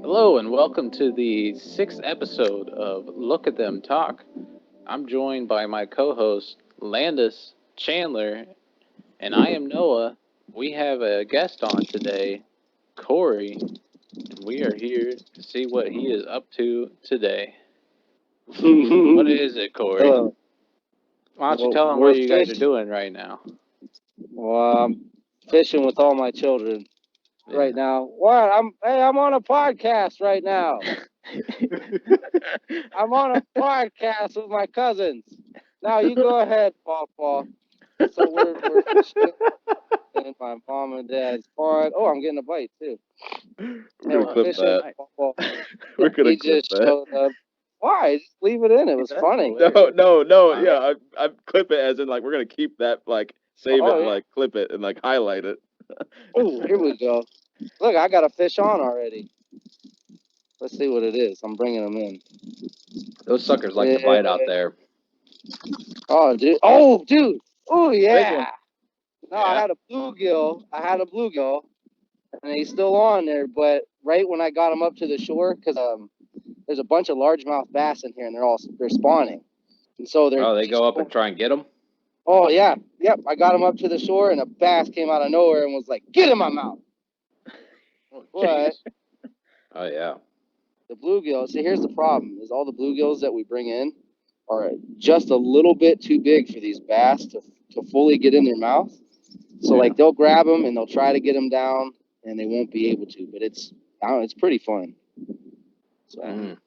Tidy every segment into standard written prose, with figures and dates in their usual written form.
Hello and welcome to the sixth episode of Look at Them Talk. I'm joined by my co-host Landis, Chandler, and I am Noah. We have a guest on today, Cory, and we are here to see what he is up to today. What is it, Cory? Hello. Why don't you Well, tell them we're what you guys are fishing. doing right now? Well, I'm fishing with all my children right Yeah. now. What? I'm on a podcast right now. I'm on a podcast with my cousins. Now you go ahead, Paw. So we're fishing in my mom and dad's pond. Oh, I'm getting a bite too. We're Yeah, gonna we're clip fishing. that. Nice. Paw. We're gonna He clip just that. showed up. Why? Just leave it in. It was That's funny. hilarious. No. Wow. Yeah, I clip it as in like we're gonna keep that, like save it Oh and yeah. like clip it and like highlight it. Oh, here we go. Look, I got a fish on already. Let's see what it is. I'm bringing them in. Those suckers like to Yeah. bite out there. Oh, dude. Oh, dude. Oh, Big yeah. one. No, I Yeah. had a bluegill. And he's still on there. But right when I got him up to the shore, because there's a bunch of largemouth bass in here, and they're spawning. And so they're Oh, they just. go up and try and get them. Oh yeah, yep. I got him up to the shore, and a bass came out of nowhere and was like, "Get in my mouth!" Oh, But jeez. Oh yeah. the bluegill. See, here's the problem: is all the bluegills that we bring in are just a little bit too big for these bass to fully get in their mouth. So Yeah. like they'll grab them and they'll try to get them down, and they won't be able to. But it's I don't know, it's pretty fun. So, Mm.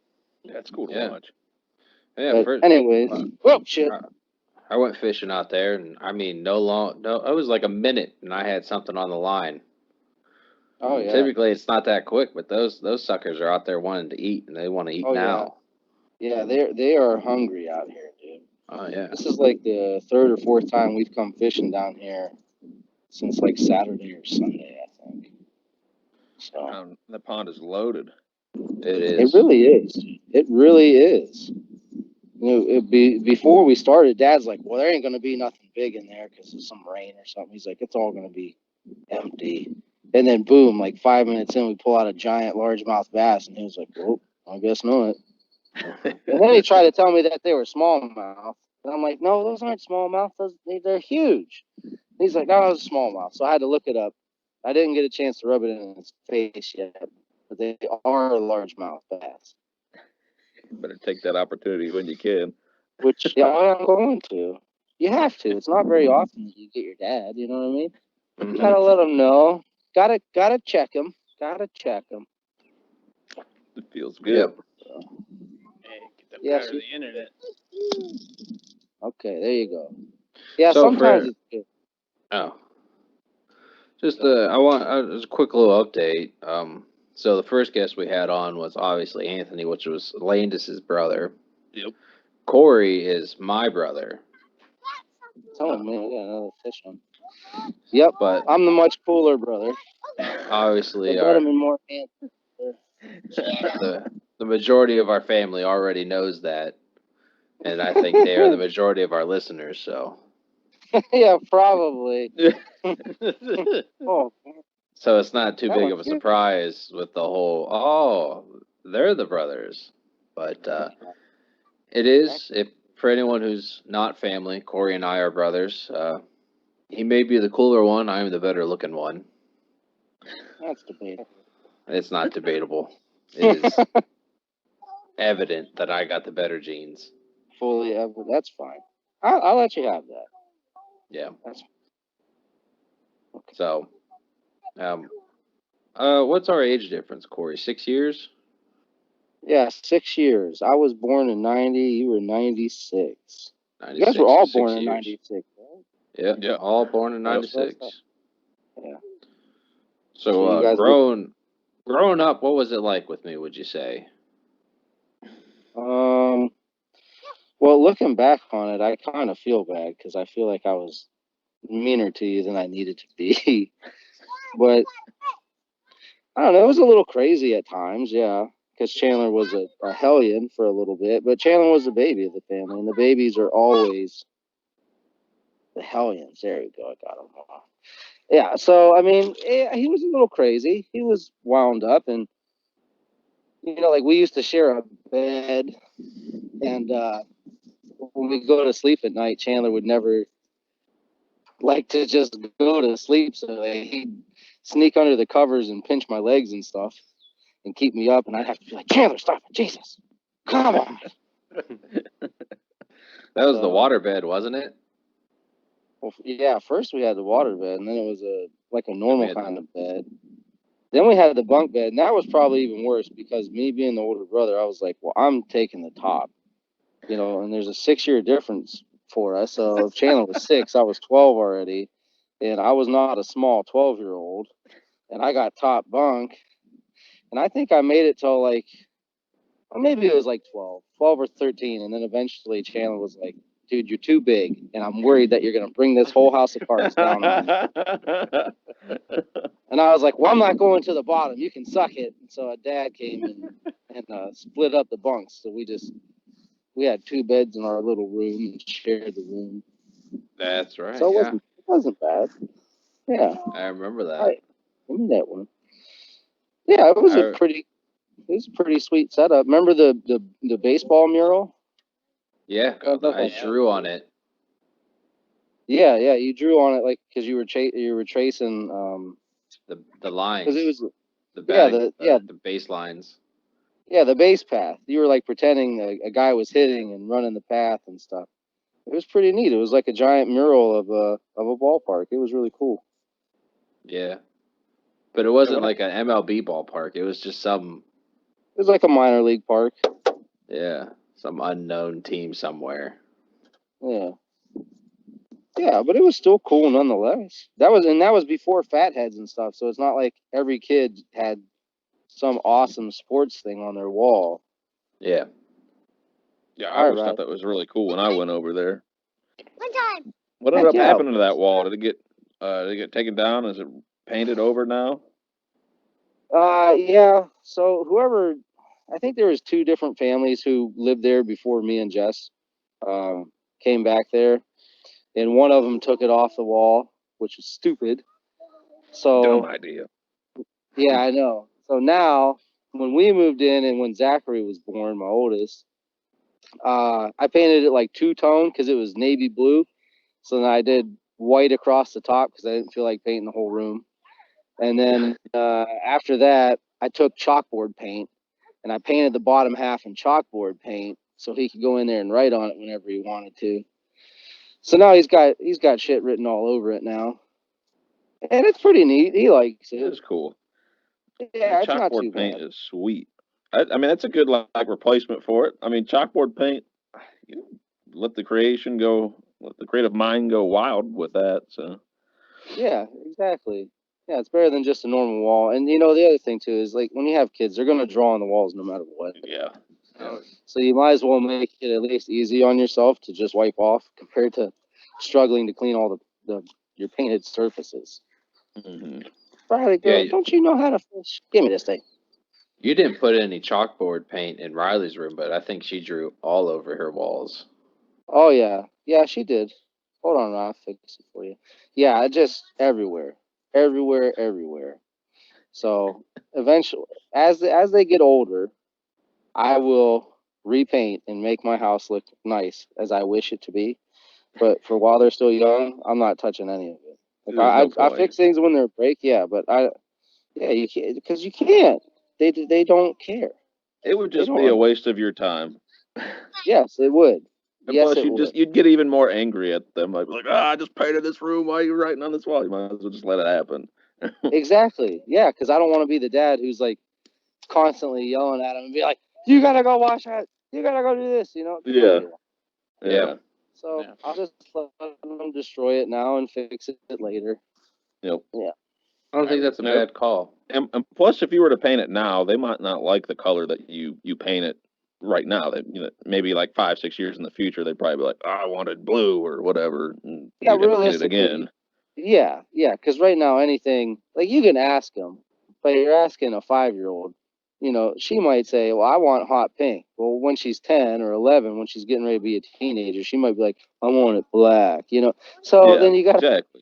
That's cool to Yeah. watch. Yeah. but First, anyways, oh shit. I went fishing out there, and I mean, no, it was like a minute, and I had something on the line. Oh yeah. Typically, it's not that quick, but those suckers are out there wanting to eat, and they want to eat Oh yeah. now. Yeah, they are hungry out here, dude. Oh yeah. This is like the third or fourth time we've come fishing down here since like Saturday or Sunday, I think. So The pond is loaded. It it is. really is. It really is. Before we started, Dad's like, "Well, there ain't gonna be nothing big in there because of some rain or something." He's like, "It's all gonna be empty." And then boom, like 5 minutes in, we pull out a giant largemouth bass, and he was like, "Well, I guess not." And then he tried to tell me that they were smallmouth, and I'm like, "No, those aren't smallmouth. They're huge." And he's like, "No, it's smallmouth." So I had to look it up. I didn't get a chance to rub it in his face yet, but they are largemouth bass. Better take that opportunity when you can. Which yeah, I'm going to. You have to. It's not very often that you get your dad. You know what I mean? You Mm-hmm. gotta let him know. Gotta check him. Gotta check him. It feels good. Yep. Hey, get the Yes. power of the internet. Okay, there you go. Yeah, So sometimes for it's good. oh, just I want just a quick little update. So the first guest we had on was obviously Anthony, which was Landis's brother. Yep. Cory is my brother. Tell him, man, we got another fish on. Yep, But I'm the much cooler brother. obviously The better and more handsome. the majority of our family already knows that, and I think they are the majority of our listeners. So Yeah, probably. Oh, so it's not too that big one's of a cute. surprise with the whole they're the brothers. But it is, if for anyone who's not family, Cory and I are brothers. He may be the cooler one. I'm the better looking one. That's debatable. It's not debatable. It is evident that I got the better genes. Fully ever. That's fine. I'll let you have that. Yeah. That's okay. So, what's our age difference, Cory? 6 years? Yeah, 6 years. I was born in 90. You were 96. You guys were 96 all for born six in years. 96, right? Yeah. Yeah. All born in Yep. 96. Yeah. So, you guys growing up, what was it like with me, would you say? well, looking back on it, I kind of feel bad because I feel like I was meaner to you than I needed to be. But I don't know, it was a little crazy at times, yeah. because Chandler was a hellion for a little bit, but Chandler was the baby of the family, and the babies are always the hellions. There you go. I got him. Yeah. So I mean, he was a little crazy. He was wound up, and like we used to share a bed, and when we go to sleep at night, Chandler would never like to just go to sleep, so he'd sneak under the covers and pinch my legs and stuff, and keep me up, and I'd have to be like, Chandler, stop it, Jesus, come on. That was the water bed, wasn't it? Well, yeah, first we had the water bed, and then it was like a normal kind of bed. Then we had the bunk bed, and that was probably even worse because me being the older brother, I was like, well, I'm taking the top, and there's a 6-year difference for us. So if Chandler was 6, I was 12 already, and I was not a small 12-year-old, and I got top bunk, and I think I made it till like, or maybe it was like 12 or 13, and then eventually Chandler was like, dude, you're too big, and I'm worried that you're going to bring this whole house of cards down on me. And I was like, well, I'm not going to the bottom. You can suck it. And so Dad came and split up the bunks. So we had 2 beds in our little room and shared the room. That's right. So it wasn't bad. Yeah. I remember that. Give me that one. Yeah, it was a pretty sweet setup. Remember the baseball mural? Yeah, I drew on it. Yeah, you drew on it like because you were tracing the lines. Because it was the base lines. Yeah, the base path. You were like pretending a guy was hitting and running the path and stuff. It was pretty neat. It was like a giant mural of a ballpark. It was really cool. Yeah, but it wasn't like an MLB ballpark. It was just some. It was like a minor league park. Yeah, some unknown team somewhere. Yeah. Yeah, but it was still cool nonetheless. That was before fatheads and stuff. So it's not like every kid had some awesome sports thing on their wall. Yeah. Yeah, I always thought that was really cool when I went over there. What ended up happening to that wall? Did it get taken down? Is it painted over now? Yeah. So I think there was 2 different families who lived there before me and Jess came back there, and one of them took it off the wall, which was stupid. So dumb idea. Yeah, I know. So now, when we moved in and when Zachary was born, my oldest, I painted it like 2-tone because it was navy blue. So then I did white across the top because I didn't feel like painting the whole room. And then after that, I took chalkboard paint and I painted the bottom half in chalkboard paint so he could go in there and write on it whenever he wanted to. So now he's got shit written all over it now, and it's pretty neat. He likes it. It is cool. Yeah, it's not too chalkboard paint bad. is sweet. I mean, that's a good like replacement for it. I mean, chalkboard paint, let the creative mind go wild with that. So Yeah, exactly. Yeah, it's better than just a normal wall. And the other thing too is like when you have kids, they're gonna draw on the walls no matter what. yeah. So you might as well make it at least easy on yourself to just wipe off compared to struggling to clean all your painted surfaces. Mm-hmm. Riley, girl, don't you know how to fish? Give me this thing. You didn't put any chalkboard paint in Riley's room, but I think she drew all over her walls. Oh yeah, she did. Hold on, I'll fix it for you. Yeah, just everywhere. So eventually, as they get older, I will repaint and make my house look nice as I wish it to be. But for while they're still young, I'm not touching any of it. Like I fix things when they're break, you can't because you can't. They don't care. It would just be a waste of your time. Yes, it would. And plus, you'd get even more angry at them. Like, I just painted this room. Why are you writing on this wall? You might as well just let it happen. Exactly. Yeah, because I don't want to be the dad who's like constantly yelling at him and be like, "You gotta go wash that. You gotta go do this." Yeah. So I'll just let them destroy it now and fix it later. Yep. Yeah. I don't think that's a bad call. And plus, if you were to paint it now, they might not like the color that you paint it right now. That maybe like 5-6 years in the future, they'd probably be like, I wanted blue or whatever. And yeah, realistically. Paint it again. Yeah, because right now anything like you can ask them, but you're asking a 5-year-old, she might say, well, I want hot pink. Well, when she's 10 or 11, when she's getting ready to be a teenager, she might be like, I want it black, So Yeah, then you got to exactly.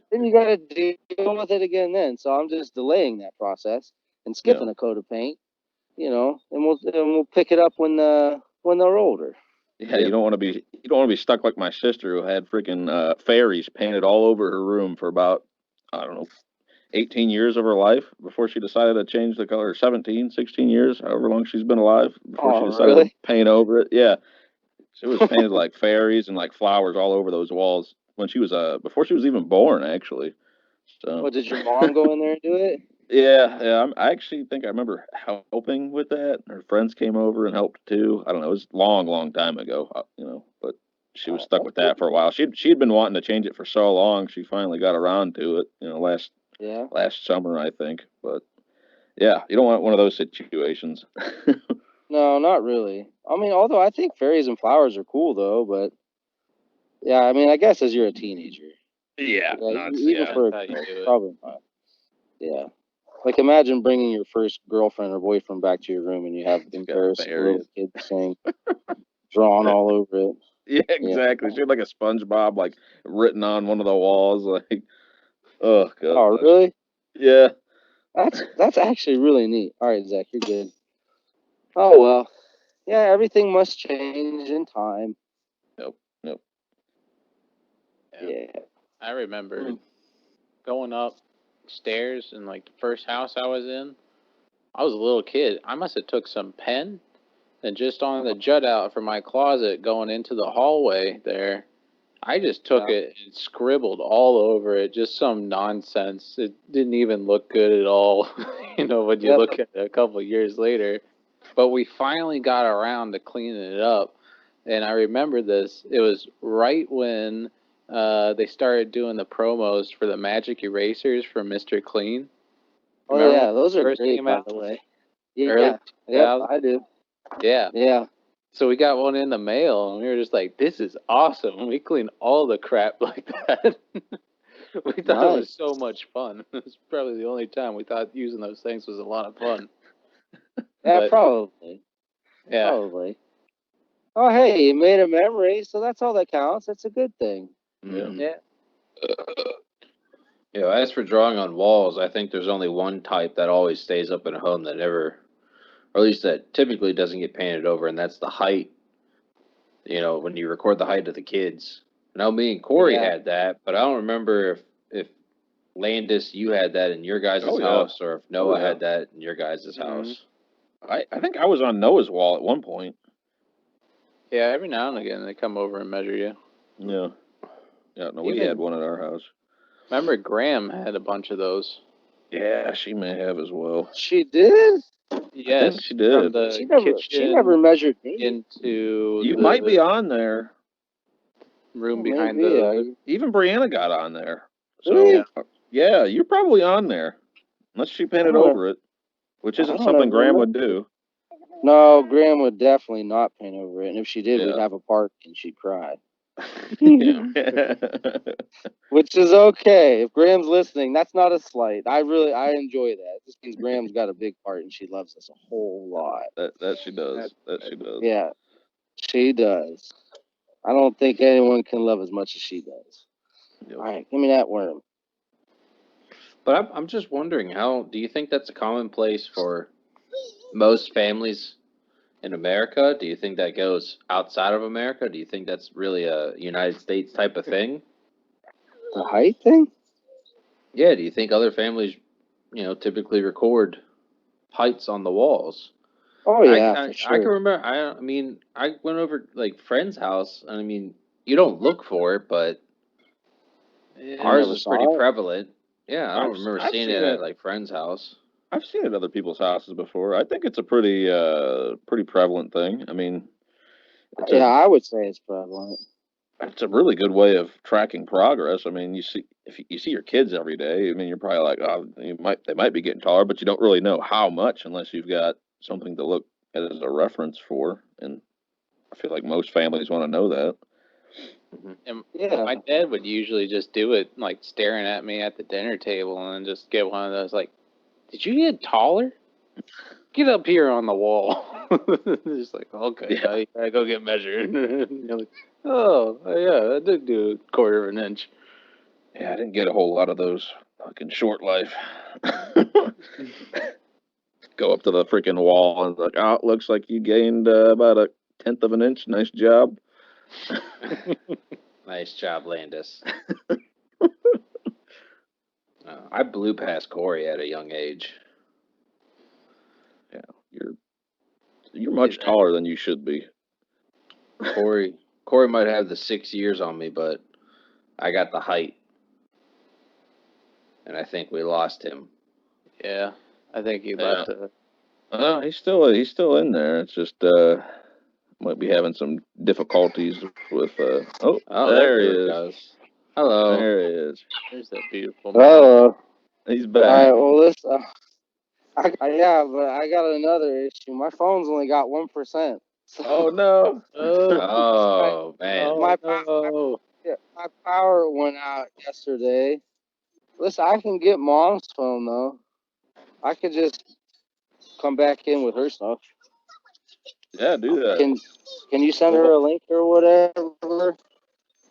deal with it again then. So I'm just delaying that process and Yeah. skipping a coat of paint, and we'll pick it up when they're older. Yeah, you don't want to be stuck like my sister who had freaking fairies painted all over her room for about, I don't know, 18 years of her life before she decided to change the color. 17, 16 years, however long she's been alive, before she Oh, decided really? to paint over it. Yeah, she was painted like fairies and like flowers all over those walls when she was before she was even born, actually. So Well, did your mom go in there and do it? yeah. I actually think I remember helping with that. Her friends came over and helped too. I don't know. It was long, long time ago, but she was stuck with that for a while. She'd been wanting to change it for so long. She finally got around to it. Yeah. Last summer, I think. But yeah, you don't want one of those situations. No, not really. I mean, although I think fairies and flowers are cool though, but yeah, I mean, I guess as you're a teenager, Yeah, yeah, no, it's even Yeah, for a that's how you girl, do it. probably not. Yeah. Like imagine bringing your first girlfriend or boyfriend back to your room and you have you got embarrassing little fairies. kids saying drawn all over it. Yeah, Yeah. exactly. She had like a SpongeBob like written on one of the walls. Like, oh Oh, gosh. really? Yeah. That's actually really neat. All right, Zach, you're good. Oh well. Yeah, everything must change in time. Nope. Nope. Yeah. Yeah. I remember going up stairs in like the first house I was in. I was a little kid. I must have took some pen and just on the jut out from my closet going into the hallway there, I just took Yeah. it and scribbled all over it, just some nonsense. It didn't even look good at all, when you Yep. look at it a couple of years later. But we finally got around to cleaning it up. And I remember this. It was right when they started doing the promos for the magic erasers from Mr. Clean. Oh Remember when yeah, those it are first great, came by out? the way. Early Yeah. Yep, 2000s? I do. Yeah. Yeah. So we got one in the mail, and we were just like, "This is awesome!" We cleaned all the crap like that. We thought it was Nice. so much fun. It was probably the only time we thought using those things was a lot of fun. Yeah, But probably. yeah, Probably. Oh hey, you made a memory, so that's all that counts. That's a good thing. Yeah. yeah, As for drawing on walls, I think there's only one type that always stays up in a home that never, or at least that typically doesn't get painted over, and that's the height. When you record the height of the kids. I know me and Cory Yeah. had that, but I don't remember if Landis, you had that in your guys' Oh yeah. house, or if Oh Noah yeah. had that in your guys' mm-hmm. house. I think I was on Noah's wall at one point. Yeah. Every now and again, they come over and measure you. Yeah. Yeah. No, we had Even one at our house. remember Graham had a bunch of those. Yeah, she may have as well. She did? I Yes, think she from did. the She never kitchen measured me. into You might be the on there. room Oh, behind maybe. the. Even Brianna got on there. Really? So yeah, you're probably on there. Unless she I painted don't over it, which I isn't don't something ever Graham would remember. do. No, Graham would definitely not paint over it, and if she did, we'd Yeah. have a park and she'd cry. Yeah. Which is okay. If Graham's listening, that's not a slight. I enjoy that. It just means Graham's got a big part and she loves us a whole lot. that she does. That's That she does. Yeah, she does. I don't think anyone can love as much as she does. Yep. All right, give me that worm. But I'm just wondering, how do you think that's a commonplace for most families in America? Do you think that goes outside of America? Do you think that's really a United States type of thing? The height thing? Yeah, do you think other families, typically record heights on the walls? Oh I, yeah, I, for I can sure. remember, I went over like friend's house, and you don't look for it, but You ours never is pretty saw it? prevalent. Yeah, I don't remember I've seeing seen it at it. like friend's house. I've seen it at other people's houses before. I think it's a pretty prevalent thing. I mean, it's Yeah, a I would say it's prevalent. it's a really good way of tracking progress. I mean, if you see your kids every day, I mean, you're probably like, oh, they might be getting taller, but you don't really know how much unless you've got something to look at as a reference for. And I feel like most families want to know that. And Yeah. my dad would usually just do it like staring at me at the dinner table and just get one of those like, "Did you get taller?" get up here on the wall. Just like, okay, Yeah. I go get measured. You're like, oh, yeah, I did do a quarter of an inch. Yeah, I didn't get a whole lot of those fucking short life. Go up to the freaking wall and like, oh, it looks like you gained about a tenth of an inch. Nice job. Nice job, Landis. I blew past Cory at a young age. Yeah, you're much taller than you should be. Cory might have the 6 years on me, but I got the height, and I think we lost him. Yeah, I think he left. He's still in there. It's just might be having some difficulties with. Oh, there he is. Goes. Hello. There he is. There's that beautiful man. Oh, He's all back. right. Well, listen. Yeah, but I got another issue. My phone's only got 1%. So Oh no. Oh man. my power went out yesterday. Listen, I can get Mom's phone though. I could just come back in with her stuff. Yeah, do that. Can you send her a link or whatever?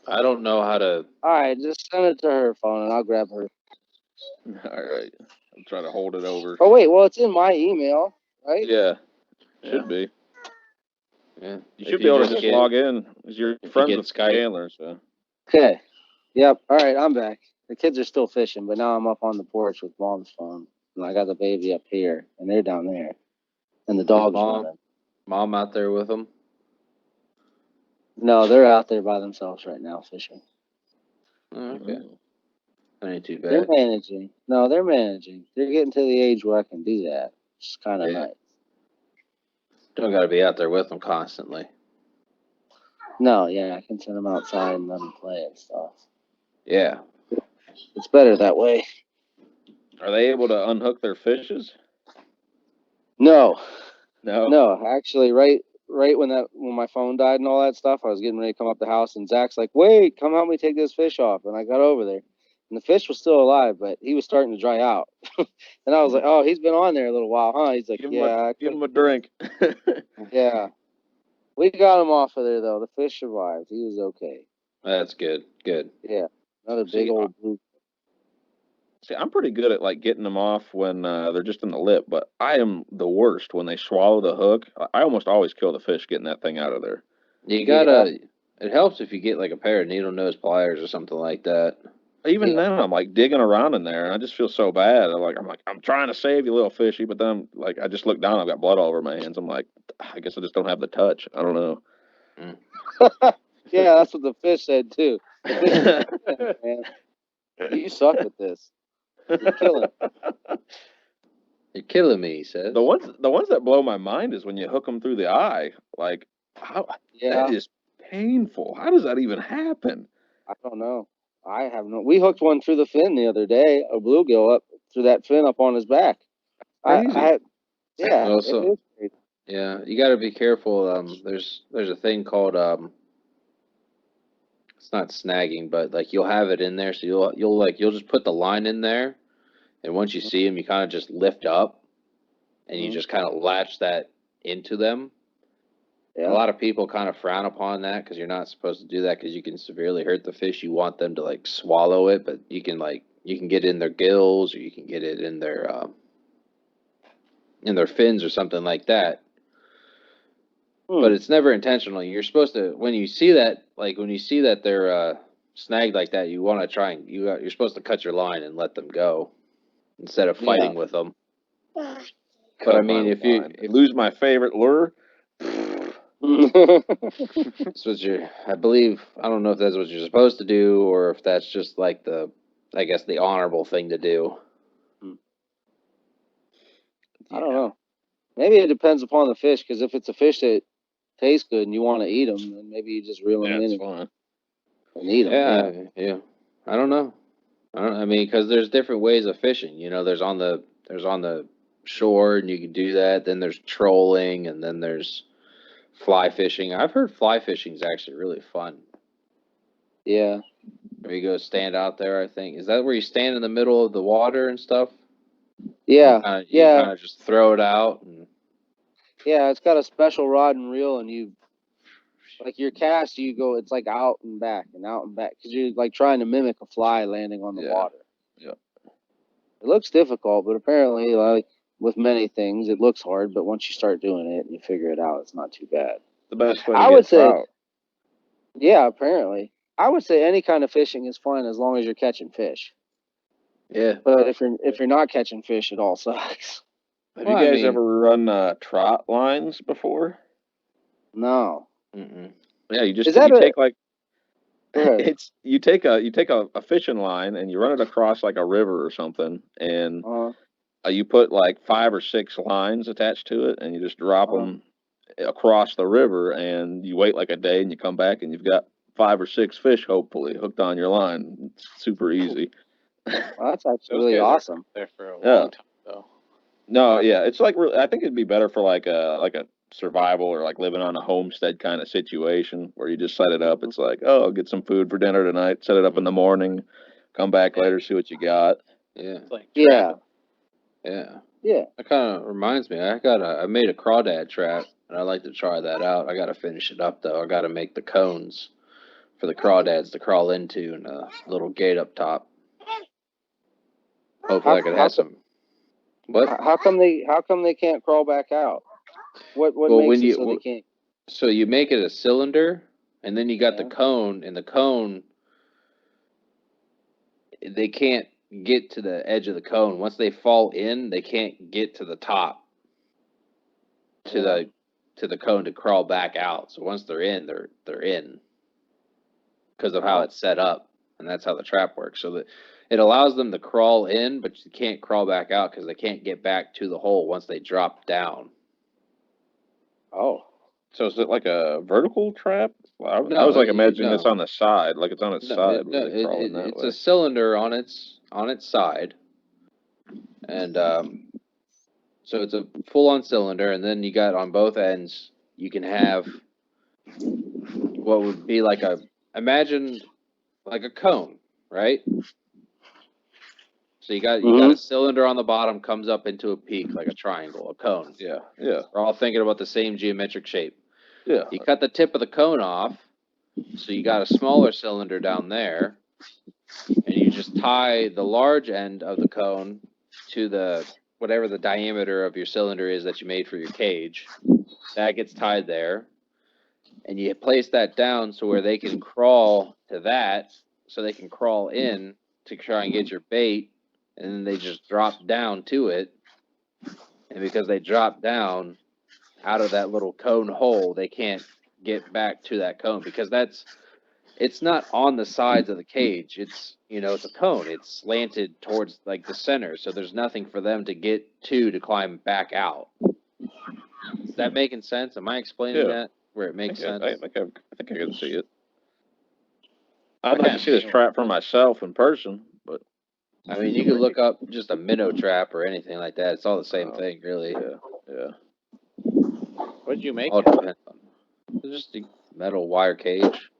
I don't know how to. All right, just send it to her phone and I'll grab her. All right. I'm trying to hold it over. Oh wait, well it's in my email, right? Yeah. Should be. Yeah. You should be able to just log in. Because you're friends with Skype. Chandler, so. Okay. Yep. All right, I'm back. The kids are still fishing, but now I'm up on the porch with Mom's phone. And I got the baby up here, and they're down there. And the dog's running. Mom out there with them? No, they're out there by themselves right now fishing. Oh, okay. That ain't too bad. They're managing. No, they're managing. They're getting to the age where I can do that. It's kind of nice. Don't got to be out there with them constantly. No, yeah, I can send them outside and let them play and stuff. Yeah. It's better that way. Are they able to unhook their fishes? No. No. No, actually, right when my phone died and all that stuff, I was getting ready to come up the house, and Zach's like, "Wait, come help me take this fish off." And I got over there, and the fish was still alive, but he was starting to dry out. And I was like, "Oh, he's been on there a little while, huh?" He's like, Give him a drink. Yeah. We got him off of there though. The fish survived. He was okay. That's good. Good. Yeah. Another big old blue. See, I'm pretty good at like getting them off when they're just in the lip, but I am the worst when they swallow the hook. I almost always kill the fish getting that thing out of there. You gotta. It helps if you get like a pair of needle nose pliers or something like that. Even then, I'm like digging around in there, and I just feel so bad. I'm trying to save you, little fishy, but then I'm like, I just look down, I've got blood all over my hands. I'm like, I guess I just don't have the touch. I don't know. Yeah, that's what the fish said too. The fish said, man, you suck at this. You're killing me, he says. The ones that blow my mind is when you hook them through the eye. Like, how? Yeah. That is painful. How does that even happen? I don't know. I have no. We hooked one through the fin the other day, a bluegill up through that fin up on his back. Crazy. Yeah. Also, it is crazy. Yeah, you got to be careful. There's a thing called it's not snagging, but like you'll have it in there, so you'll just put the line in there, and once you see them, you kind of just lift up, and you just kind of latch that into them. Yeah. A lot of people kind of frown upon that because you're not supposed to do that because you can severely hurt the fish. You want them to like swallow it, but you can get it in their gills or you can get it in their fins or something like that. But it's never intentional. You're supposed to when you see that they're snagged like that, you want to try and you're supposed to cut your line and let them go instead of fighting with them. But I mean, if you lose my favorite lure. That's what I believe. I don't know if that's what you're supposed to do or if that's just like the honorable thing to do. I don't know. Maybe it depends upon the fish, because if it's a fish that tastes good and you want to eat them, then maybe you just reel them in and eat them. Yeah. I don't know. I mean, because there's different ways of fishing. You know, there's on the shore and you can do that. Then there's trolling, and then there's fly fishing. I've heard fly fishing is actually really fun. Yeah. Where you go stand out there, I think. Is that where you stand in the middle of the water and stuff? Yeah. You kind of just throw it out. And Yeah, it's got a special rod and reel, and you like your cast. You go, it's like out and back because you're like trying to mimic a fly landing on the Yeah. water. Yeah. It looks difficult, but apparently, like with many things, it looks hard. But once you start doing it and you figure it out, it's not too bad. The best way to I get would say, trout. yeah, apparently, I would say any kind of fishing is fun as long as you're catching fish. Yeah. But if you're not catching fish, it all sucks. Have Well, you I guys mean, ever run trot lines before? No, mm-mm. Yeah, you is just that you a? take like Go ahead. it's you take a fishing line and you run it across like a river or something, and Uh, you put like 5 or 6 lines attached to it, and you just drop uh, them across the river, and you wait like a day, and you come back, and you've got 5 or 6 fish hopefully hooked on your line. It's super easy. well, that's actually Those really guys awesome. are there for a Yeah. long time, though. No, yeah, it's like I think it'd be better for like a survival or like living on a homestead kind of situation where you just set it up. It's like, oh, I'll get some food for dinner tonight. Set it up in the morning, come back Yeah. later, see what you got. Yeah. It's like Yeah, trapping. Yeah. yeah. That kind of reminds me. I made a crawdad trap, and I'd like to try that out. I got to finish it up though. I got to make the cones for the crawdads to crawl into, and a little gate up top. Hopefully, I could How have some. What? how come they can't crawl back out? What Well, makes it so they can't? so you make it a cylinder, and then you got the Yeah. cone, and the cone they can't get to the edge of the cone. Once they fall in, they can't get to the top to Yeah. the cone to crawl back out. So once they're in, they're in because of how it's set up, and that's how the trap works. So that it allows them to crawl in, but you can't crawl back out because they can't get back to the hole once they drop down. Oh. So is it like a vertical trap? Well, I No, was like imagining it's no, on the side, like it's on its no, side where they crawl in that it's way. a cylinder on its side, and so it's a full-on cylinder, and then you got on both ends. You can have what would be like imagine like a cone, right? So you got a cylinder on the bottom, comes up into a peak like a triangle, a cone. Yeah, yeah, We're all thinking about the same geometric shape. yeah. You cut the tip of the cone off, so you got a smaller cylinder down there, and you just tie the large end of the cone to the whatever the diameter of your cylinder is that you made for your cage. That gets tied there, and you place that down so where they can crawl to that, so they can crawl in to try and get your bait, and then they just drop down to it. And because they drop down out of that little cone hole, they can't get back to that cone because it's not on the sides of the cage. It's it's a cone. It's slanted towards like the center, so there's nothing for them to get to climb back out. Is that making sense? Am I explaining Yeah. that where it makes sense? I think I can see it. I'd like to see this trap for myself in person, but I mean, you could look up just a minnow trap or anything like that. It's all the same thing, really. yeah. What did you make? All depends on just a metal wire cage,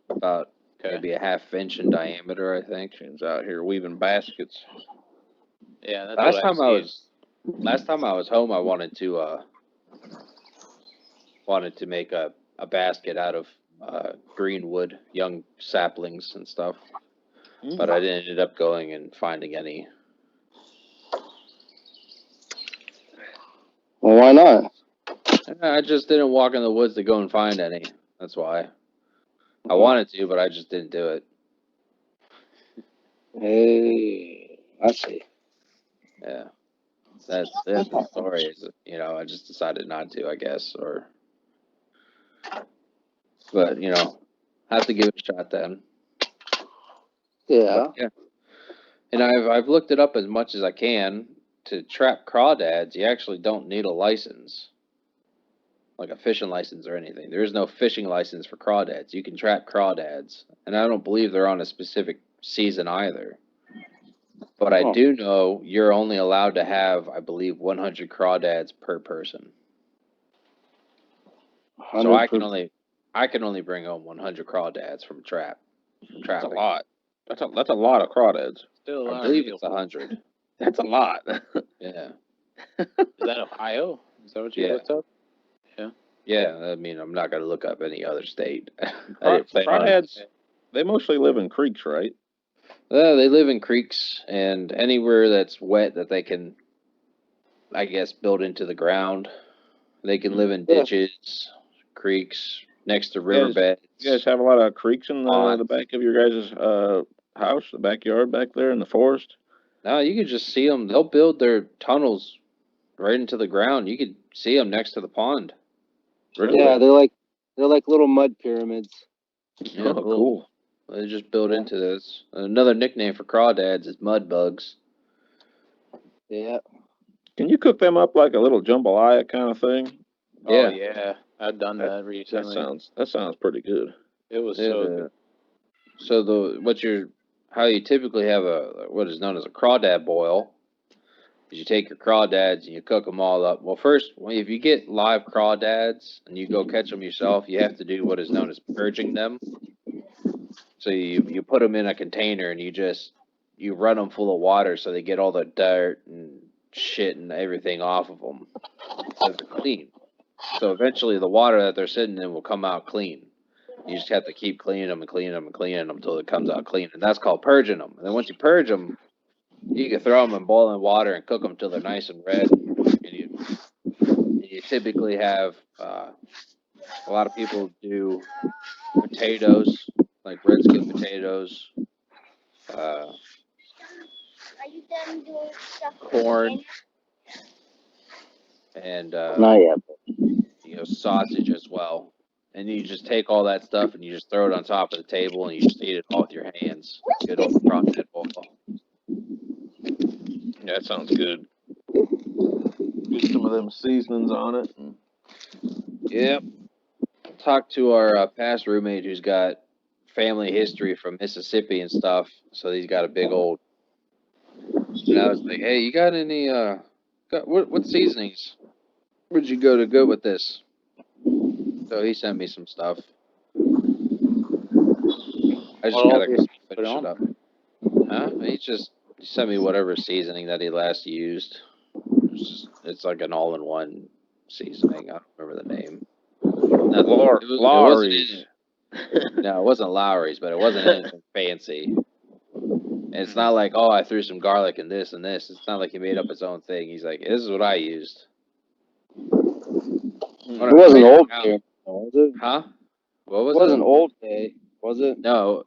about Okay. maybe a half-inch in diameter, I think. Shane's out here weaving baskets. Yeah, that's Last what time I've seen. last time I was home, I wanted to make a basket out of green wood, young saplings and stuff, but I didn't end up going and finding any. Well, why not? I just didn't walk in the woods to go and find any. That's why. I wanted to, but I just didn't do it. Hey, I see. Yeah. That's the story. Is I just decided not to, I guess, but have to give it a shot then. Yeah. But, yeah. And I've looked it up as much as I can. To trap crawdads, you actually don't need a license, like a fishing license or anything. There is no fishing license for crawdads. You can trap crawdads, and I don't believe they're on a specific season either. But I do know you're only allowed to have, I believe, 100 crawdads per person. So I can only bring home 100 crawdads from trapping. That's a lot. That's a lot of crawdads. Still a lot I of believe needle. it's 100. That's a lot. Yeah. Is that Ohio? Is that what you looked up? Yeah, I mean, I'm not gonna look up any other state. I didn't plan on it. Crawdads, they mostly live in creeks, right? They live in creeks and anywhere that's wet that they can, I guess, build into the ground. They can live in Yeah. ditches, creeks, next to You guys, you guys riverbeds, have a lot of creeks in the ponds. back of your guys' house, the backyard back there in the forest? No, you could just see them. They'll build their tunnels right into the ground. You could see them next to the pond. Really? Yeah, they're like little mud pyramids. Yeah, Oh, cool. they just build Yeah. into this. Another nickname for crawdads is mud bugs. Yeah. Can you cook them up like a little jambalaya kind of thing? Oh Yeah, yeah, I've done that That recently. sounds pretty good. It was yeah. so good. So how you typically have what is known as a crawdad boil is you take your crawdads and you cook them all up. Well, first, if you get live crawdads and you go catch them yourself, you have to do what is known as purging them. So you put them in a container and you run them full of water so they get all the dirt and shit and everything off of them so they're clean. So eventually the water that they're sitting in will come out clean. You just have to keep cleaning them and cleaning them and cleaning them until it comes out clean, and that's called purging them. And then once you purge them, you can throw them in boiling water and cook them till they're nice and red. And you typically have a lot of people do potatoes, like red skin potatoes, uh, corn, and Not yet. sausage as well. And you just take all that stuff and you just throw it on top of the table and you just eat it all with your hands. Good old crawdad boil. Yeah, that sounds good. Get some of them seasonings on it. Yep. Talked to our past roommate who's got family history from Mississippi and stuff. So he's got a big old. And I was like, hey, you got any what seasonings would you go to good with this? So he sent me some stuff. I just What all gotta do you put finish on? it up. Huh? He sent me whatever seasoning that he last used. It's like an all-in-one seasoning. I don't remember the name. Nothing. It wasn't Lowry's. no, it wasn't Lowry's, but it wasn't anything fancy. And it's not like, oh, I threw some garlic in this and this. It's not like he made up his own thing. He's like, this is what I used. It wasn't Old Bay, was it? Huh? What It was wasn't it? Old Bay, was it? No,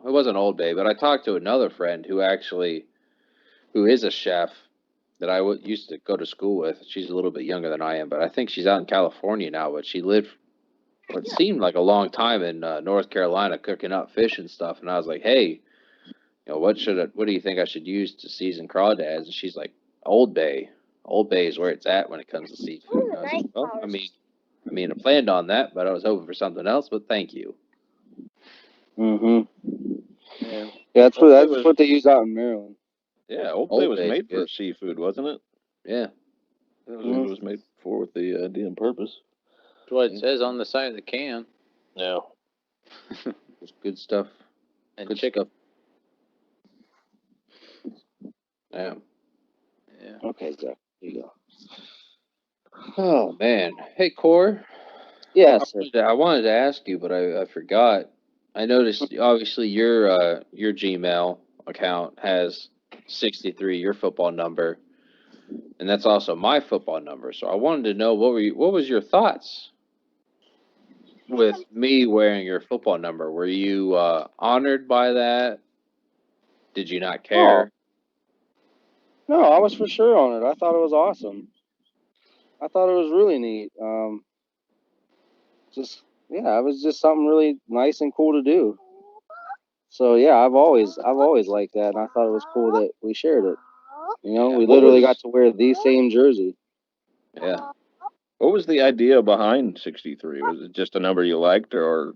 it wasn't Old Bay. But I talked to another friend who is a chef that I used to go to school with. She's a little bit younger than I am, but I think she's out in California now. But she lived what seemed like a long time in North Carolina cooking up fish and stuff. And I was like, hey, what do you think I should use to season crawdads? And she's like, Old Bay. Old Bay is where it's at when it comes to seafood. And I was like, well, I mean, I planned on that, but I was hoping for something else. But thank you. Yeah, that's what they use out in Maryland. Yeah, Old Bay Old was Bay's made for good. seafood, wasn't it? Yeah. That was what it was made for with the idea and purpose. That's what it says on the side of the can. Yeah. It's good stuff. And Good chicken. stuff. Yeah. Yeah. Okay, Zach, here you go. Oh man. Hey, Core. Yes, sir. I wanted to ask you, but I forgot. I noticed obviously your Gmail account has 63, your football number, and that's also my football number. So I wanted to know what was your thoughts with me wearing your football number? Were you honored by that? Did you not care? No, I was for sure on it. I thought it was awesome. I thought it was really neat. It was just something really nice and cool to do. So yeah, I've always liked that, and I thought it was cool that we shared it. We literally got to wear the same jersey. Yeah. What was the idea behind 63? Was it just a number you liked, or?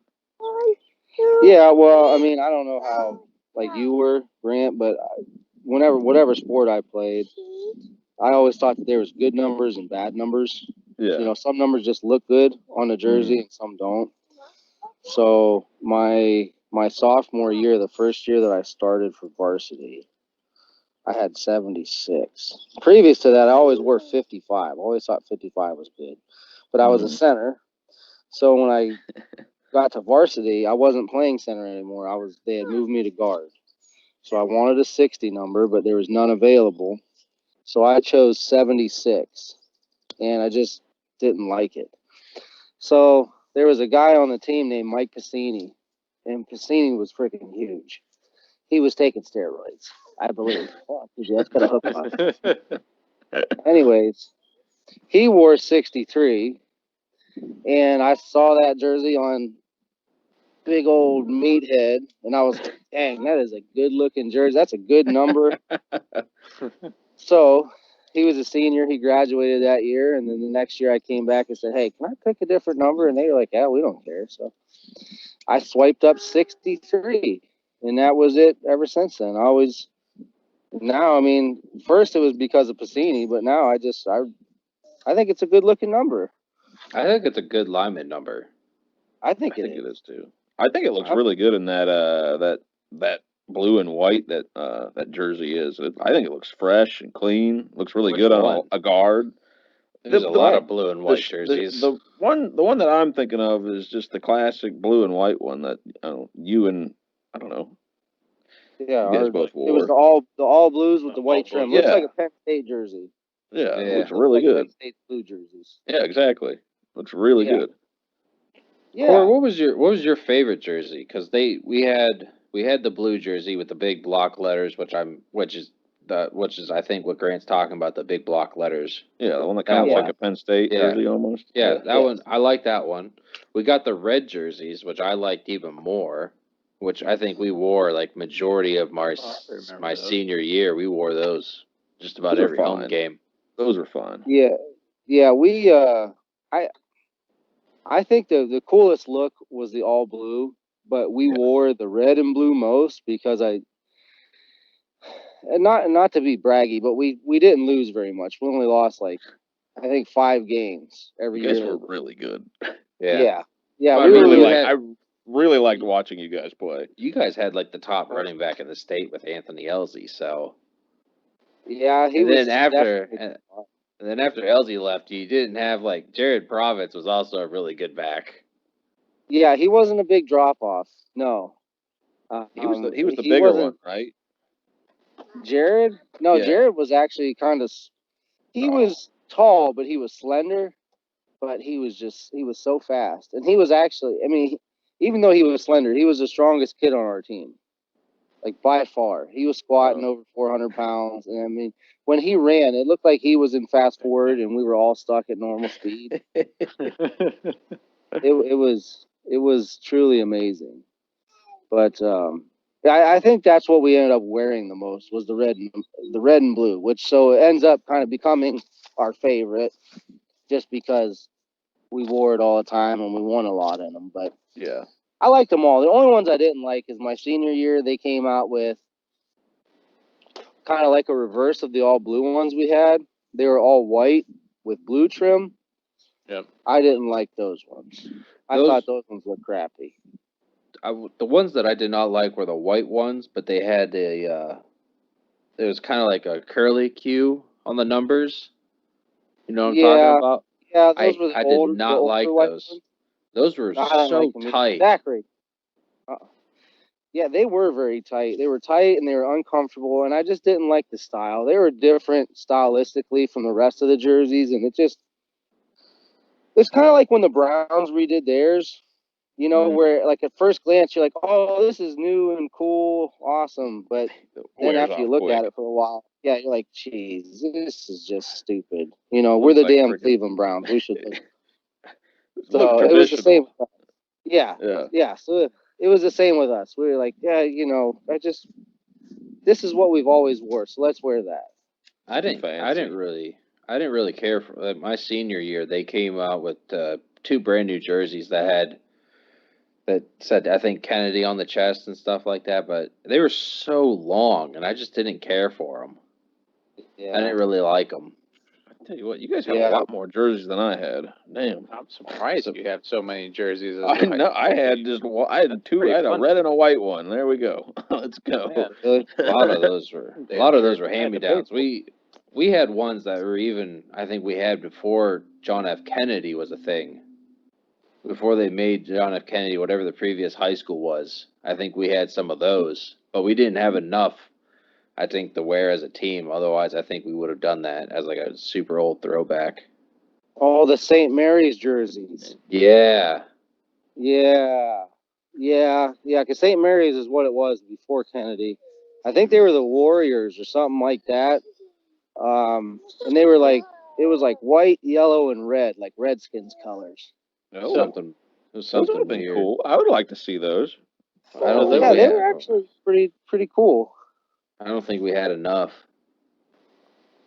Yeah, well, I mean, I don't know how like you were, Grant, but whatever sport I played, I always thought that there was good numbers and bad numbers. Yeah. Some numbers just look good on a jersey and some don't. So my sophomore year, the first year that I started for varsity, I had 76. Previous to that, I always wore 55. I always thought 55 was good. But I was a center, So when I got to varsity, I wasn't playing center anymore. They had moved me to guard. So I wanted a 60 number, but there was none available. So I chose 76, and I just didn't like it. So there was a guy on the team named Mike Cassini, and Cassini was freaking huge. He was taking steroids, I believe. Oh, that's got a hook on it. Anyways, he wore 63, and I saw that jersey on big old meathead, and I was like, dang, that is a good looking jersey. That's a good number. So he was a senior. He graduated that year, and then the next year I came back and said, hey, can I pick a different number? And they were like, yeah, we don't care. So I swiped up 63, and that was it ever since then. Now, I mean, first it was because of Piscini, but now I think it's a good looking number. I think it's a good lineman number. I think it is too. I think it looks really good in that blue and white that jersey is. I think it looks fresh and clean. Looks really good on a guard. There's a lot of blue and white jerseys. The one that I'm thinking of is just the classic blue and white one that you and I don't know. Yeah, you guys both wore. It was the all blues with the white trim. Looks like a Penn State jersey. Yeah, it looks really good. Penn State blue jerseys. Yeah, exactly. Looks really good. Yeah. Cory, what was your favorite jersey? Because we had the blue jersey with the big block letters, which is I think what Grant's talking about, the big block letters. Yeah, the one that kind of looks like a Penn State jersey almost. Yeah, that one, I like that one. We got the red jerseys, which I liked even more, which I think we wore like majority of my senior year. We wore those just about every home game. Those are fun. Yeah, we I think the coolest look was the all blue, but we wore the red and blue most because and not to be braggy, but we didn't lose very much. We only lost like I think 5 games every year. You guys were really good. Yeah. I really liked watching you guys play. You guys had like the top running back in the state with Anthony Elsie, so yeah, he was. And then after Elsie left, you didn't have like Jared Province was also a really good back. Yeah, he wasn't a big drop off. No, he was the bigger one, right? Jared? No, yeah. Jared was actually kind of. He was tall, but he was slender. But he was so fast, and he was actually. I mean, even though he was slender, he was the strongest kid on our team. Like by far, he was squatting over 400 pounds, and I mean, when he ran, it looked like he was in fast forward, and we were all stuck at normal speed. It was truly amazing, but I think that's what we ended up wearing the most was the red and blue, which so it ends up kind of becoming our favorite, just because we wore it all the time and we won a lot in them. But yeah. I liked them all. The only ones I didn't like is my senior year. They came out with kind of like a reverse of the all blue ones we had. They were all white with blue trim. Yep. I didn't like those ones. I thought those ones looked crappy. The ones that I did not like were the white ones, but they had there was kind of like a curly Q on the numbers. You know what I'm talking about? Yeah, those were I did not like those. Ones. Those were so tight. Exactly. Yeah, they were very tight. They were tight and they were uncomfortable, and I just didn't like the style. They were different stylistically from the rest of the jerseys, and it's kind of like when the Browns redid theirs, you know, where like at first glance you're like, oh, this is new and cool, awesome, but then after you look at it for a while, yeah, you're like, geez, this is just stupid. You know, we're the damn Cleveland Browns. We should look. So it was the same. Yeah. So it was the same with us. We were like, yeah, you know, this is what we've always wore, so let's wear that. I didn't really care for my senior year. They came out with 2 brand new jerseys that said I think Kennedy on the chest and stuff like that, but they were so long, and I just didn't care for them. Yeah. I didn't really like them. I tell you what, you guys have a lot more jerseys than I had. Damn, I'm surprised you have so many jerseys. I know. I had 2. I had a red and a white one. There we go. Let's go. Yeah. A lot of those were hand-me-downs. We had ones that were even, I think we had before John F. Kennedy was a thing. before they made John F. Kennedy, whatever the previous high school was. I think we had some of those, but we didn't have enough, I think, to wear as a team. Otherwise, I think we would have done that as like a super old throwback. Oh, the St. Mary's jerseys. Yeah. Yeah. Yeah. Yeah. Because St. Mary's is what it was before Kennedy. I think they were the Warriors or something like that. And they were like, it was like white, yellow, and red, like Redskins colors. Oh, Something. It was those would something have been weird. cool. I would like to see those. I don't So think Yeah, we they had. were actually pretty cool. I don't think we had enough.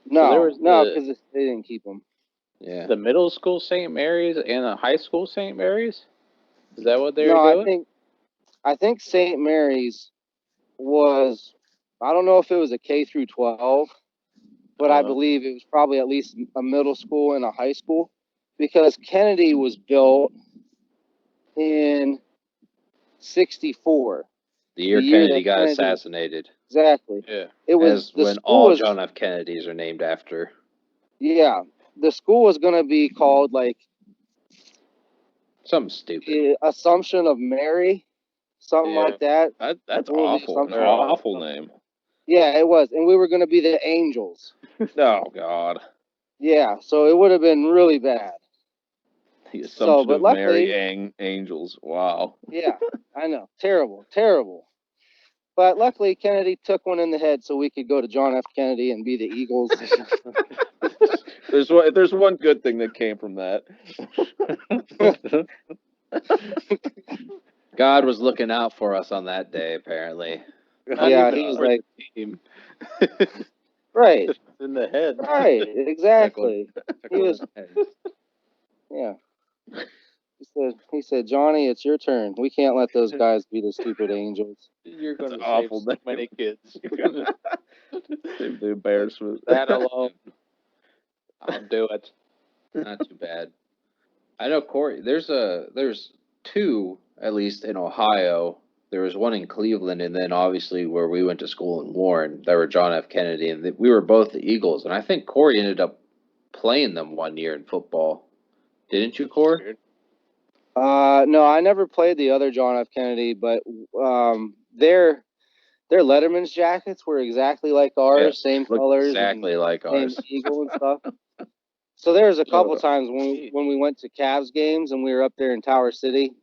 So there No, was no, because they didn't keep them. Yeah. the middle school St. Mary's and the high school St. Mary's. Is that what they No, were doing? I think St. Mary's was, I don't know if it was a K through 12, but I believe it was probably at least a middle school and a high school, because Kennedy was built in 64. The year The year Kennedy that got Kennedy, assassinated. exactly. Yeah. It was As the when school all was, John F. Kennedys are named after. yeah, the school was gonna be called like Something stupid. the Assumption of Mary, something Yeah. like that. That's Or the awful. An Assumption. awful name. Yeah, it was, and we were gonna be the Angels. Oh God. Yeah, so it would have been really bad. The So, Assumption but of Mary luckily, Angels. Wow. yeah, I know, terrible, terrible. But luckily, Kennedy took one in the head, so we could go to John F. Kennedy and be the Eagles. There's one good thing that came from that. God was looking out for us on that day, apparently. Not Yeah, even he was for like, the team. right, Just in the head. right, exactly. He was, Hey, yeah. He said, Johnny, it's your turn. We can't let those guys be the stupid Angels. You're That's going an to save awful so name. many kids. The embarrassment. That alone, I'll do it. not too bad. I know Cory. There's two at least in Ohio. There was one in Cleveland, and then obviously where we went to school in Warren, there were John F. Kennedy, and we were both the Eagles. And I think Cory ended up playing them one year in football. Didn't you, Cory? No, I never played the other John F. Kennedy, but their Letterman's jackets were exactly like ours, same Looked colors, exactly like and same ours. eagle and stuff. So there was a couple Oh, times when we went to Cavs games and we were up there in Tower City,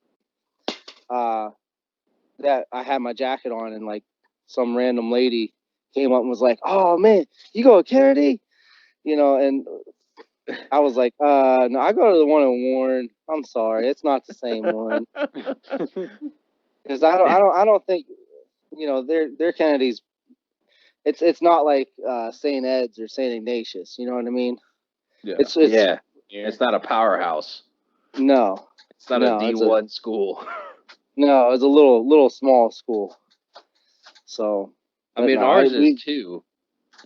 that I had my jacket on and like some random lady came up and was like, "Oh man, you go to Kennedy?" And I was like, no, I go to the one in Warren. I'm sorry, it's not the same one because I don't think their Kennedys. It's not like St. Ed's or St. Ignatius. You know what I mean? yeah. It's Yeah, it's not a powerhouse. no, It's not no, a D1 school. no, it's a little small school. So I mean, ours is too.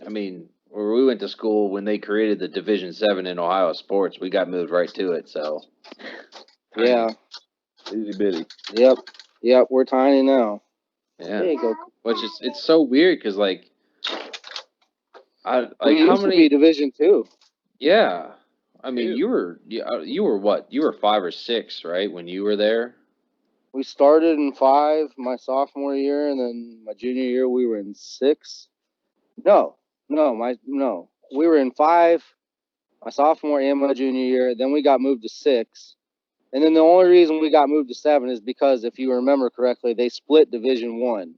I mean, where we went to school when they created the Division 7 in Ohio sports, we got moved right to it. So, yeah, Itty bitty. yep, we're tiny now. yeah. There you go. Which is it's so weird because like We how used to be many? Division 2. Yeah, I mean Ew. you were what? You were 5 or 6, right, when you were there. We started in 5 my sophomore year, and then my junior year we were in 6. No, we were in 5 my sophomore and my junior year. Then we got moved to 6, and then the only reason we got moved to 7 is because, if you remember correctly, they split Division 1.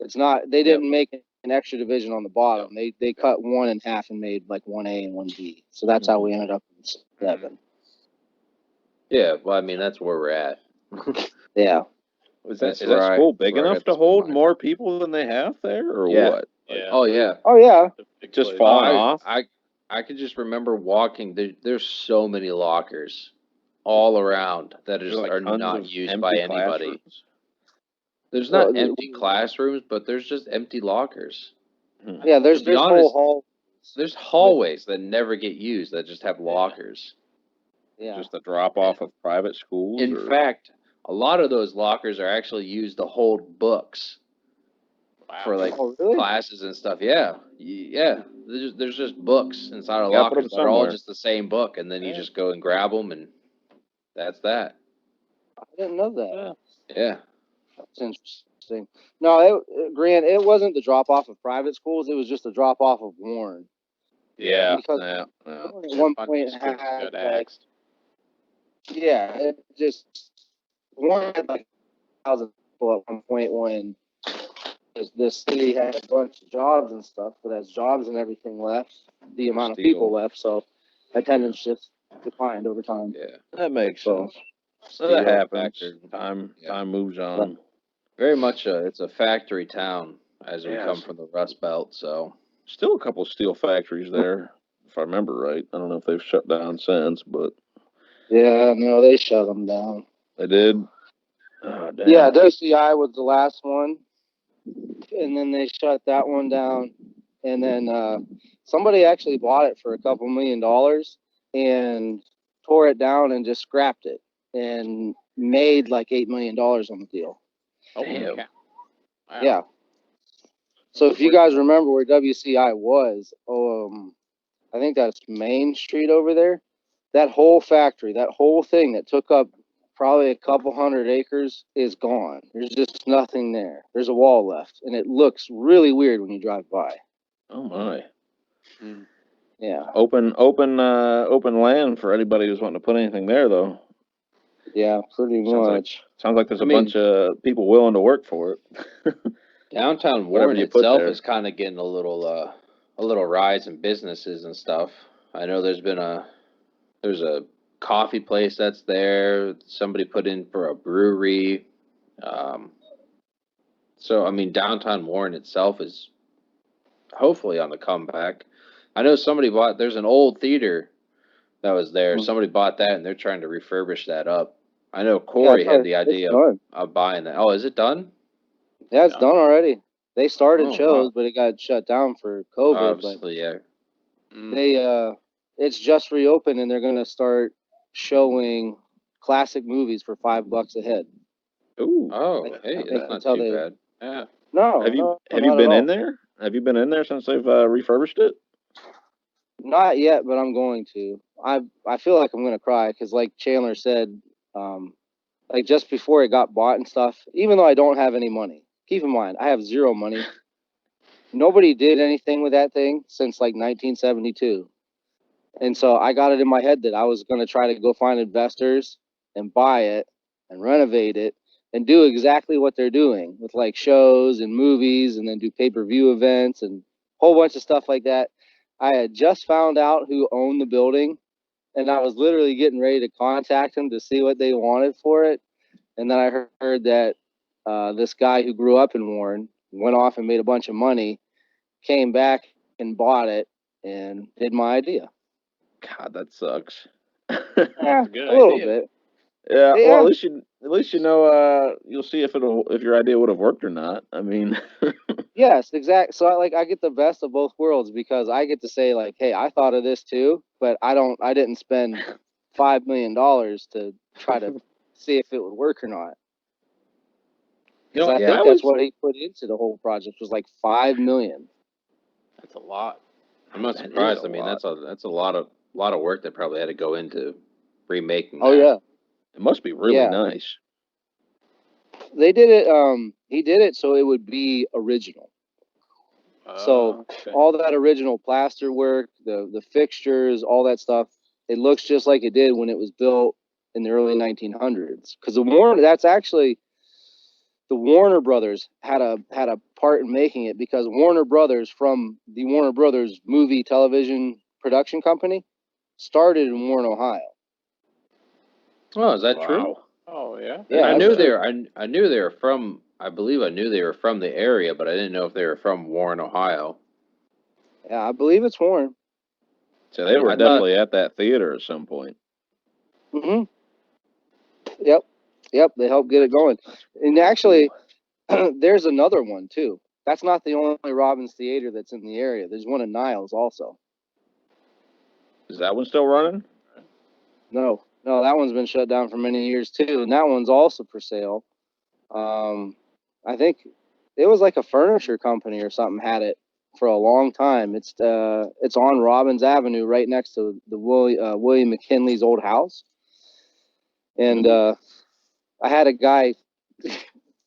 It's not they didn't make an extra division on the bottom. They cut 1 in half and made like 1A and 1B. So that's how we ended up in 7. Yeah, well, I mean that's where we're at. Yeah. Is That's that where I- school big where I enough got to the hold school more people than they have there, or Yeah. what? Yeah. Oh yeah. Oh yeah. The big Just place. falling off. I could just remember walking. There's so many lockers all around that There's just like are tons not of used empty by anybody. classrooms. There's Well, not empty classrooms, but there's just empty lockers. Yeah, there's To be whole honest, hall. There's hallways that never get used that just have lockers. Yeah. Just a drop off of private schools. In or... fact, a lot of those lockers are actually used to hold books for like Oh, really? classes and stuff. Yeah, yeah. There's just books inside of You gotta put lockers them that are all somewhere. just the same book, and then you Yeah. just go and grab them, and that's that. I didn't know that. Yeah. That's interesting. No, Grant, it wasn't the drop off of private schools. It was just a drop off of Warren. Yeah. Because Yeah. Warren at one point schools had got axed. it just Warren had like 1,000 people at one point when this city had a bunch of jobs and stuff. But as jobs and everything left, the amount of people left, so attendance just declined over time. Yeah. That makes So, sense. Steel That happens. factory. Time Yeah. moves on. Very much it's a factory town as we Yes. come from the Rust Belt, so Still a couple steel factories there, if I remember right. I don't know if they've shut down since, but yeah, no, they shut them down. they did. Oh, damn. Yeah, WCI was the last one, and then they shut that one down. And then somebody actually bought it for a couple $1 million and tore it down and just scrapped it and made like $8 million on the deal. Damn. Wow. Yeah. So if you guys remember where WCI was, I think that's Main Street over there. That whole factory, that whole thing that took up probably a couple hundred acres is gone. There's just nothing there. There's a wall left, and it looks really weird when you drive by. Oh my. Yeah. Open land for anybody who's wanting to put anything there, though. Yeah, pretty much. Sounds like there's a I mean- bunch of people willing to work for it. downtown Whatever Warren you put itself there. is kind of getting a little rise in businesses and stuff. I know there's a coffee place that's there. Somebody put in for a brewery. So I mean, downtown Warren itself is hopefully on the comeback. I know there's an old theater that was there. Somebody bought that and they're trying to refurbish that up. I know Cory had the idea of buying that. Oh, is it done? Yeah, it's done already. They started Oh, shows, wow. but it got shut down for COVID. Obviously, yeah. But they it's just reopened and they're gonna start showing classic movies for $5 a head. Ooh. Oh, I hey, think that's not until too they- bad. Yeah. No, Have you no, have not you been at in all. there? Have you been in there since they've refurbished it? Not yet, but I'm going to. I feel like I'm gonna cry because, like Chandler said, like just before it got bought and stuff. Even though I don't have any money, keep in mind I have zero money. Nobody did anything with that thing since like 1972, and so I got it in my head that I was gonna try to go find investors and buy it and renovate it and do exactly what they're doing with like shows and movies and then do pay-per-view events and a whole bunch of stuff like that. I had just found out who owned the building and I was literally getting ready to contact them to see what they wanted for it. And then I heard that this guy who grew up in Warren went off and made a bunch of money, came back and bought it and did my idea. God, that sucks. Yeah, good a little idea. bit. Yeah, Yeah. well, at least you know. You'll see if your idea would have worked or not. I mean, Yes, exactly. So I get the best of both worlds because I get to say like, hey, I thought of this too, but I didn't spend $5 million to try to see if it would work or not. Because I think that's what he put into the whole project was like $5 million. That's a lot. I'm not That is surprised. a I mean, lot. that's a lot of work that probably had to go into remaking Oh that. yeah, it must be really Yeah. nice. they did it. He did it so it would be original. So Okay. all that original plaster work, the fixtures, all that stuff, it looks just like it did when it was built in the early 1900s. Because that's actually the Warner Brothers had a part in making it because Warner Brothers from the Warner Brothers movie television production company started in Warren, Ohio. Oh, is that true? Wow. Oh yeah. Yeah, I that's knew true. I knew they were from. I believe I knew they were from the area, but I didn't know if they were from Warren, Ohio. Yeah, I believe it's Warren. So they were I thought- definitely at that theater at some point. Mm-hmm. Yep. They helped get it going. And actually, there's another one too. That's not the only Robbins Theater that's in the area. There's one in Niles also. Is that one still running? No, that one's been shut down for many years too, and that one's also for sale. I think it was like a furniture company or something had it for a long time. It's on Robbins Avenue, right next to the William McKinley's old house, and I had a guy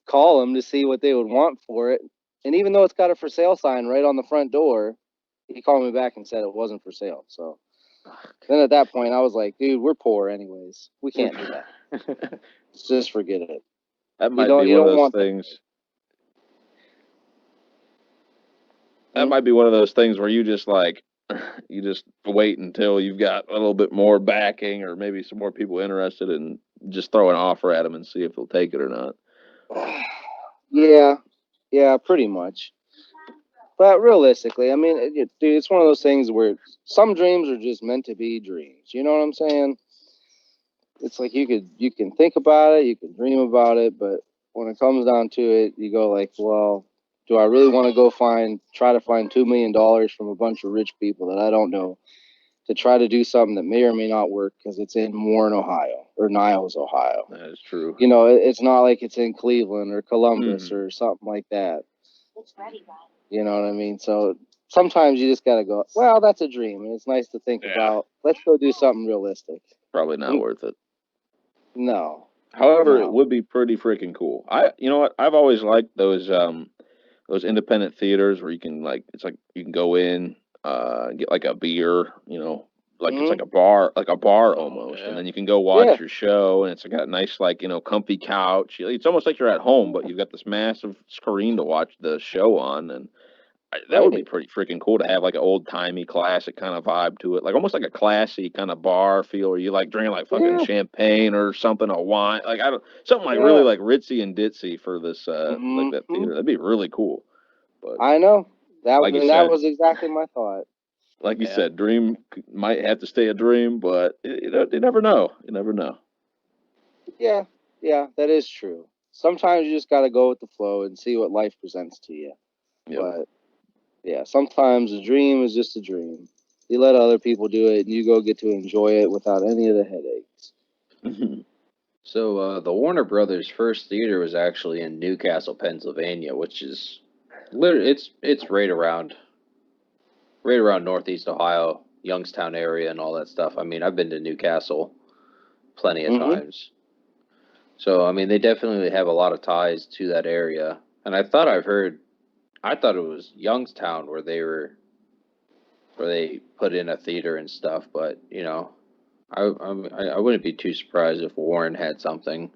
call him to see what they would want for it. And even though it's got a for sale sign right on the front door, he called me back and said it wasn't for sale. So then at that point, I was like, dude, we're poor anyways. We can't do that. Just forget it. That might be one of those things. That might be one of those things where you just wait until you've got a little bit more backing or maybe some more people interested and just throw an offer at them and see if they'll take it or not. Yeah, pretty much. But realistically, I mean, dude, it's one of those things where some dreams are just meant to be dreams. You know what I'm saying? It's like you can think about it, you can dream about it, but when it comes down to it, you go like, well, do I really want to try to find $2 million from a bunch of rich people that I don't know to try to do something that may or may not work because it's in Warren, Ohio, or Niles, Ohio. That is true. You know, it's not like it's in Cleveland or Columbus or something like that. You know what I mean? So sometimes you just got to go, well, that's a dream, and it's nice to think about. Let's go do something realistic. Probably not worth it. No. However, it would be pretty freaking cool. You know what? I've always liked those independent theaters where you can you can go in, get like a beer, you know, like it's like a bar almost, and then you can go watch your show, and it's got a nice comfy couch. It's almost like you're at home, but you've got this massive screen to watch the show on, and that would be pretty freaking cool to have like an old timey classic kind of vibe to it, like almost like a classy kind of bar feel, where you like drinking like fucking champagne or something, or wine, like something like really like ritzy and ditzy for this like that theater. That'd be really cool. But I know that was exactly my thought. Like you said, dream might have to stay a dream, but you never know. You never know. Yeah, that is true. Sometimes you just got to go with the flow and see what life presents to you. Yep. But yeah, sometimes a dream is just a dream. You let other people do it, and you go get to enjoy it without any of the headaches. So the Warner Brothers' first theater was actually in Newcastle, Pennsylvania, which is literally it's right around Northeast Ohio, Youngstown area, and all that stuff. I mean, I've been to Newcastle plenty of times. So I mean, they definitely have a lot of ties to that area. And I thought it was Youngstown where they put in a theater and stuff, but you know, I wouldn't be too surprised if Warren had something.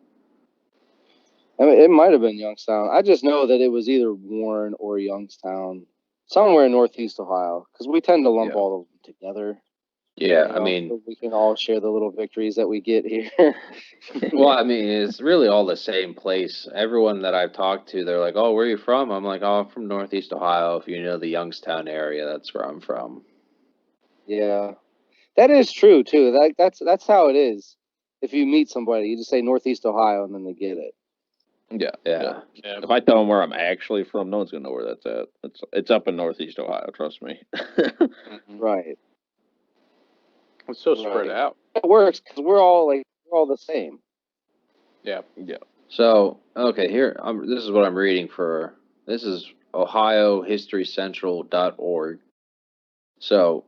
I mean, it might have been Youngstown. I just know that it was either Warren or Youngstown, somewhere in Northeast Ohio, because we tend to lump all of them together. Yeah, I mean, so we can all share the little victories that we get here. Well, I mean, it's really all the same place. Everyone that I've talked to, they're like, "Oh, where are you from?" I'm like, "Oh, I'm from Northeast Ohio. If you know the Youngstown area, that's where I'm from." Yeah, that is true too. That's how it is. If you meet somebody, you just say Northeast Ohio, and then they get it. Yeah. If I tell them where I'm actually from, no one's gonna know where that's at. It's up in Northeast Ohio. Trust me. Right. It's so spread out. It works because we're all the same. Yeah. So okay, here this is what I'm reading for. This is OhioHistoryCentral.org. So,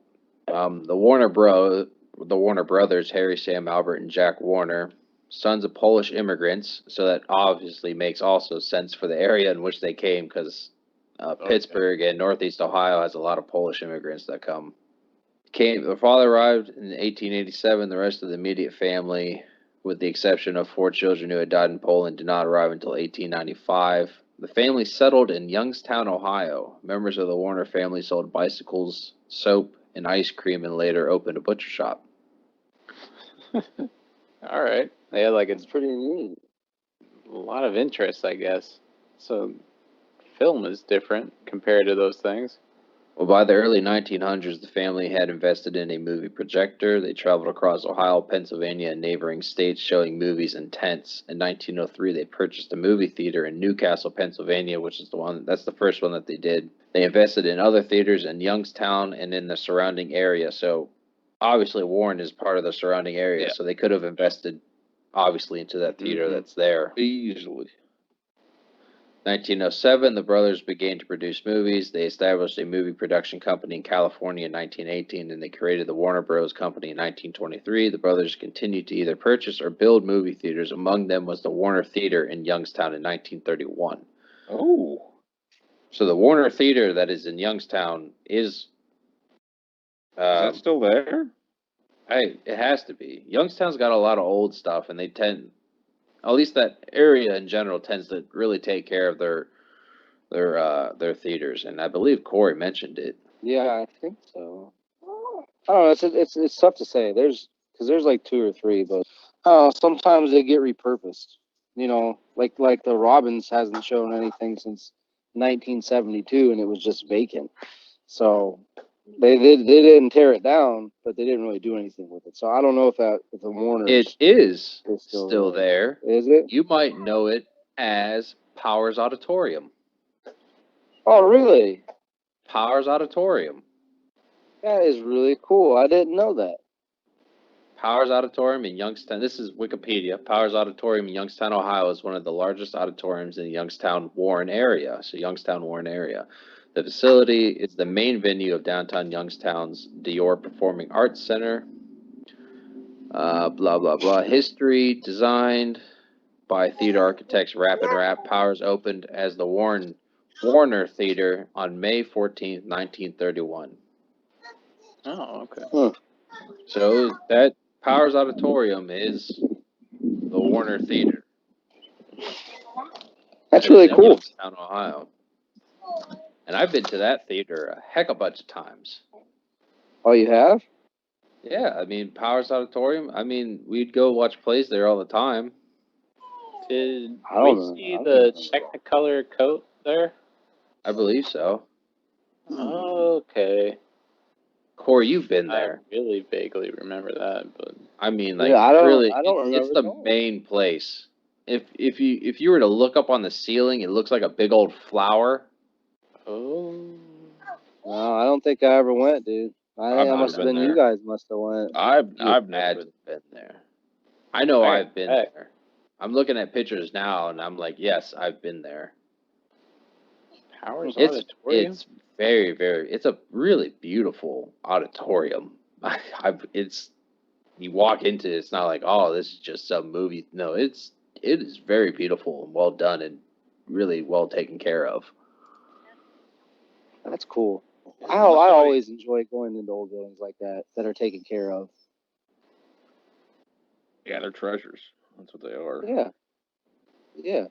the Warner Brothers, Harry, Sam, Albert, and Jack Warner, sons of Polish immigrants. So that obviously makes also sense for the area in which they came, because Pittsburgh and Northeast Ohio has a lot of Polish immigrants that come. Their father arrived in 1887. The rest of the immediate family, with the exception of 4 children who had died in Poland, did not arrive until 1895. The family settled in Youngstown, Ohio. Members of the Warner family sold bicycles, soap, and ice cream, and later opened a butcher shop. All right. Yeah, it's pretty neat. A lot of interest, I guess. So, film is different compared to those things. Well, by the early 1900s, the family had invested in a movie projector. They traveled across Ohio, Pennsylvania, and neighboring states showing movies in tents. In 1903, they purchased a movie theater in Newcastle, Pennsylvania, which is that's the first one that they did. They invested in other theaters in Youngstown and in the surrounding area. So, obviously, Warren is part of the surrounding area, so they could have invested, obviously, into that theater that's there. Easily. 1907, the brothers began to produce movies. They established a movie production company in California in 1918, and they created the Warner Bros. Company in 1923. The brothers continued to either purchase or build movie theaters. Among them was the Warner Theater in Youngstown in 1931. Oh, So the Warner Theater that is in Youngstown is that still there? it has to be. Youngstown's got a lot of old stuff, and they tend, at least that area in general, tends to really take care of their theaters. And I believe Cory mentioned it. Yeah, I think so. I don't know. It's tough to say. Because there's like two or three, but sometimes they get repurposed. Like the Robbins hasn't shown anything since 1972, and it was just vacant. So they didn't tear it down, but they didn't really do anything with it. So I don't know if the Warners It is still there. Is it? You might know it as Powers Auditorium. Oh, really? Powers Auditorium. That is really cool. I didn't know that. Powers Auditorium in Youngstown. This is Wikipedia. Powers Auditorium in Youngstown, Ohio is one of the largest auditoriums in the Youngstown Warren area. So Youngstown Warren area. The facility is the main venue of downtown Youngstown's Dior Performing Arts Center. Blah blah blah. History designed by theater architects Rapid Rap. Powers opened as the Warner Theater on May 14th, 1931. Oh, okay. Huh. So that Powers Auditorium is the Warner Theater. That's That is really in cool. Youngstown, Ohio. And I've been to that theater a heck of a bunch of times. Oh, you have? Yeah, I mean, Powers Auditorium, I mean, we'd go watch plays there all the time. Did I don't we know. see I don't the know. Technicolor coat there? I believe so. Okay. Cory, you've been I there. really vaguely remember that, but I mean, like, Yeah, I don't really, remember it's the going. main place. If you were to look up on the ceiling, it looks like a big old flower. oh, No, I don't think I ever went, dude. I I've think that never must have been been you there. guys must have went. I've never Had been. to have been there. I know Alright, I've been heck. there. I'm looking at pictures now, and I'm like, yes, I've been there. Powers It's Auditorium? it's very it's a really beautiful auditorium. It's you walk into it, it's not like, oh, this is just some movie. No, it is very beautiful and well done and really well taken care of. That's cool. I Must be- always enjoy going into old buildings like that are taken care of. Yeah, they're treasures. That's what they are. Yeah, yeah.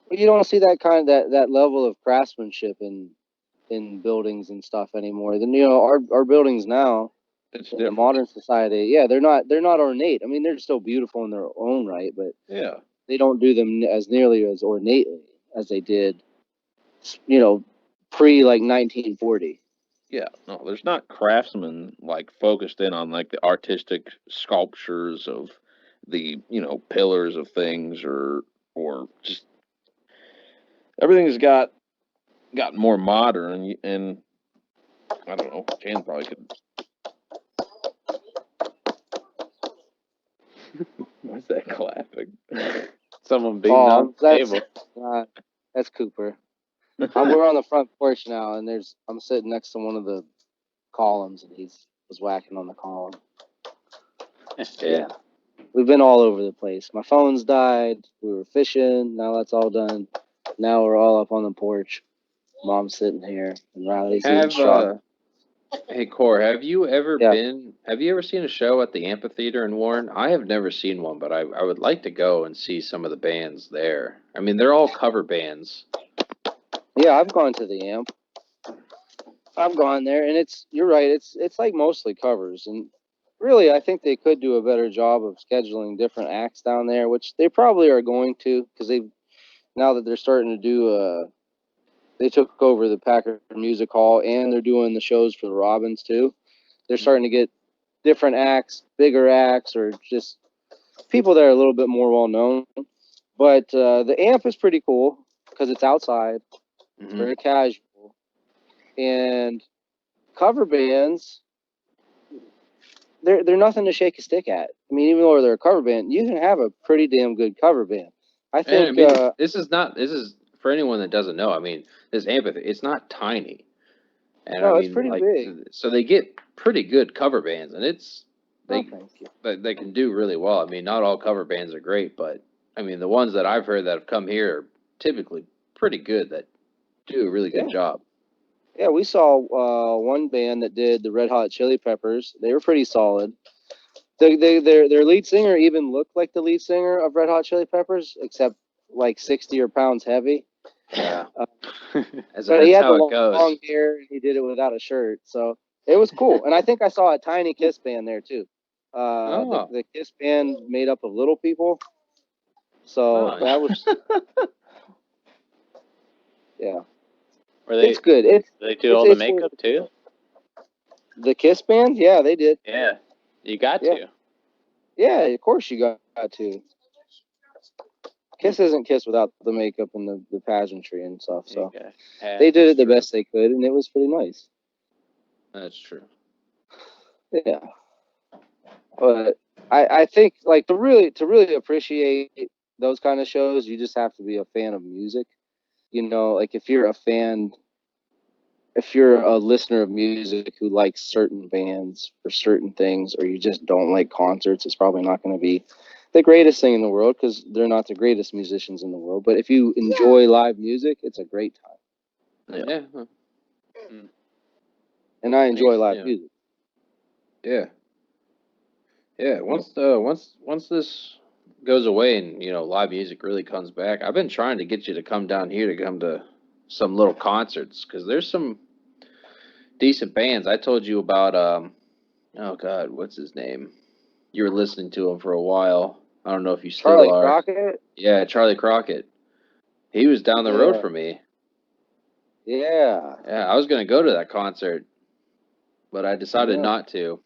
But you don't see that level of craftsmanship in buildings and stuff anymore. Then our buildings now It's in the different. modern society, yeah, they're not ornate. I mean, they're still beautiful in their own right, but Yeah. they don't do them as nearly as ornately as they did, pre like 1940. Yeah, no, there's not craftsmen like focused in on like the artistic sculptures of the pillars of things or just everything's gotten more modern and I don't know. Jan probably could. What's that clapping? Someone beating on the table. That's Cooper. We're on the front porch now, and I'm sitting next to one of the columns, and he was whacking on the column. Yeah. We've been all over the place. My phone's died. We were fishing. Now that's all done. Now we're all up on the porch. Mom's sitting here, and Riley's eating strawberries. Hey Core, have you ever Yeah. seen a show at the amphitheater in Warren? I have never seen one, but I would like to go and see some of the bands there. I mean, they're all cover bands. Yeah, I've gone to the amp. I've gone there, and you're right. It's like mostly covers, and really, I think they could do a better job of scheduling different acts down there, which they probably are going to, because now that they're starting to do they took over the Packard Music Hall, and they're doing the shows for the Robins too. They're starting to get different acts, bigger acts, or just people that are a little bit more well known. But the amp is pretty cool because it's outside. It's very casual. And cover bands, they're nothing to shake a stick at. I mean, even though they're a cover band, you can have a pretty damn good cover band. I think this is for anyone that doesn't know, I mean, this amphitheater, it's not tiny. And I No, it's mean, pretty like, big. so they get pretty good cover bands, and Oh, they thank you. they can do really well. I mean, not all cover bands are great, but I mean, the ones that I've heard that have come here are typically pretty good. That do a really good Yeah. job. Yeah, we saw one band that did the Red Hot Chili Peppers. They were pretty solid. Their lead singer even looked like the lead singer of Red Hot Chili Peppers, except like 60 or pounds heavy. Yeah, Uh, that's but he had how the it goes. long hair, and he did it without a shirt, so it was cool. And I think I saw a Tiny Kiss band there too. Oh, The Kiss band made up of little people, so oh. that was yeah. Were they It's good. they do all the It's makeup too? the Kiss band. Yeah, they did. Yeah, you got Yeah. to. Yeah, of course you got to. Kiss isn't Kiss without the makeup and the pageantry and stuff. So Yeah, they did that's it the true. best they could, and it was pretty nice. That's true. Yeah, but I think like to really appreciate those kind of shows, you just have to be a fan of music. You know, like if you're a listener of music who likes certain bands or certain things, or you just don't like concerts, it's probably not going to be the greatest thing in the world because they're not the greatest musicians in the world. But if you enjoy live music, it's a great time. Yeah. And I enjoy live Yeah. music. Yeah. Yeah. Once this goes away and live music really comes back, I've been trying to get you to come down here to come to some little concerts because there's some decent bands. I told you about oh God, what's his name? You were listening to him for a while. I don't know if you still Charlie are. Crockett. Yeah, Charlie Crockett. He was down the road from me. Yeah. Yeah, I was gonna go to that concert, but I decided Yeah. not to.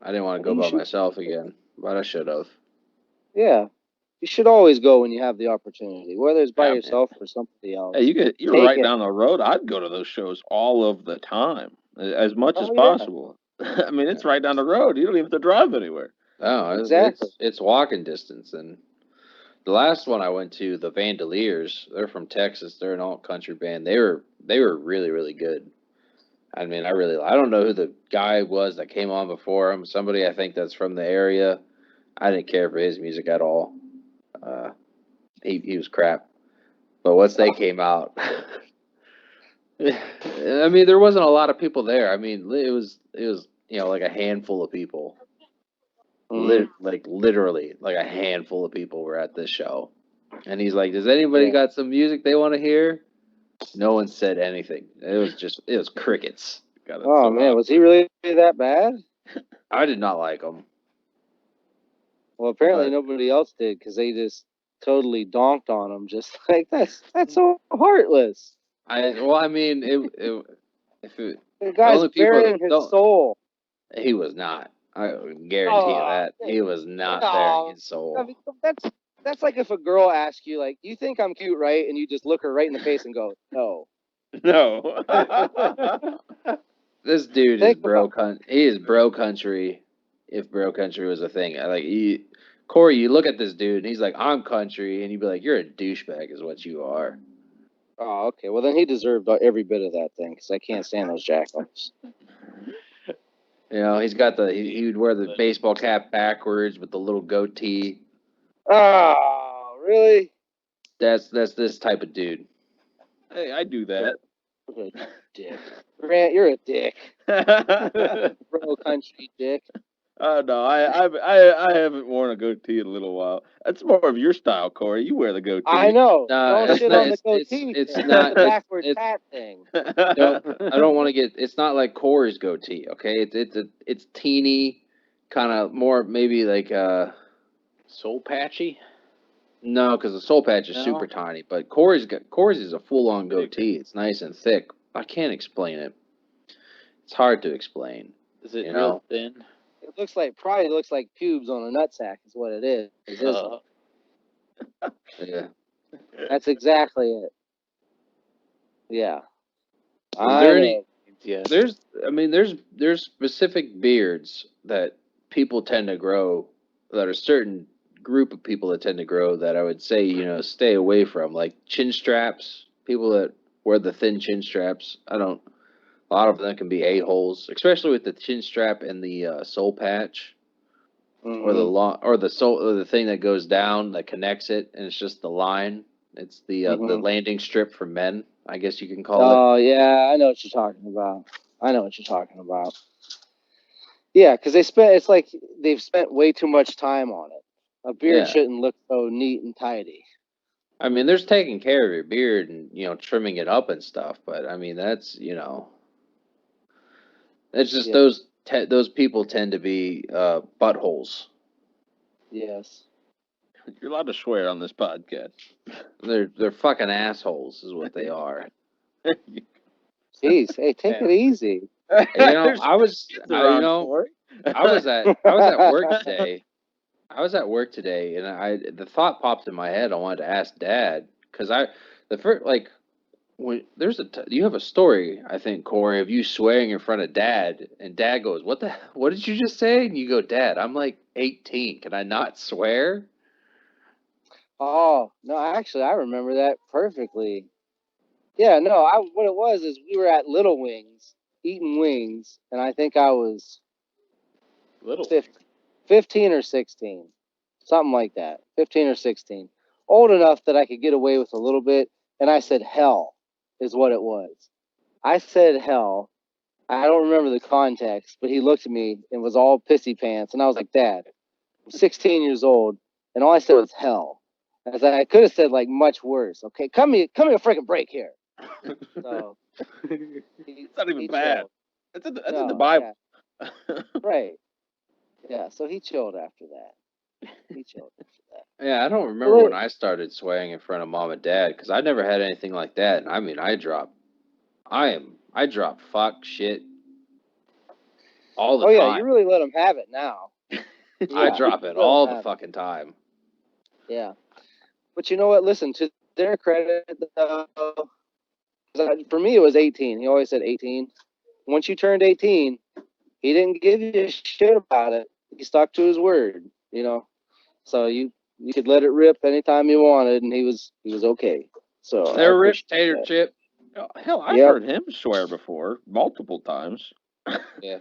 I didn't want to go You by should. myself again, but I should have. Yeah. You should always go when you have the opportunity, whether it's by Yeah. yourself or somebody else. Hey, you're Take right it. down the road. I'd go to those shows all of the time, as much as Oh yeah. possible. I mean, it's right down the road. You don't even have to drive anywhere. Oh, Exactly. it's walking distance, and the last one I went to, the Vandaliers, they're from Texas. They're an alt country band. They were really really good. I mean, I don't know who the guy was that came on before him. Somebody I think that's from the area. I didn't care for his music at all. Uh, he was crap. But once they came out, I mean, there wasn't a lot of people there. I mean, it was like a handful of people. Like literally, like a handful of people were at this show. And he's like, "Does anybody Yeah. got some music they want to hear?" No one said anything. It was crickets. God, that's Oh so man, was he awkward. really that bad? I did not like them, Well, apparently but nobody else did because they just totally donked on him. Just like that's so heartless. I mean, if it, The the guy's only people bearing his don't, soul. he was not. I guarantee you Oh, that he was not bearing no. his I soul. mean, that's like if a girl asks you, like, "You think I'm cute, right?" And you just look her right in the face and go, "No." No. This dude is Think about bro. He is bro country. If bro country was a thing, Corey, you look at this dude and he's like, "I'm country," and you'd be like, "You're a douchebag," is what you are. Oh, okay. Well, then he deserved every bit of that thing because I can't stand those jackoffs. He's got he would wear the baseball cap backwards with the little goatee. Oh, really? That's this type of dude. Hey, I do that. What a dick. Grant, you're a dick. Bro country dick. No, I haven't worn a goatee in a little while. That's more of your style, Corey. You wear the goatee. I know. No, Don't it's shit not. on the It's goatee. it's thing. not. It's the backwards It's hat thing. no. I don't want to get. It's not like Corey's goatee. Okay, it's teeny, kind of more maybe like Soul patchy. no, because the soul patch is No? super tiny. But Corey's is a full on goatee. It's nice and thick. I can't explain it. It's hard to explain. Is it You real know. thin? It probably looks like pubes on a nutsack is what it is. Isn't it? Yeah. That's exactly it. Yeah. Is there I any? know. Yeah. There's specific beards that people tend to grow, that a certain group of people that tend to grow that I would say stay away from, like chin straps. people that wear the thin chin straps. I don't. A lot of them can be a-holes, especially with the chin strap and the soul patch, or the Mm-hmm. long, or the soul, or the thing that goes down that connects it, and it's just the line. It's the Mm-hmm. landing strip for men, I guess you can call it. Oh yeah, I know what you're talking about. I know what you're talking about. Yeah, because it's like they've spent way too much time on it. A beard Yeah. shouldn't look so neat and tidy. I mean, there's taking care of your beard and trimming it up and stuff, but I mean it's just Yeah. those people tend to be buttholes. Yes. You're allowed to swear on this podcast. They're fucking assholes, is what they are. Jeez, hey, take it easy. There's I was kids around, Cory. I was at work today. I was at work today, and the thought popped in my head. I wanted to ask Dad because the first like when you have a story, I think, Cory, of you swearing in front of Dad, and Dad goes, what did you just say?" And you go, "Dad, I'm like 18. Can I not swear?" Oh no, actually, I remember that perfectly. Yeah, no, what it was is we were at Little Wings eating wings, and I think I was Little 15, Wings. 15 or 16, something like that. 15 or 16, old enough that I could get away with a little bit, and I said hell is what it was. I said hell. I don't remember the context, but he looked at me and was all pissy pants, and I was like, Dad, I'm 16 years old, and all I said was hell. I was like, I could have said like much worse. Okay, come me a freaking break here. So It's not even he bad. chilled. That's in the No, Bible. yeah, right. Yeah, so he chilled after that. He chilled after that. Yeah, I don't remember Well, when I started swearing in front of Mom and Dad because I never had anything like that. And I mean, I drop fuck shit all the oh yeah, you time. really let him have it now. I Yeah, drop you it let him all the have it. fucking time. Yeah, but you know what? Listen, to their credit, for me it was 18. He always said 18. Once you turned 18, he didn't give you a shit about it. He stuck to his word, you know. So you could let it rip anytime you wanted, and he was okay. So I They're rip appreciate tater that. chip. Hell, I've Yep. heard him swear before, multiple times. Yeah.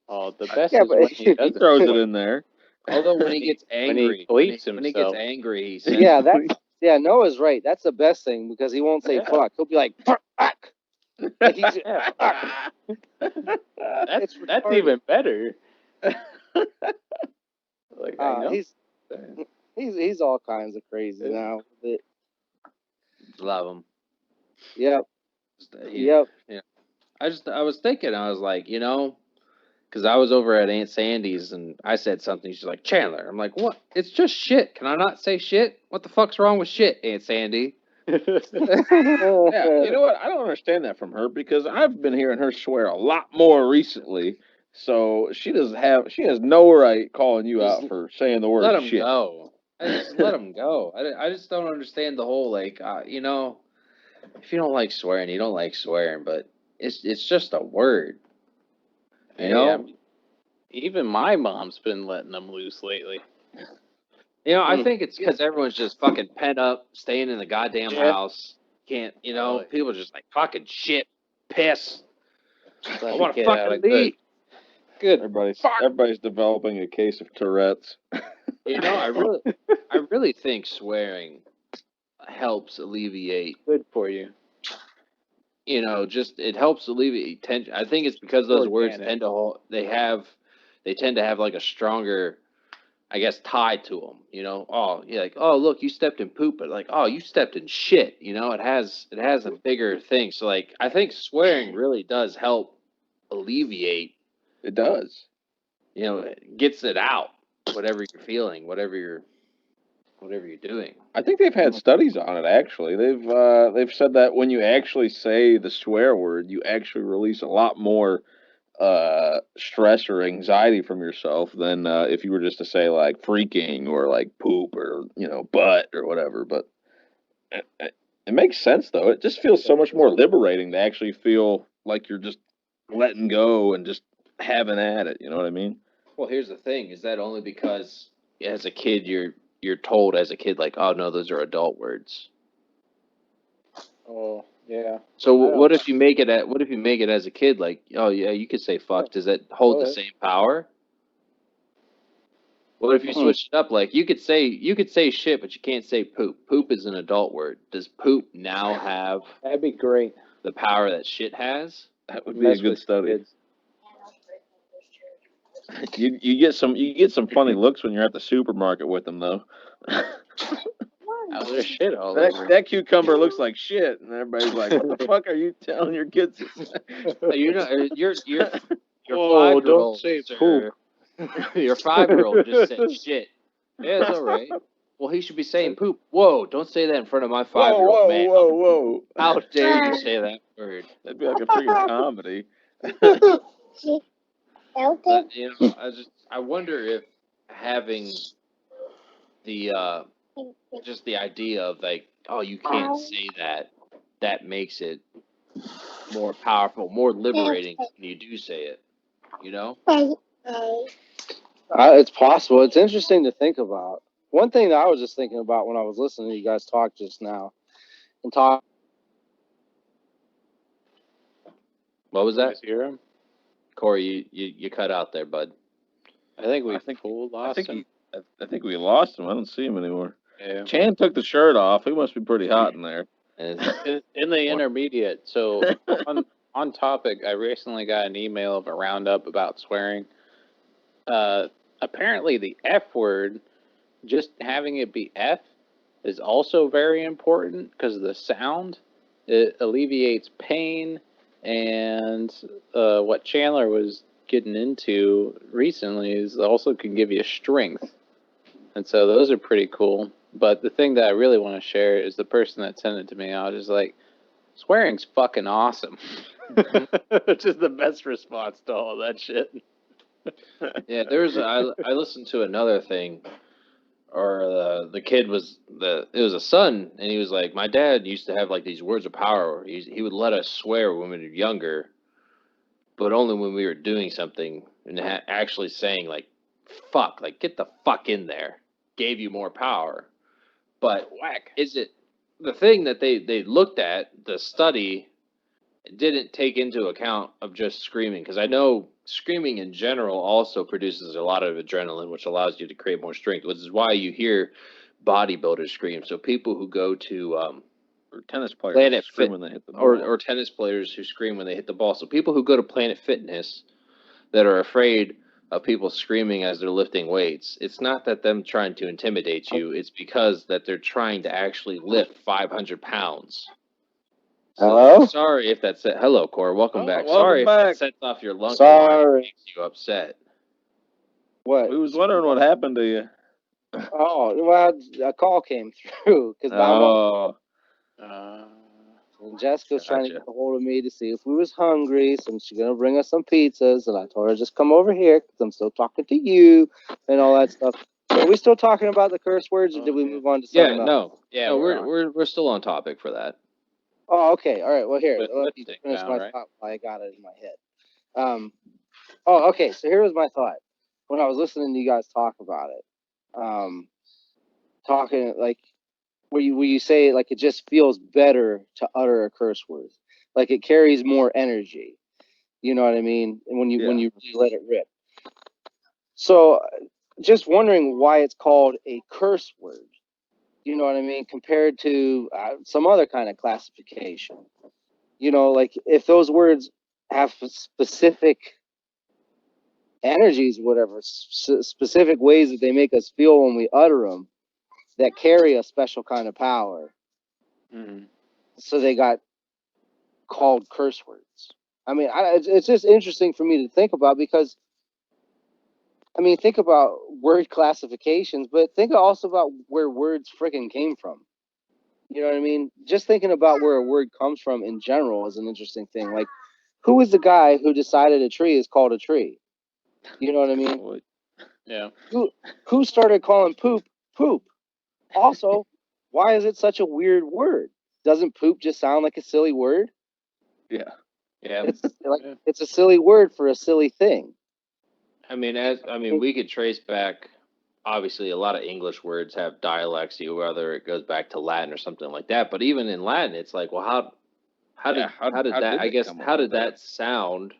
Oh, the best Yeah, is when but he He doesn't throws it swear. in there. Although when he When he gets angry, bleeps when he gets himself. angry, he says, yeah, Noah's right. That's the best thing because he won't say Yeah. fuck. He'll be like fuck. Like he's Yeah. fuck. That's It's retarded. even better. Like I know. He's all kinds of crazy Yeah. now. But, "Love him." yep. He, Yep. yeah. I was thinking, I was like, because I was over at Aunt Sandy's and I said something. She's like, "Chandler." I'm like, "What? It's just shit. Can I not say shit? What the fuck's wrong with shit, Aunt Sandy?" Yeah, you know what? I don't understand that from her because I've been hearing her swear a lot more recently. So she has no right calling you Just out for saying the let word him shit. go. I just let him go. I just don't understand the whole like, if you don't like swearing, you don't like swearing, but it's just a word, you Hey, I know. mean, even my mom's been letting them loose lately. I think it's because everyone's just fucking pent up, staying in the goddamn Yeah. house. Can't, Oh, people are just like fucking shit, piss. Just I let want it to get out fucking of good. leave. Good. Everybody's developing a case of Tourette's. I really think swearing helps alleviate. Good for you. Just it helps alleviate tension. I think it's because those words Organic. tend to they tend to have like a stronger, I guess, tie to them. Oh, yeah, like, oh, look, you stepped in poop, but like, oh, you stepped in shit. It has a bigger thing. So like, I think swearing really does help alleviate. It does. It gets it out, whatever you're feeling, whatever you're doing. I think they've had studies on it. Actually, they've said that when you actually say the swear word, you actually release a lot more stress or anxiety from yourself than if you were just to say like freaking or like poop or butt or whatever. But it makes sense though. It just feels so much more liberating to actually feel like you're just letting go and just having at it. You know what I mean? Well, here's the thing: is that only because as a kid you're told as a kid like, oh no, those are adult words. Oh, yeah. So I don't what know. if you make it what if you make it as a kid? Like, oh yeah, you could say fuck. Does that hold Go the ahead. same power? What if you switch it up? Like you could say shit, but you can't say poop. Poop is an adult word. Does poop now have That'd be great. the power that shit has? That would be a Mess good with study. kids. You get some funny looks when you're at the supermarket with them though. Oh, there's shit all over. That cucumber looks like shit, and everybody's like, "What the fuck are you telling your kids to say?" You're not. Your Whoa, don't 5-year-old say poop. your 5-year-old just said shit. Yeah, it's all right. Well, he should be saying poop. Whoa! Don't say that in front of my 5-year-old Whoa, man. whoa, whoa! How dare you say that word? That'd be like a freaking comedy. But I wonder if having the just the idea of like, oh, you can't say that makes it more powerful, more liberating when you do say it. You know? It's possible. It's interesting to think about. One thing that I was just thinking about when I was listening to you guys talk just now, and talk. What was You that? guys hear him? Cory, you cut out there, bud. I think we I think lost him. I think we lost him. I don't see him anymore. Yeah. Chan took the shirt off. He must be pretty hot in there. In the intermediate. So on topic, I recently got an email of a roundup about swearing. Apparently the F word, just having it be F, is also very important because of the sound. It alleviates pain, and what Chandler was getting into recently is also can give you strength. And so those are pretty cool. But the thing that I really want to share is the person that sent it to me. I was just like, swearing's fucking awesome. Which is the best response to all that shit. Yeah, I listened to another thing, or the kid was it was a son, and he was like, my dad used to have like these words of power. He would let us swear when we were younger, but only when we were doing something and actually saying like fuck, like get the fuck in there, gave you more power. But Whack. is it the thing that they looked at the study didn't take into account of just screaming, because I know screaming in general also produces a lot of adrenaline, which allows you to create more strength, which is why you hear bodybuilders scream. So people who go to Or tennis players Planet scream Fit when they hit the ball. or tennis players who scream when they hit the ball. So people who go to Planet Fitness that are afraid of people screaming as they're lifting weights, it's not that them trying to intimidate you, it's because that they're trying to actually lift 500 pounds. So Hello? sorry if that's it. Hello, Cory. Welcome back. welcome Sorry back. if that sets off your lung alarm and Sorry. makes you upset. What? We was wondering what happened to you. Oh, well, a call came through because my mom Oh, and Jessica's trying to Gotcha. get a hold of me to see if we was hungry, so she's gonna bring us some pizzas. And I told her just come over here because I'm still talking to you and all that stuff. So are we still talking about the curse words, or did we move on to something Yeah, else? no. Yeah, No, we're we're still on topic for that. Oh, okay. All right. Well, here, with let me lipstick finish now, my right? thought while I got it in my head. Oh, okay. So here was my thought when I was listening to you guys talk about it. Talking like where you say like it just feels better to utter a curse word, like it carries more energy. You know what I mean? And when you really let it rip. So, just wondering why it's called a curse word. You know what I mean? Compared to some other kind of classification. You know, like if those words have specific energies, whatever, specific ways that they make us feel when we utter them, that carry a special kind of power. Mm-hmm. So they got called curse words. I mean, it's just interesting for me to think about because, I mean, think about word classifications, but think also about where words freaking came from. You know what I mean? Just thinking about where a word comes from in general is an interesting thing. Like, who was the guy who decided a tree is called a tree? You know what I mean? Yeah. Who started calling poop poop? Also, why is it such a weird word? Doesn't poop just sound like a silly word? yeah. Yeah. It's like it's a silly word for a silly thing. I mean, we could trace back obviously a lot of English words have dialects, whether it goes back to Latin or something like that. But even in Latin, it's like, well, how did Yeah, how did how that? did I it guess come how about did there? that sound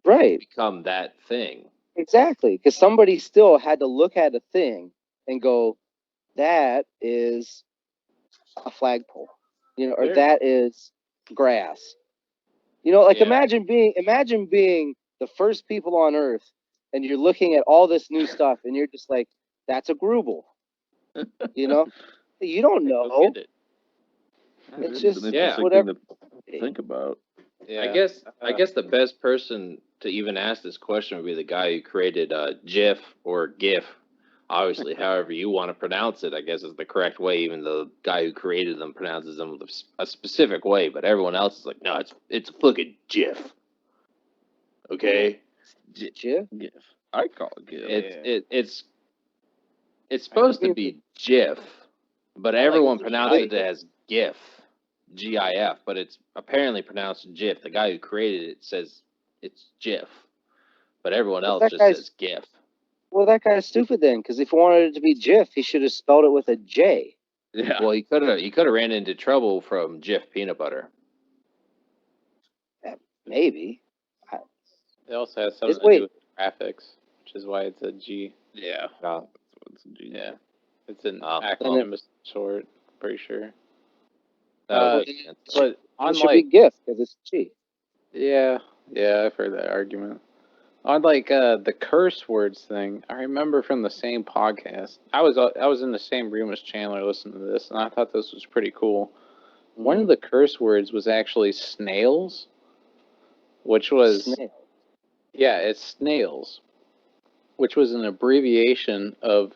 Right. become that thing? Exactly. Because somebody still had to look at a thing and go, that is a flagpole, or There- that is grass. Like Yeah. imagine being the first people on Earth, and you're looking at all this new stuff, and you're just like, that's a grubel. You don't Go know. get it. It's It's an just it's Yeah, interesting thing whatever. to think about. Yeah. I guess the best person to even ask this question would be the guy who created GIF or GIF. Obviously, however you want to pronounce it, I guess is the correct way. Even the guy who created them pronounces them a specific way, but everyone else is like, no, it's a fucking GIF. Okay, GIF. GIF. I call it GIF. it's supposed to mean, be GIF, but like everyone GIF. pronounces it as GIF, GIF, but it's apparently pronounced GIF. The guy who created it says it's GIF, but everyone Well, else that just guy's says GIF. well, that guy's stupid then, because if he wanted it to be GIF, he should have spelled it with a J. Yeah. Well, he could have ran into trouble from Jif peanut butter. Maybe. It also has something to Wait. do with graphics, which is why it's a G. Yeah. Uh, It's a G. Yeah. It's an Oh, acronym of some sort, pretty sure. that would Uh, make sense. But It should be unlike, GIF because it's G. yeah, I've heard that argument. Unlike the curse words thing, I remember from the same podcast. I was in the same room as Chandler listening to this, and I thought this was pretty cool. One of the curse words was actually snails, which was Snail. yeah, it's snails, which was an abbreviation of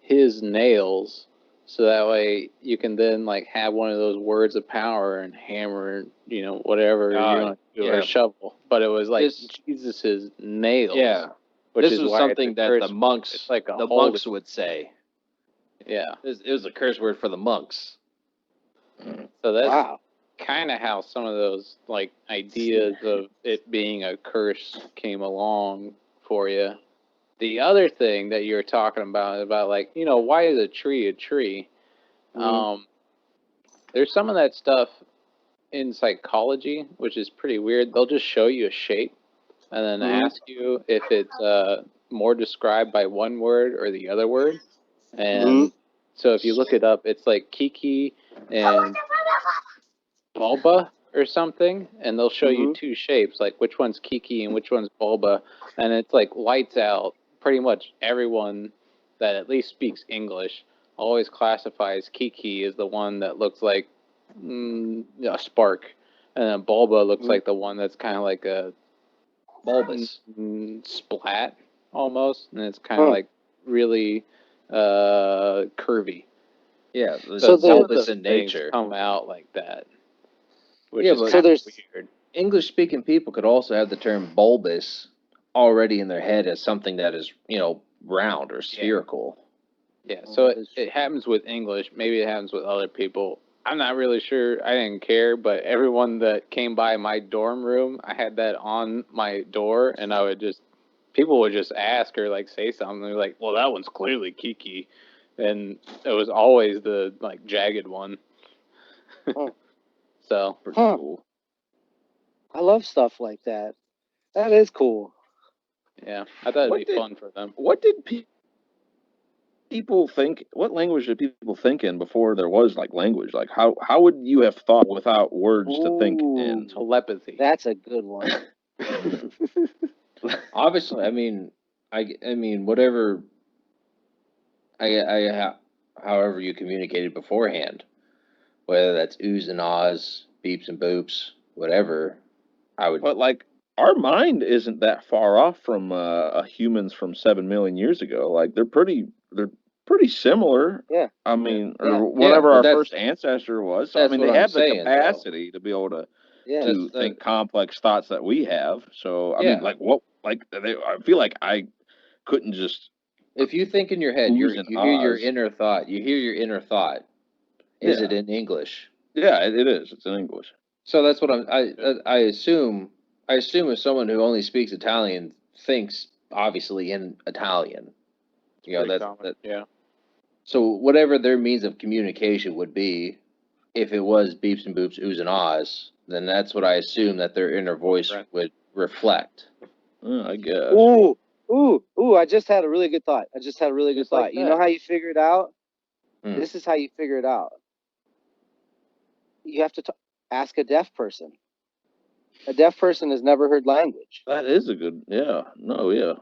his nails, so that way you can then like have one of those words of power and hammer, whatever you want to do, or yeah. shovel. But it was like This- Jesus's nails. Yeah, which this is was why something it's a that curse the word. monks, It's like a the holy- monks would say. Yeah. It was a curse word for the monks. So that's Wow. kind of how some of those like ideas of it being a curse came along for you. The other thing that you were talking about like, why is a tree a tree? Mhm. There's some of that stuff in psychology, which is pretty weird. They'll just show you a shape and then Mhm. ask you if it's more described by one word or the other word. And so if you look it up, it's like Kiki and Bulba or something, and they'll show you two shapes, like which one's Kiki and which one's Bulba, and it's like lights out. Pretty much everyone that at least speaks English always classifies Kiki as the one that looks like a spark, and then Bulba looks like the one that's kind of like a Bulbous. splat almost, and it's kind of like really curvy. Yeah, So So some of bulbous the in things nature. come out like that, which Yeah, is but- kind of So weird. English-speaking people could also have the term bulbous already in their head as something that is, round or spherical. Yeah, so it happens with English. Maybe it happens with other people. I'm not really sure. I didn't care, but everyone that came by my dorm room, I had that on my door, and people would just ask or like say something. They're like, "Well, that one's clearly Kiki," and it was always the like jagged one. So Pretty Huh. cool. I love stuff like that. That is cool. yeah, I thought What it'd be did- fun for them. What did people think? What language did people think in before there was like language? Like how would you have thought without words to think in? Telepathy. That's a good one. Obviously, I mean, whatever. However you communicated beforehand, whether that's oohs and ahs, beeps and boops, whatever. I would. But like our mind isn't that far off from a humans from 7 million years ago. Like they're pretty similar. Yeah. I mean, Yeah. or whatever but our that's- first ancestor was. So, I that's mean, what they I'm have the saying, though. capacity to be able to Yeah. to That's- think complex thoughts that we have. So I Yeah. mean, like what? Like I feel like I couldn't just. If you think in your head, you Oohs and hear your ahs. inner thought. You hear your inner thought. Is Yeah. it in English? Yeah, it is. It's in English. So that's what I assume. I assume if someone who only speaks Italian thinks obviously in Italian. You know, Pretty common. Yeah. so whatever their means of communication would be, if it was beeps and boops, oohs and ahs, then that's what I assume that their inner voice Right. would reflect. I guess. Ooh! I just had a really good thought. Just like You know that. how you figure it out? Hmm. This is how you figure it out. You have to ask a deaf person. A deaf person has never heard language. That is a good. Yeah. No. Yeah.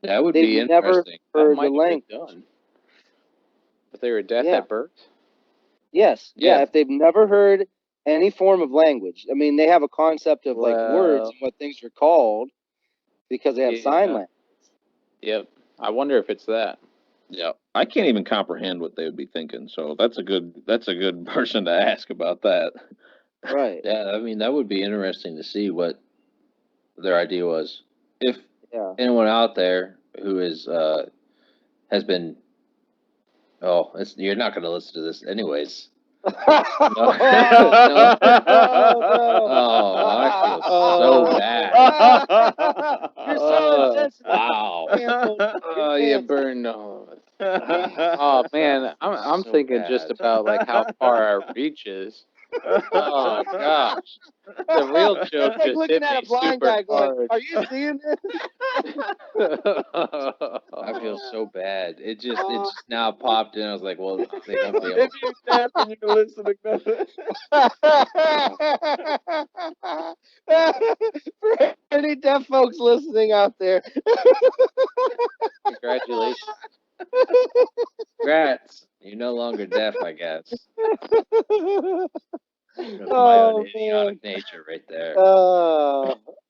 That would They've be never interesting. That heard the might have been language. done. If they were deaf Yeah. at birth. Yes. Yeah. Yeah. If they've never heard any form of language, I mean, they have a concept of like words Well, and what things are called because they have sign yeah. language. Yep. I wonder if it's that. Yeah. I can't even comprehend what they would be thinking. So that's a good. That's a good person to ask about that. Right. Yeah, I mean, that would be interesting to see what their idea was. If Yeah. anyone out there who is has been, oh, you're not going to listen to this anyways. No. No. Oh, I feel so bad. You're so insensitive. Wow. Canceled. Oh, you burned all of it. Oh man, I'm So thinking just bad. about like how far our reach is. Oh gosh, the real joke It's like just looking hit at me a blind super guy going, hard. "Are you seeing this?" I feel so bad. It just now popped in. I was like, well, they must be able. If you tap and you're listening to For any deaf folks listening out there, Congratulations. Congrats. You're no longer deaf, I guess. That's my oh man, idiotic nature right there.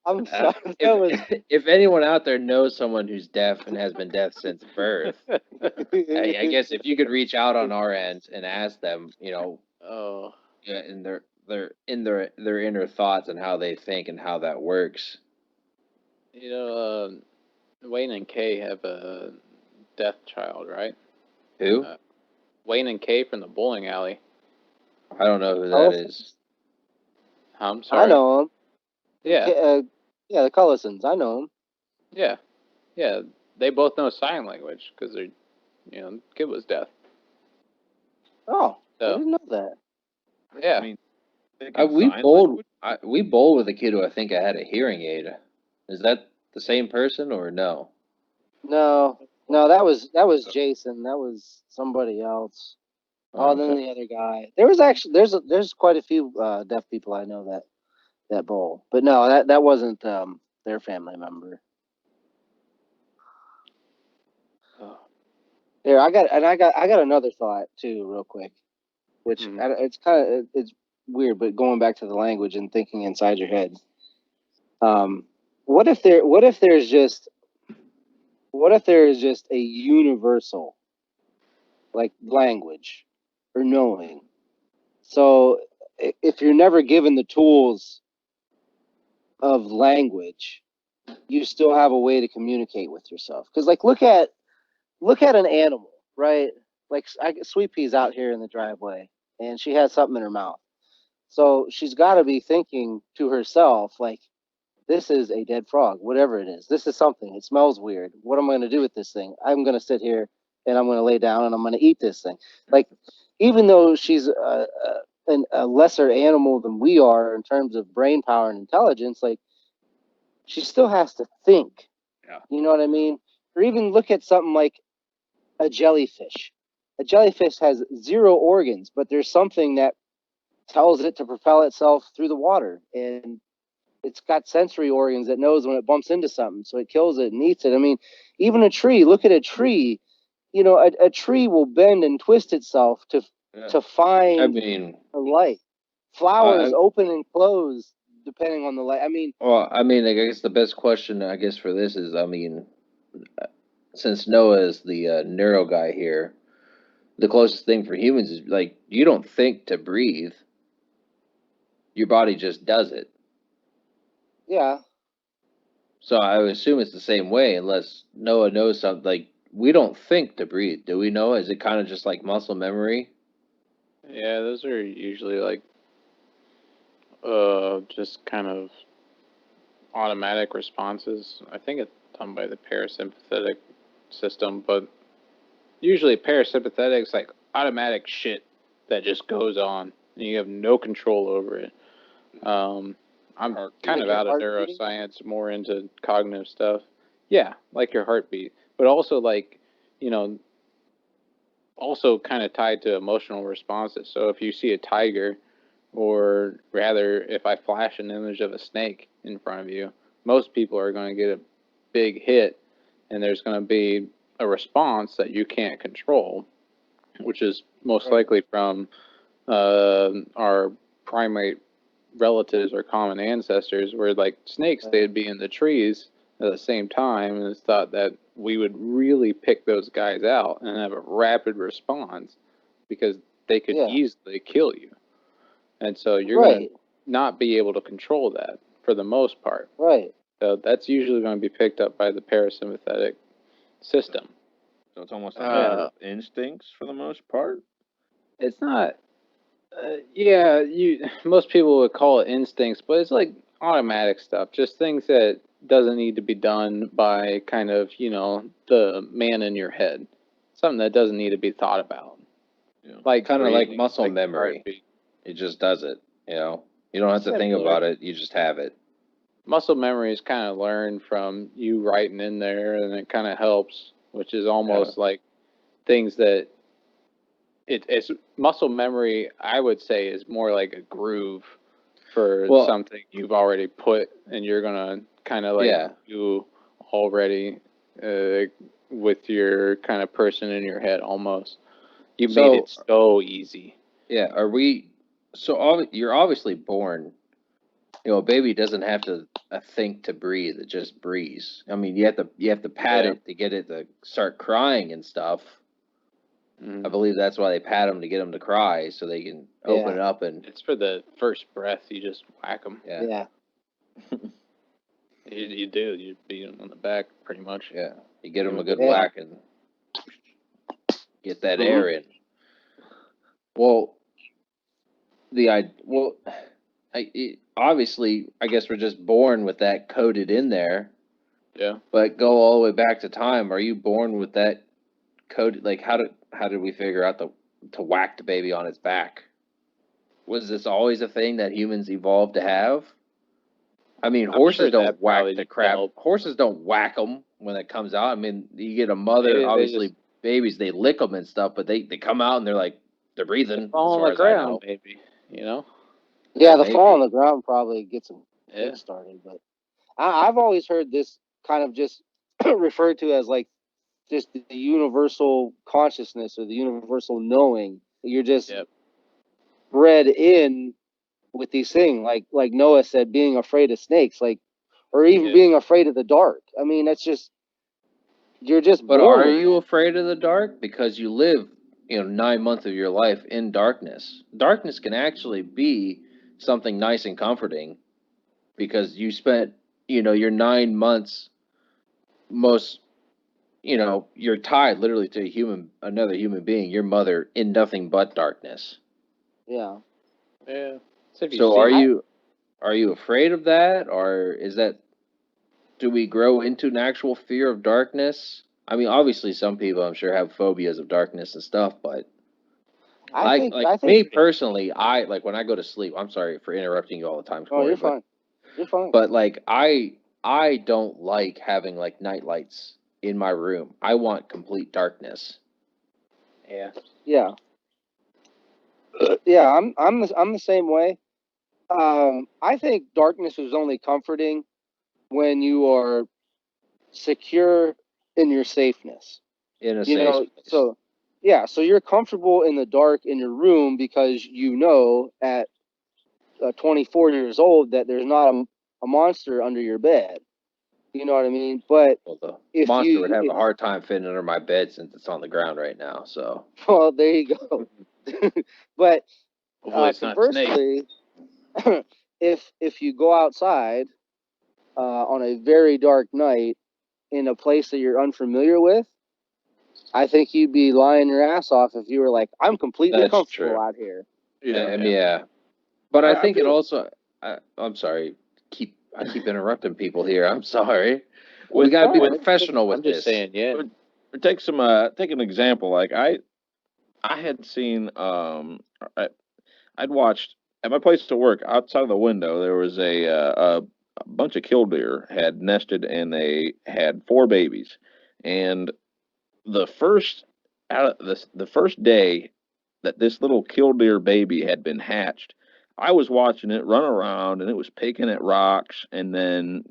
I'm sorry. That If was. if anyone out there knows someone who's deaf and has been deaf since birth, I guess if you could reach out on our end and ask them, you know, Oh, in their inner thoughts and how they think and how that works. you know, Wayne and Kay have a deaf child, right? Who? Wayne and Kay from the bowling alley. I don't know who that is. I'm sorry. I know him. Yeah, Yeah, the Cullisons. I know him. yeah, yeah. They both know sign language because their, kid was deaf. Oh, I So didn't know that. yeah, I mean, they can We sign bowled. language? We bowled with a kid who I think I had a hearing aid. Is that the same person or no? No, that was Jason. That was somebody else. Oh, then Okay. the other guy. There was actually there's quite a few deaf people I know that bowl, but no, that wasn't their family member. oh, Here, I got another thought too, real quick, which mhm. it's kind of it's weird, but going back to the language and thinking inside your head, what if there is just a universal like language or knowing? So if you're never given the tools of language, you still have a way to communicate with yourself. Because like look at an animal, right? Like Sweet Pea's out here in the driveway, and she has something in her mouth. So she's got to be thinking to herself, like, this is a dead frog, whatever it is. This is something. It smells weird. What am I going to do with this thing? I'm going to sit here and I'm going to lay down and I'm going to eat this thing. Like, even though she's a lesser animal than we are in terms of brain power and intelligence, like, she still has to think. Yeah. You know what I mean? Or even look at something like a jellyfish. A jellyfish has zero organs, but there's something that tells it to propel itself through the water. And it's got sensory organs that knows when it bumps into something, so it kills it and eats it. I mean, even a tree. Look at a tree. You know, a tree will bend and twist itself to I find mean, a light. Flowers I, open and close depending on the light. I mean, well, I mean, I guess the best question, I guess, for this is, I mean, since Noah is the neuro guy here, the closest thing for humans is like you don't think to breathe; your body just does it. yeah, So I would assume it's the same way, unless Noah knows something. Like we don't think to breathe, do we? Know? Is it kind of just like muscle memory? Yeah, those are usually like just kind of automatic responses. I think it's done by the parasympathetic system, but usually parasympathetic is like automatic shit that just goes on, and you have no control over it. I'm kind of out of neuroscience, more into cognitive stuff. Yeah, like your heartbeat, but also like, also kind of tied to emotional responses. So if you see a tiger, or rather, if I flash an image of a snake in front of you, most people are going to get a big hit, and there's going to be a response that you can't control, which is most likely from our primate relatives or common ancestors, where like snakes, they'd be in the trees at the same time, and it's thought that we would really pick those guys out and have a rapid response because they could easily kill you. And so you're going to not be able to control that for the most part. Right. So that's usually going to be picked up by the parasympathetic system. So it's almost a matter of instincts for the most part? It's not... most people would call it instincts, but it's like automatic stuff. Just things that doesn't need to be done by kind of, the man in your head. Something that doesn't need to be thought about. Yeah. Like kind of like breathing, muscle like memory. heartbeat. It just does it, You don't have to think about it. You just have it. Muscle memory is kind of learned from you writing in there, and it kind of helps, which is almost like things that it's muscle memory, I would say, is more like a groove for something you've already put, and you're gonna kind of like do already with your kind of person in your head almost. You made it so easy. Yeah, you're obviously born. A baby doesn't have to think to breathe; it just breathes. I mean, you have to pat it to get it to start crying and stuff. I believe that's why they pat them, to get them to cry, so they can open it up. And it's for the first breath. You just whack them. Yeah. You do. You beat them on the back, pretty much. Yeah. You get them a good whack and get that air in. Well, obviously, I guess we're just born with that coded in there. Yeah. But go all the way back to time. Are you born with that code? Like, how did we figure out to whack the baby on its back? Was this always a thing that humans evolved to have? I mean, horses don't whack the crap. Horses don't whack them when it comes out. I mean, you get a mother, obviously, babies, they lick them and stuff, but they come out and they're breathing. Fall on the ground, maybe, Yeah, the fall on the ground probably gets them started. But I've always heard this kind of just referred to as like just the universal consciousness or the universal knowing. You're just bred in with these things, like Noah said, being afraid of snakes, or even being afraid of the dark. I mean, that's just, you're just But born. Are you afraid of the dark? Because you live, 9 months of your life in darkness. Darkness can actually be something nice and comforting, because you spent, your 9 months you're tied literally to another human being, your mother, in nothing but darkness. Yeah. Yeah. So are you afraid of that, or do we grow into an actual fear of darkness? I mean, obviously some people, I'm sure, have phobias of darkness and stuff, but I think me personally, I like when I go to sleep. I'm sorry for interrupting you all the time, Cory. You're fine. You're fine. But I don't like having night lights in my room. I want complete darkness. Yeah. Yeah. Yeah, I'm the same way. I think darkness is only comforting when you are secure in your safeness. In a safe space. So you're comfortable in the dark in your room because at 24 years old that there's not a monster under your bed. You know what I mean? But the monster would have a hard time fitting under my bed since it's on the ground right now. So. Well, there you go. But conversely, if you go outside on a very dark night in a place that you're unfamiliar with, I think you'd be lying your ass off if you were like, I'm completely comfortable out here. Yeah. But I think it also. I'm sorry. I keep interrupting people here. I'm sorry. We gotta be professional with this. I'm just saying, yeah. take an example. Like I had seen I, I'd watched at my place to work outside of the window. There was a bunch of killdeer had nested, and they had four babies. And the first out of the first day that this little killdeer baby had been hatched, I was watching it run around, and it was picking at rocks. And then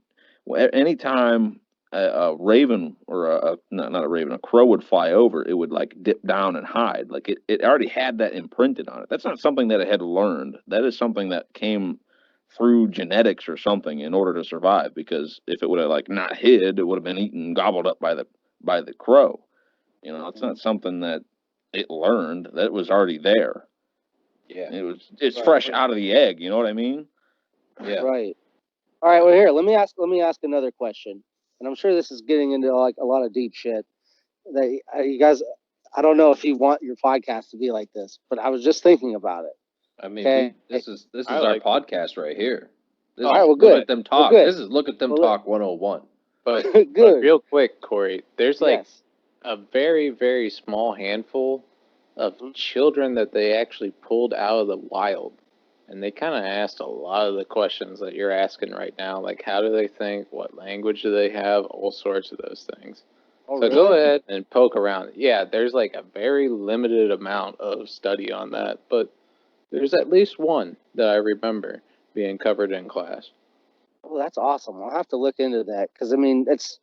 anytime a raven or not a raven, a crow would fly over, it would like dip down and hide. Like it already had that imprinted on it. That's not something that it had learned. That is something that came through genetics or something in order to survive. Because if it would have like not hid, it would have been eaten, gobbled up by the crow. You know, it's not something that it learned. That was already there. Yeah. It's Right. fresh out of the egg. You know what I mean? Yeah. Right. All right. Well, here, let me ask another question, and I'm sure this is getting into like a lot of deep shit. That you guys, I don't know if you want your podcast to be like this, but I was just thinking about it. I mean, Okay. this is I our like it. podcast right here. This All right. is Well, Look good. at them Well, talk. good. This is Look at them Well, talk 101. But good. real quick, Corey, there's like Yes. a very, very small handful of Mhm. children that they actually pulled out of the wild. And they kind of asked a lot of the questions that you're asking right now. Like, how do they think? What language do they have? All sorts of those things. Oh, So go really? ahead and poke around. Yeah, there's like a very limited amount of study on that. But there's at least one that I remember being covered in class. Oh, that's awesome. I'll have to look into that because I mean, it's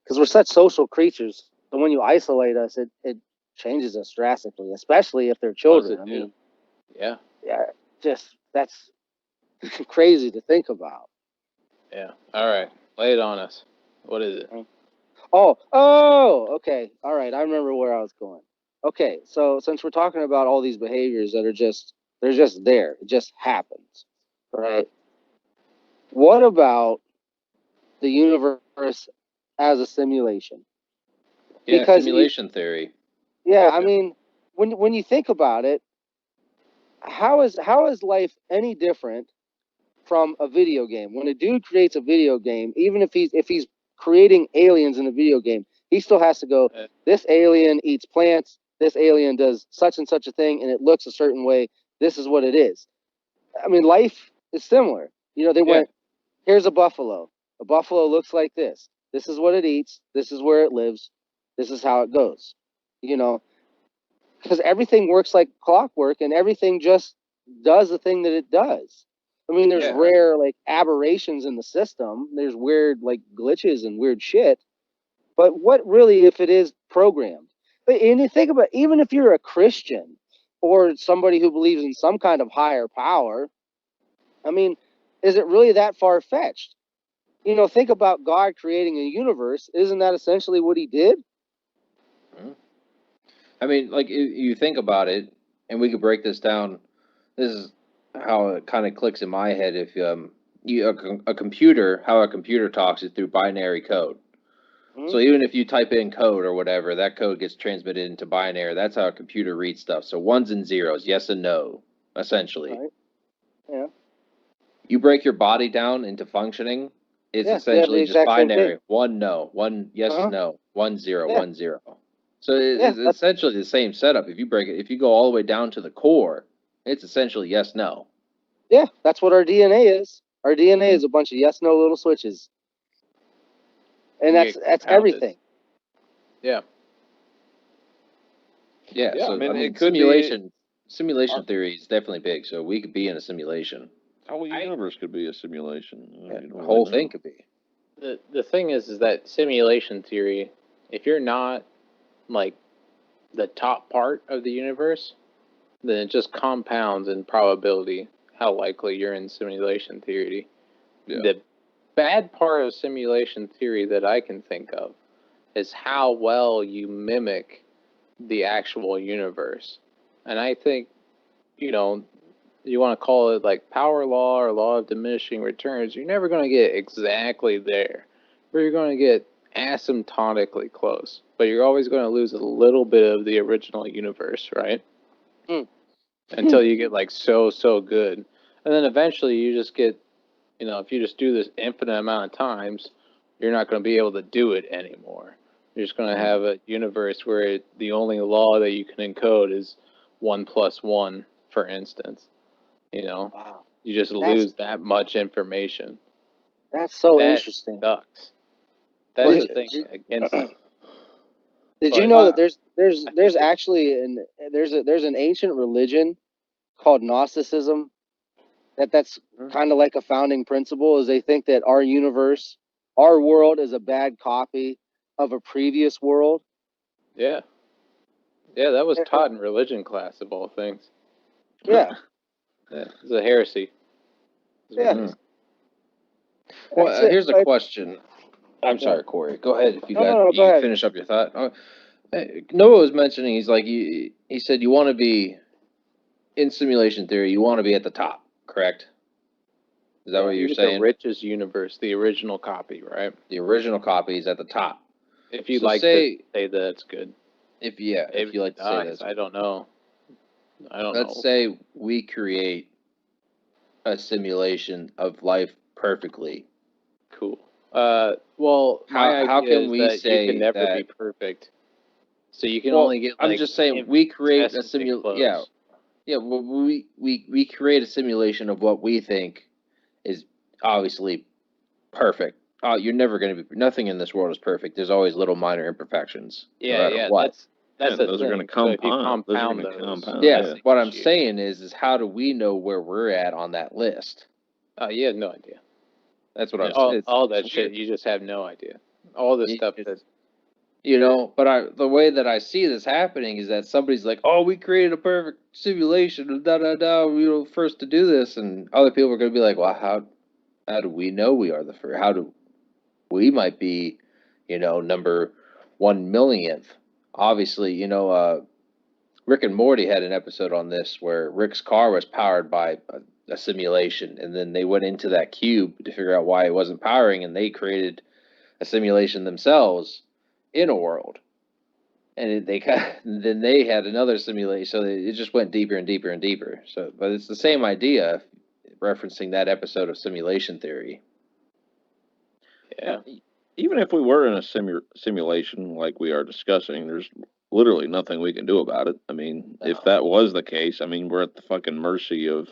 because we're such social creatures. So when you isolate us, it changes us drastically, especially if they're What does children. it I do? mean, Yeah, yeah, just that's crazy to think about. yeah. All right, lay it on us. What is it? Oh, okay. All right. I remember where I was going. Okay, so since we're talking about all these behaviors that are they're just there, it just happens, right? What about the universe as a simulation? Yeah, Because simulation theory. yeah, I mean, when you think about it, how is life any different from a video game? When a dude creates a video game, even if he's creating aliens in a video game, he still has to go, Uh, this alien eats plants, this alien does such and such a thing, and it looks a certain way. This is what it is. I mean, life is similar. You know, they Yeah. went, here's a buffalo. A buffalo looks like this. This is what it eats. This is where it lives. This is how it goes. You know, because everything works like clockwork and everything just does the thing that it does. I mean, there's Yeah. rare like aberrations in the system. There's weird like glitches and weird shit. But what really if it is programmed? And you think about even if you're a Christian or somebody who believes in some kind of higher power, I mean, is it really that far fetched? You know, think about God creating a universe. Isn't that essentially what he did? Mhm. I mean, like you think about it, and we could break this down. This is how it kind of clicks in my head. If a computer, how a computer talks is through binary code. Hmm. So even if you type in code or whatever, that code gets transmitted into binary. That's how a computer reads stuff. So ones and zeros, yes and no, essentially. Right. Yeah. You break your body down into functioning, it's Yeah. They have the essentially just exact same thing. binary. One no, one yes Uh-huh. no, 1 0 Yeah. 1 0. So Yeah. it's essentially the same setup. If you break it, if you go all the way down to the core, it's essentially yes no. Yeah, that's what our DNA is. Our DNA Mhm. is a bunch of yes no little switches. And You that's get that's compounded. everything. Yeah. Yeah, Yeah, I so mean, I mean, it could be. simulation theory is definitely big. So we could be in a simulation. The whole I universe could be a simulation. Yeah, You the don't really whole know. thing could be. The thing is that simulation theory, if you're not like the top part of the universe, then it just compounds in probability how likely you're in simulation theory. Yeah. The bad part of simulation theory that I can think of is how well you mimic the actual universe. And I think, you know, you want to call it like power law or law of diminishing returns, you're never going to get exactly there. But you're going to get asymptotically close. But you're always going to lose a little bit of the original universe, right? Mm. Until you get like so good. And then eventually you just get, if you just do this infinite amount of times, you're not going to be able to do it anymore. You're just going to have a universe where the only law that you can encode is 1 + 1, for instance. You know, Wow. you just lose that much information. That's so That interesting. sucks. That's Well, the thing against it. Did you But know that I there's think actually there's an ancient religion called Gnosticism that's kind of like a founding principle, is they think that our universe, our world, is a bad copy of a previous world. yeah, that was taught in religion class of all things. Yeah, It's a heresy. yeah. Well, here's a question. I'm sorry, Corey. Go ahead if you No, you go ahead. finish up your thought. Noah was mentioning he's like he said you want to be in simulation theory. You want to be at the top, correct? Is that what you're saying? The richest universe, the original copy, right? The original copy is at the top. If you So like to say that's good. If you like to say that, I don't know. Let's say we create a simulation of life perfectly. Cool. Well, my how idea can is we that say you can never that? be perfect. So you can only get. I'm just saying we create a simulation. Yeah. Well, we create a simulation of what we think is obviously perfect. You're never going to be. Nothing in this world is perfect. There's always little minor imperfections. Yeah, no matter what. That's those are going to compound. So if you compound those are those, compound. Yeah. What I'm saying is how do we know where we're at on that list? You have no idea. That's what I'm saying. All that shit, you just have no idea. All this stuff that. But the way that I see this happening is that somebody's like, "Oh, we created a perfect simulation, da da da. We were first to do this," and other people are going to be like, "Well, how do we know we are the first? How do we might be, number 1 millionth?" Obviously, Rick and Morty had an episode on this where Rick's car was powered by a simulation, and then they went into that cube to figure out why it wasn't powering, and they created a simulation themselves in a world, and then they had another simulation, so it just went deeper and deeper and deeper. So, but it's the same idea, referencing that episode of simulation theory. Yeah. Even if we were in a simulation like we are discussing, there's literally nothing we can do about it. I mean, if that was the case, I mean, we're at the fucking mercy of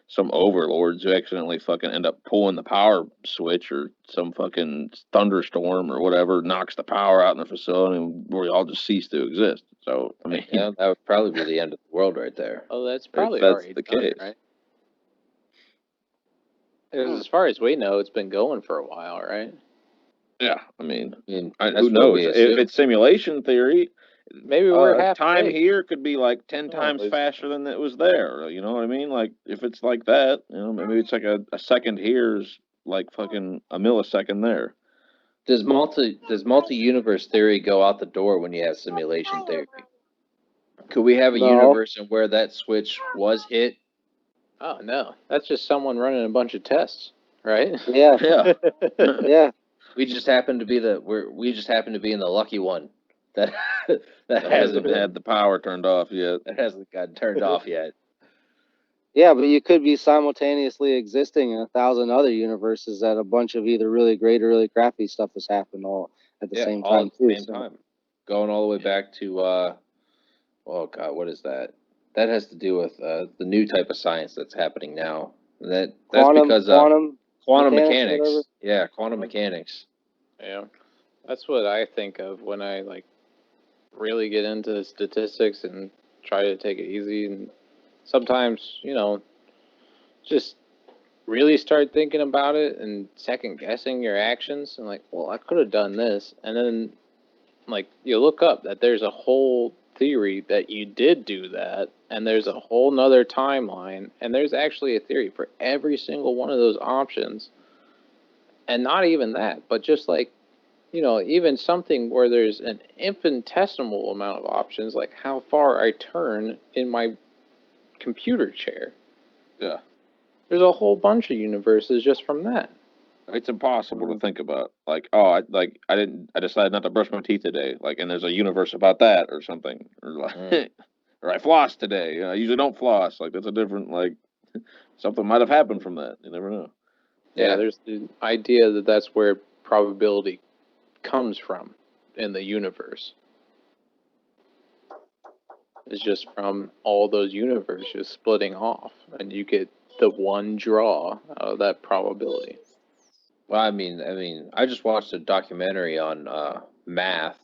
some overlords who accidentally fucking end up pulling the power switch, or some fucking thunderstorm or whatever knocks the power out in the facility, and we all just cease to exist. So, I mean, that would probably be the end of the world right there. Oh, that's probably if that's already the done, case, right? As far as we know, it's been going for a while, right? Yeah, I mean, that's who what knows? we If assume. it's simulation theory, Maybe we're half time baked. here could be like 10 times it's- faster than it was there. You know what I mean? Like, if it's like that, maybe it's like a second here is like fucking a millisecond there. Does multi-universe theory go out the door when you have simulation theory? Could we have a No. universe in where that switch was hit? Oh no, that's just someone running a bunch of tests, right? Yeah. Yeah. Yeah. We just happen to be in the lucky one that That hasn't had the power turned off yet. That hasn't gotten turned off yet. Yeah, but you could be simultaneously existing in 1,000 other universes that a bunch of either really great or really crappy stuff has happened all at the same all time at the too. same time. Going all the way back to oh god, what is that? That has to do with the new type of science that's happening now. That's because quantum mechanics. Yeah, quantum mechanics. Yeah, that's what I think of when I really get into statistics and try to take it easy, and sometimes just really start thinking about it and second guessing your actions and well, I could have done this, and then you look up that there's a whole theory that you did do that, and there's a whole nother timeline, and there's actually a theory for every single one of those options. And not even that, but just even something where there's an infinitesimal amount of options, like how far I turn in my computer chair. Yeah. There's a whole bunch of universes just from that. It's impossible to think about. Like, oh, I decided not to brush my teeth today. Like, and there's a universe about that or something. Or like, or I flossed today. I usually don't floss. Like, that's a different, something might have happened from that. You never know. Yeah, there's the idea that that's where probability comes from. in the universe. It's just from all those universes splitting off, and you get the one draw out of that probability. Well, I just watched a documentary on math,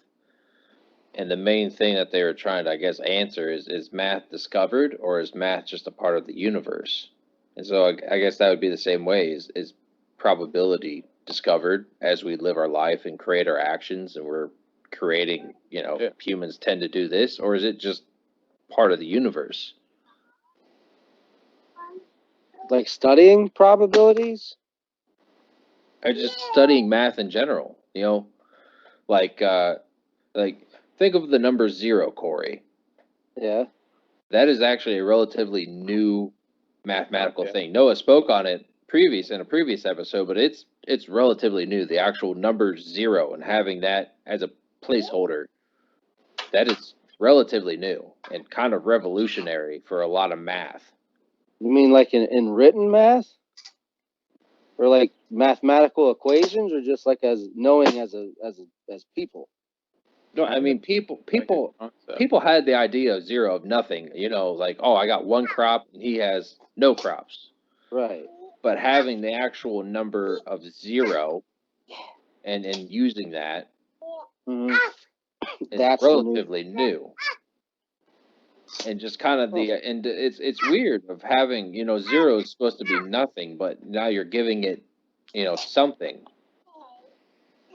and the main thing that they were trying to, I guess, answer is math discovered or is math just a part of the universe? And so I guess that would be the same way. Is probability discovered as we live our life and create our actions, and we're creating, Yeah. humans tend to do this, or is it just part of the universe? Like studying probabilities? Or just studying math in general, like like think of the number zero, Corey. Yeah. That is actually a relatively new mathematical Okay. thing. Noah spoke on it in a previous episode, but it's relatively new. The actual number zero and having that as a placeholder, that is relatively new and kind of revolutionary for a lot of math. You mean like in written math? Or like mathematical equations, or just like as knowing as people? No, I mean people had the idea of zero, of nothing. Like, oh, I got one crop and he has no crops. Right. But having the actual number of zero and using that Mm-hmm. is That's relatively new. And just kind of and it's weird of having, zero is supposed to be nothing, but now you're giving it, something.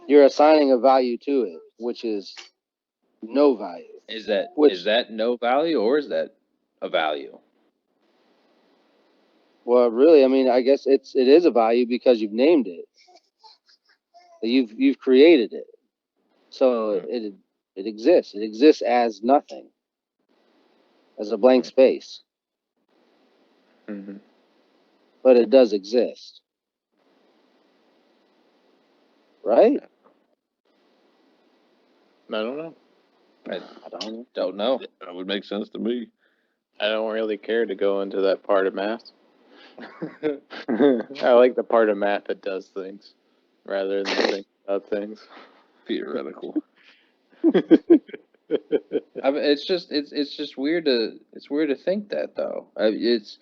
You're assigning a value to it, which is no value. Is that no value, or is that a value? Well, really, I mean, I guess it is a value because you've named it. You've created it. So it exists. It exists as nothing, as a blank space. Mm-hmm. But it does exist. Right? I don't know. I don't know. That would make sense to me. I don't really care to go into that part of math. I like the part of math that does things rather than think about things. Theoretical. It's just weird to think that, though. It's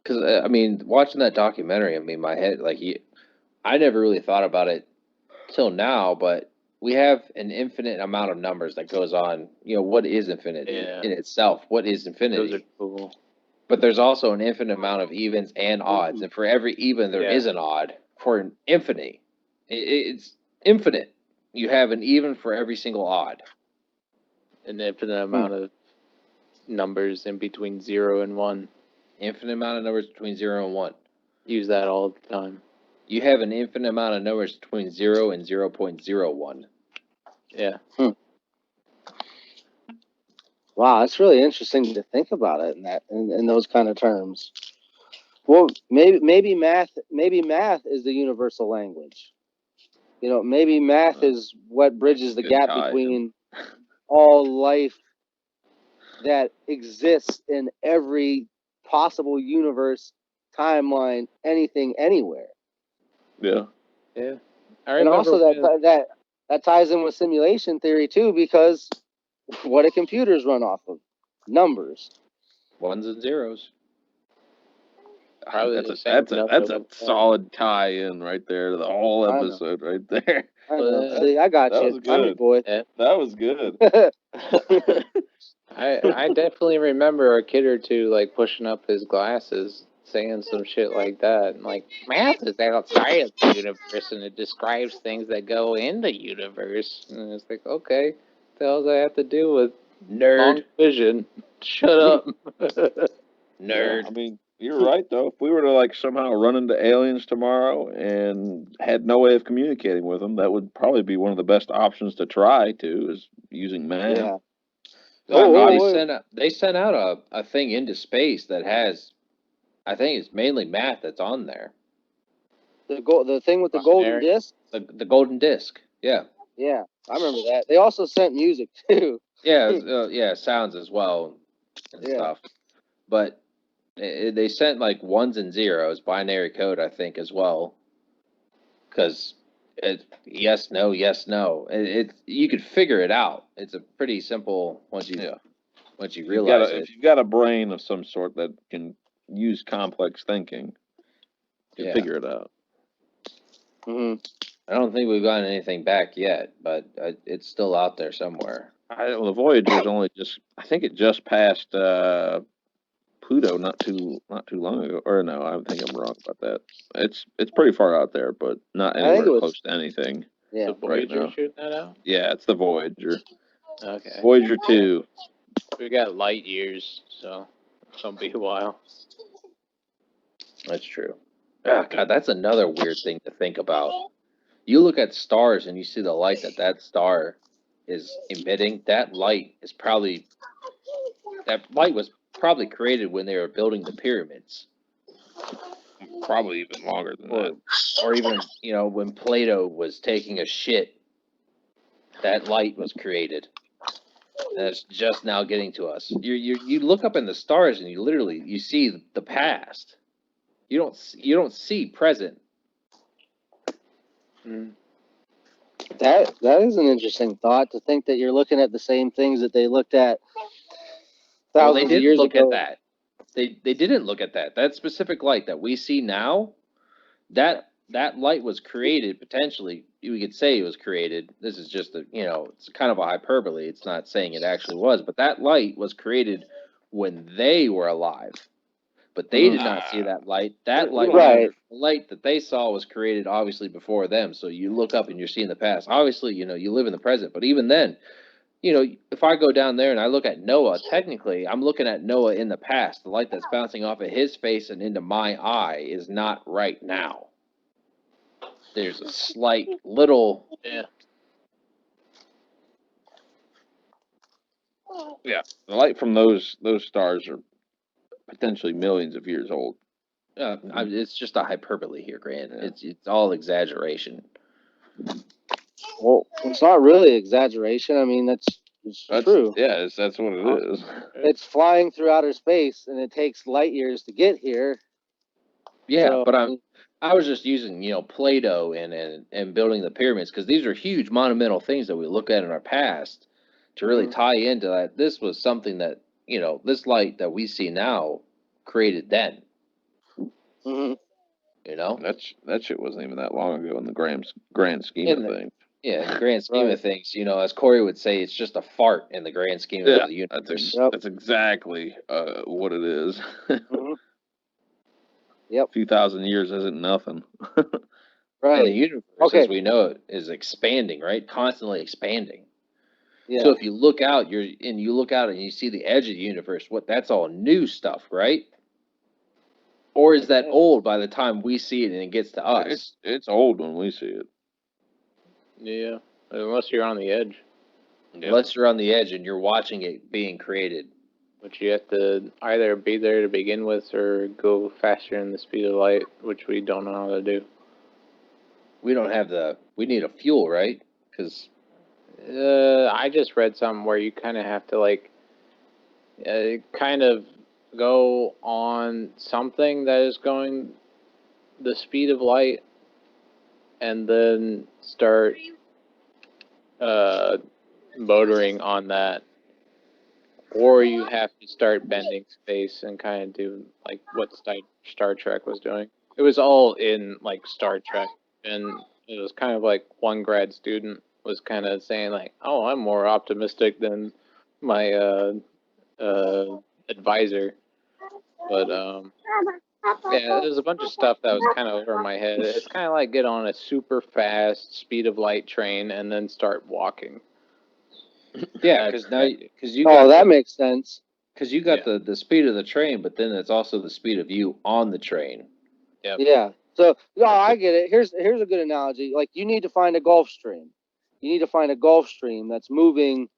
because watching that documentary, my head, like, I never really thought about it till now, but we have an infinite amount of numbers that goes on. What is infinity in itself? What is infinity? Those are cool. But there's also an infinite amount of evens and odds, and for every even there is an odd. For an infinity, it's infinite. You have an even for every single odd. An infinite amount of numbers in between 0 and 1. Infinite amount of numbers between 0 and 1. Use that all the time. You have an infinite amount of numbers between 0 and 0.01. Yeah. Wow, it's really interesting to think about it in those kind of terms. Well, maybe math is the universal language. Maybe math is what bridges the gap between all life that exists in every possible universe, timeline, anything, anywhere. Yeah. Yeah. And also that ties in with simulation theory too, because what do computers run off of? Numbers. Ones and zeros. Probably That's a solid tie-in right there to the whole episode right there. I know. See, I got you. I'm your boy. Yeah. That was good. I definitely remember a kid or two like pushing up his glasses, saying some shit like that, and like math is outside of the universe and it describes things that go in the universe. And it's like, okay, what the hell does that have to do with long vision? Shut up, nerd. Yeah, you're right though. If we were to somehow run into aliens tomorrow and had no way of communicating with them, that would probably be one of the best options to try to, is using math. Yeah. They sent out a thing into space that has, I think it's mainly math that's on there. The thing with the golden disc? The golden disc, yeah. Yeah, I remember that. They also sent music too. Yeah, sounds as well and stuff. But they sent ones and zeros, binary code, I think, as well. Because Yes, no, yes, no. You could figure it out. It's a pretty simple once you Yeah. realize it. If you've got a brain of some sort that can use complex thinking, you can Yeah. figure it out. Hmm. I don't think we've gotten anything back yet, but it's still out there somewhere. The Voyager's only just, I think it just passed Pluto not too long ago. Or no, I think I'm wrong about that. It's pretty far out there, but not I think anywhere it was. close to anything Yeah. The right Voyager now. shooting that out? Yeah, it's the Voyager. Okay. Voyager 2. We got light years, so it's gonna be a while. That's true. Ah, God, that's another weird thing to think about. You look at stars and you see the light that star is emitting. That light was probably created when they were building the pyramids, Probably even longer than that. or even when Plato was taking a shit. That light was created. And it's just now getting to us. You look up in the stars and you see the past. You don't see present. Mm. That is an interesting thought to think that you're looking at the same things that they looked at Well, they thousands of didn't years look ago. at that. They didn't look at that. That specific light that we see now, that light was created potentially. We could say it was created. This is just it's kind of a hyperbole. It's not saying it actually was, but that light was created when they were alive. But they did not see that light. That light, Right. the light that they saw was created obviously before them. So you look up and you're seeing the past. Obviously, you live in the present. But even then, if I go down there and I look at Noah, technically, I'm looking at Noah in the past. The light that's bouncing off of his face and into my eye is not right now. There's a slight little. Yeah. Yeah, the light from those stars are potentially millions of years old. It's just a hyperbole here, Grant. Yeah. It's all exaggeration. Well, it's not really exaggeration. I mean, that's true. Yeah, that's what it is. It's flying through outer space, and it takes light years to get here. Yeah, So, but I was just using Play-Doh and building the pyramids because these are huge monumental things that we look at in our past to really tie into that. This was something that this light that we see now created then. Mhm. That shit wasn't even that long ago in the grand scheme of things. Yeah, in the grand scheme of things, as Cory would say, it's just a fart in the grand scheme of the universe. That's exactly what it is. Mhm. Yep. A few thousand years isn't nothing. Right. And the universe, as we know it, is expanding, right? Constantly expanding. Yeah. So if you look out, you look out and you see the edge of the universe. That's all new stuff, right? Or is that old by the time we see it and it gets to us? It's old when we see it. Yeah. Unless you're on the edge. Unless you're on the edge and you're watching it being created. Which you have to either be there to begin with or go faster than the speed of light, which we don't know how to do. We don't have we need a fuel, right? Because I just read something where you kind of have to kind of go on something that is going the speed of light and then start motoring on that. Or you have to start bending space and kind of do like what Star Trek was doing. It was all in Star Trek, and it was kind of like one grad student was kind of saying "Oh, I'm more optimistic than my advisor," but yeah, there's a bunch of stuff that was kind of over my head. It's kind of like get on a super fast speed of light train and then start walking. Yeah, because you that makes sense. Because you got the speed of the train, but then it's also the speed of you on the train. Yep. Yeah. So no, I get it. Here's a good analogy. Like you need to find a Gulf Stream. You need to find a Gulf Stream that's moving,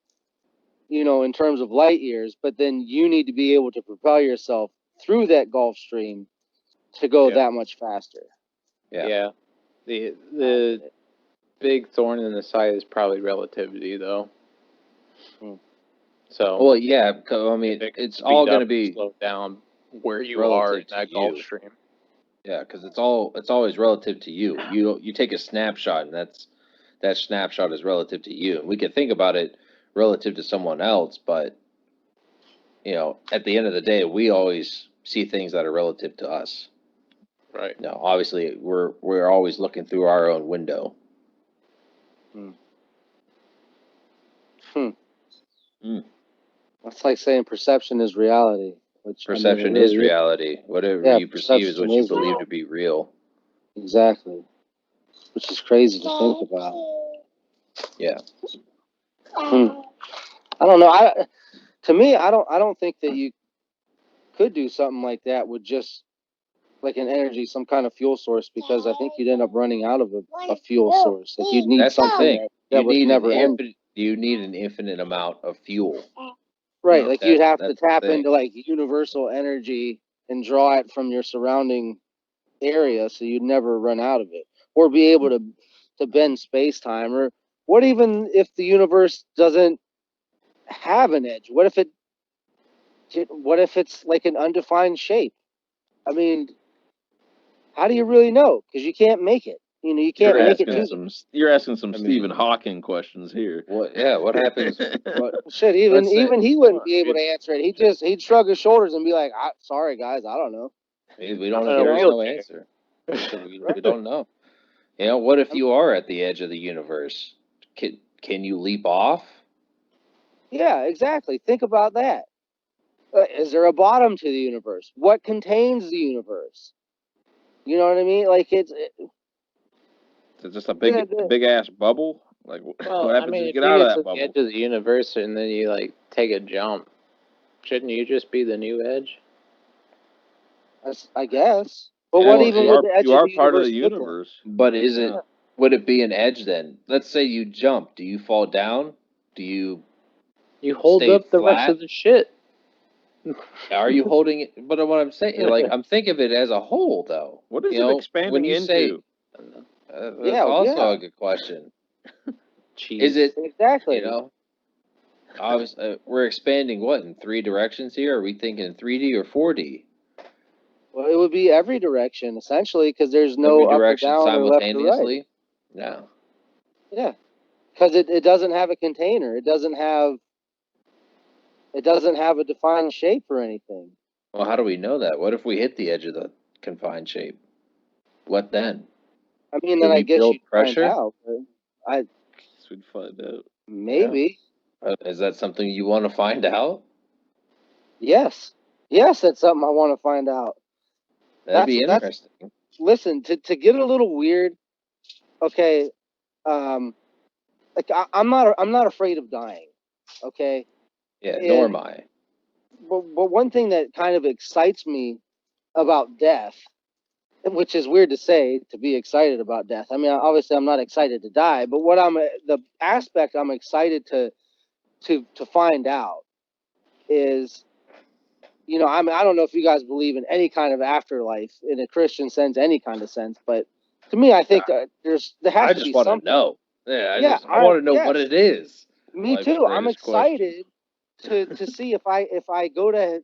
in terms of light years, but then you need to be able to propel yourself through that Gulf Stream to go that much faster. Yeah. The big thorn in the side is probably relativity, though. So. Well, yeah. I mean, it's all going to be slow down where you relative are in that to Gulf you. Stream. Yeah, because it's always relative to you. You take a snapshot, and that snapshot is relative to you. And we can think about it relative to someone else, but at the end of the day, we always see things that are relative to us. Right. No, obviously, we're always looking through our own window. Hmm. That's like saying perception is reality, which I mean, it Perception really is is. reality. Whatever Yeah, you perceive is perception what you is believe real. to be real. Exactly. Which is crazy to think about. Yeah. Hmm. I don't know. To me, I don't think that you could do something like that with just like an energy, some kind of fuel source, because I think you'd end up running out of a fuel source. Like you'd need That's the something thing. that was never end. You need an infinite amount of fuel. Right. Like you'd have to That's the tap thing. into like universal energy and draw it from your surrounding area, so you'd never run out of it, or be able to bend space time. Or what even if the universe doesn't have an edge? What if it's like an undefined shape? I mean, how do you really know? Because you can't make it. You can't make it to it. You're asking some I Stephen mean, Hawking questions here. What? Yeah. What happens? But shit, even Let's say he wouldn't be able to answer it. He'd shrug his shoulders and be like, "Sorry guys, I don't know." we don't. I'm in a There is no wheelchair. answer. We don't know. What if you are at the edge of the universe? Can you leap off? Yeah, exactly. Think about that. Is there a bottom to the universe? What contains the universe? You know what I mean? Like Is it just a yeah, big ass bubble? Like Well, what I happens if mean, you if get you out of get to that the edge bubble? of the universe and then you like take a jump, shouldn't you just be the new edge? I guess. But Yeah, what Well, because even would the edge you of are the part of the universe look like? universe. but is Yeah. it? Would it be an edge then? Let's say you jump. Do you fall down? Do you You hold stay up the rest flat? of the shit. Are you holding it? But what I'm saying, like, I'm thinking of it as a whole, though. What is You it know, when expanding you say into? that's Yeah, also yeah, a good question. Is Cheese. it? You exactly. know, obviously, we're expanding what in three directions here? Are we thinking 3D or 4D? Well, it would be every direction essentially, because there's Every no up or direction down or left or right. simultaneously? No. Yeah, because it doesn't have a container. It doesn't have a defined shape or anything. Well, how do we know that? What if we hit the edge of the confined shape? What then? I mean, Do then I we guess build you'd find pressure? out. But I Guess we'd find out. Yeah. maybe Is that something you want to find out? yes, yes, that's something I want to find out. That'd be That's interesting. listen to get a little weird. Okay, um, like I'm not afraid of dying. Okay, Yeah, nor and am I. but one thing that kind of excites me about death, which is weird to say, to be excited about death. I mean, obviously I'm not excited to die, but the aspect I'm excited to find out is, I mean, I don't know if you guys believe in any kind of afterlife in a Christian sense, any kind of sense, but to me, I think there has I to just be want to something. know. Yeah, Yeah, I want to know what yes, it is. me Life's too. I'm greatest question. excited to see if I go to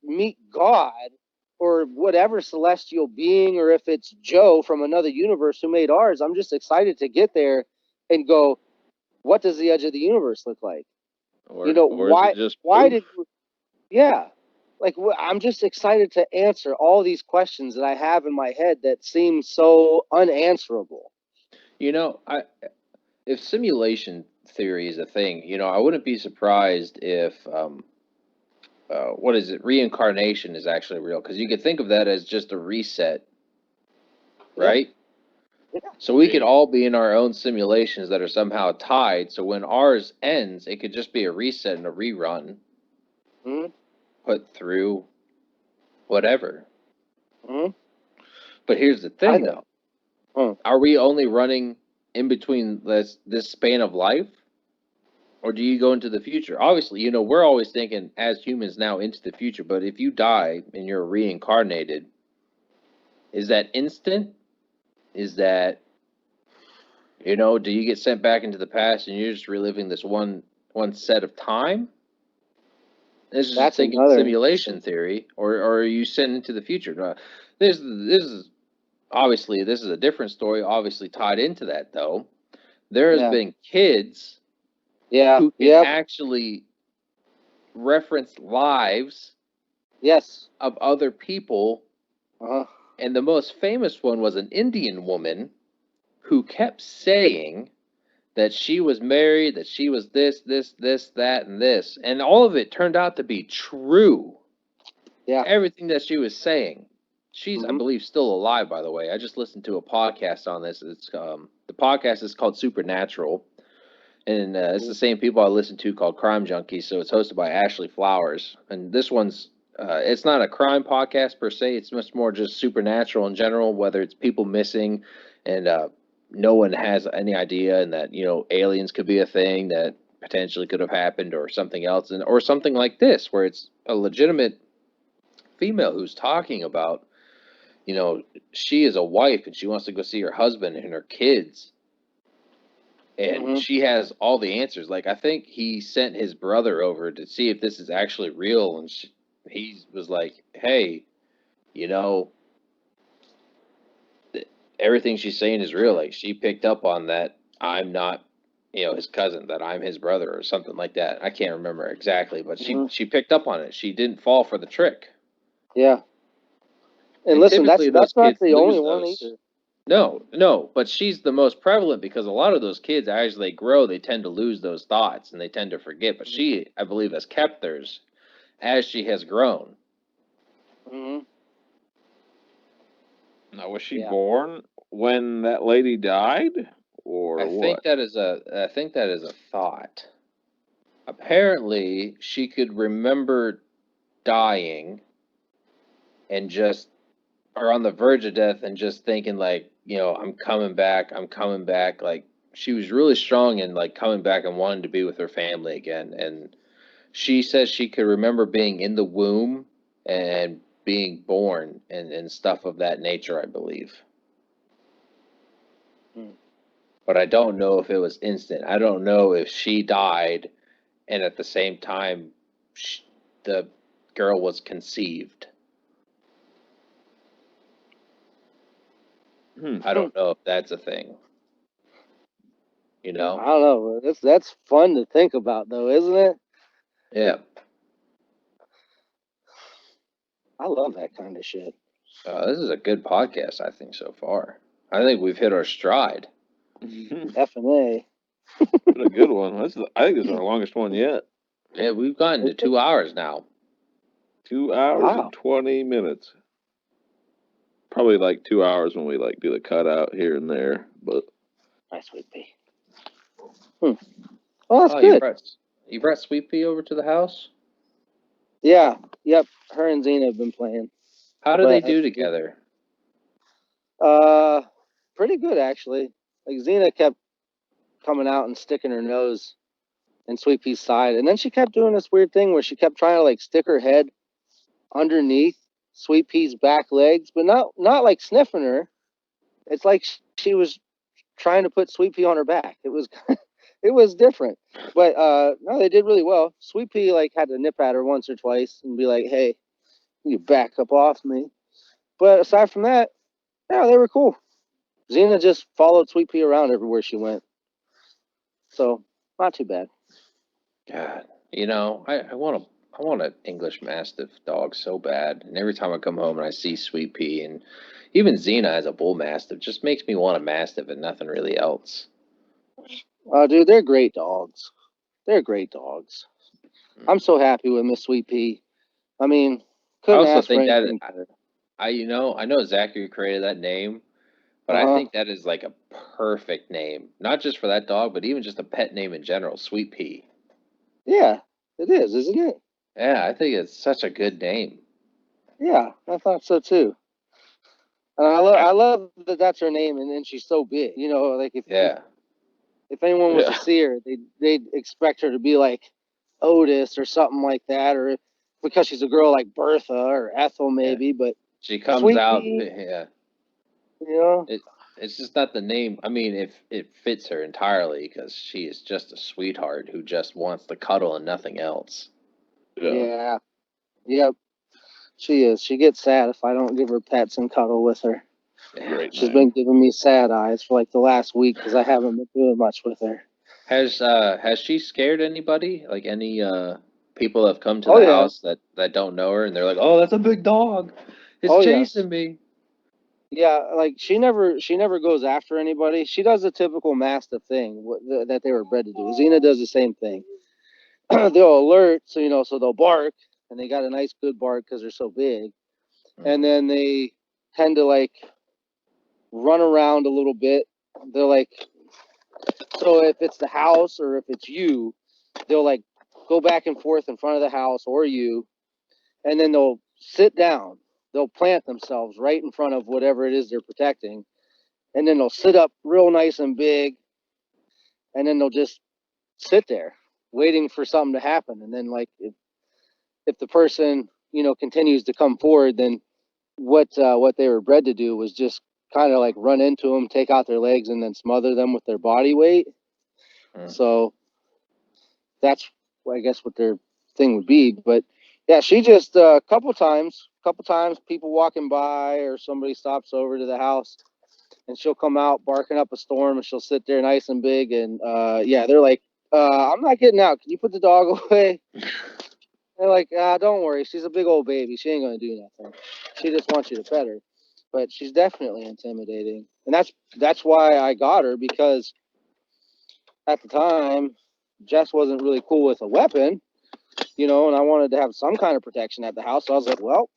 meet God or whatever celestial being, or if it's Joe from another universe who made ours. I'm just excited to get there and go, what does the edge of the universe look like? Or is it just Why poof? did yeah, like I'm just excited to answer all these questions that I have in my head that seem so unanswerable. I if simulation theory is a thing, I wouldn't be surprised if what is it? Reincarnation is actually real because you could think of that as just a reset, Yeah, right? yeah. So we could all be in our own simulations that are somehow tied. So when ours ends, it could just be a reset and a rerun Mm-hmm. put through whatever. Mm-hmm. But here's the I thing, think. though: Hmm. are we only running in between this span of life, or do you go into the future? Obviously, we're always thinking as humans now into the future. But if you die and you're reincarnated, is that instant? Is that do you get sent back into the past and you're just reliving this one set of time? This is just That's thinking another simulation theory, or are you sent into the future? This is obviously this is a different story. Obviously tied into that though. There has Yeah. been kids Yeah. who can Yep. actually reference lives Yes. of other people, Uh-huh. and the most famous one was an Indian woman who kept saying that she was married, that she was this, that, and this, and all of it turned out to be true. Yeah. Everything that she was saying. She's, I Mhm. believe, still alive. By the way, I just listened to a podcast on this. It's the podcast is called Supernatural, and it's the same people I listen to called Crime Junkies. So it's hosted by Ashley Flowers, and this one's it's not a crime podcast per se. It's much more just supernatural in general, whether it's people missing, and no one has any idea, and that aliens could be a thing that potentially could have happened, or something else, and or something like this where it's a legitimate female who's talking about, you know, she is a wife and she wants to go see her husband and her kids, and Mhm. she has all the answers. Like, I think he sent his brother over to see if this is actually real, and he was like, "Hey, you know, everything she's saying is real. Like, she picked up on that I'm not, his cousin, that I'm his brother, or something like that. I can't remember exactly, but she Mhm. she picked up on it. She didn't fall for the trick. Yeah. And And listen, that's typically those not kids the only lose one those. either. No, no, but she's the most prevalent because a lot of those kids, as they grow, they tend to lose those thoughts and they tend to forget. But she, I believe, has kept theirs as she has grown. Mhm. Now, was she Yeah. born when that lady died, I or think what? that is a thought. Apparently, she could remember dying and just, or on the verge of death and just thinking like, I'm coming back, I'm coming back. Like, she was really strong in like coming back and wanting to be with her family again. And she says she could remember being in the womb and being born and stuff of that nature, I believe. Hmm. But I don't know if it was instant. I don't know if she died and at the same time the girl was conceived. Hmm. I don't know if that's a thing, you I know? don't know. That's fun to think about, though, isn't it? Yeah. I love that kind of shit. This is a good podcast, I think, so far. I think we've hit our stride. Been F&A. a good one. I think this is our longest one yet. Yeah, we've gotten to 2 hours now. 2 hours Wow. and 20 minutes. Probably like 2 hours when we like do the cutout here and there, but Nice would be. Hmm. Well, that's Oh, good. you brought Sweet Pea over to the house? Yeah. Yep. Her and Zena have been playing. How do they But do together? uh, pretty good actually. Like Xena kept coming out and sticking her nose in Sweet Pea's side, and then she kept doing this weird thing where she kept trying to like stick her head underneath Sweet Pea's back legs, but not like sniffing her. It's like she was trying to put Sweet Pea on her back. It was it was different, but no, they did really well. Sweet Pea like had to nip at her once or twice and be like, "Hey, you back up off me." But aside from that, yeah, they were cool. Xena just followed Sweet Pea around everywhere she went. So not too bad. God, I want an English Mastiff dog so bad. And every time I come home and I see Sweet Pea and even Xena as a Bull Mastiff, just makes me want a Mastiff and nothing really else. Dude, they're great dogs. They're great dogs. I'm Mm. so happy with Miss Sweet Pea. I mean, I couldn't also ask for think that anything better. I know Zachary created that name, but Uh I huh. think that is like a perfect name, not just for that dog, but even just a pet name in general, Sweet Pea. Yeah, it is, isn't it? Yeah, I think it's such a good name. Yeah, I thought so too. And I love that that's her name, and then she's so big. You know, like Yeah. if anyone was to yeah. see her, they'd expect her to be like Otis or something like that, or because she's a girl like Bertha or Ethel Yeah. maybe. But She comes Sweet out, Pea, yeah. you know, It's just not the name. I mean, it fits her entirely because she is just a sweetheart who just wants to cuddle and nothing else. Yeah. Yep. She is. She gets sad if I don't give her pets and cuddle with her. Great She's name. been giving me sad eyes for like the last week because I haven't been doing much with her. Has she scared anybody? Like any people that have come to Oh the yeah. house that don't know her and they're like, "Oh, that's a big dog. It's Oh yes. chasing me." Yeah, like she never goes after anybody. She does the typical mastiff thing that they were bred to do. Xena does the same thing. They'll alert, so they'll bark, and they got a nice good bark because they're so big. And then they tend to like run around a little bit. They're like, so if it's the house or if it's you, they'll like go back and forth in front of the house or you, and then they'll sit down. They'll plant themselves right in front of whatever it is they're protecting, and then they'll sit up real nice and big, and then they'll just sit there waiting for something to happen. And then like if the person continues to come forward, then what they were bred to do was just kind of like run into them, take out their legs, and then smother them with their body weight. So that's I guess what their thing would be. But yeah, she just a couple times people walking by or somebody stops over to the house, and she'll come out barking up a storm, and she'll sit there nice and big, and yeah, they're like, I'm not getting out, can you put the dog away? They're like, don't worry, she's a big old baby, she ain't gonna do nothing, she just wants you to pet her. But she's definitely intimidating, and that's why I got her, because at the time Jess wasn't really cool with a weapon, and I wanted to have some kind of protection at the house. So I was like, well,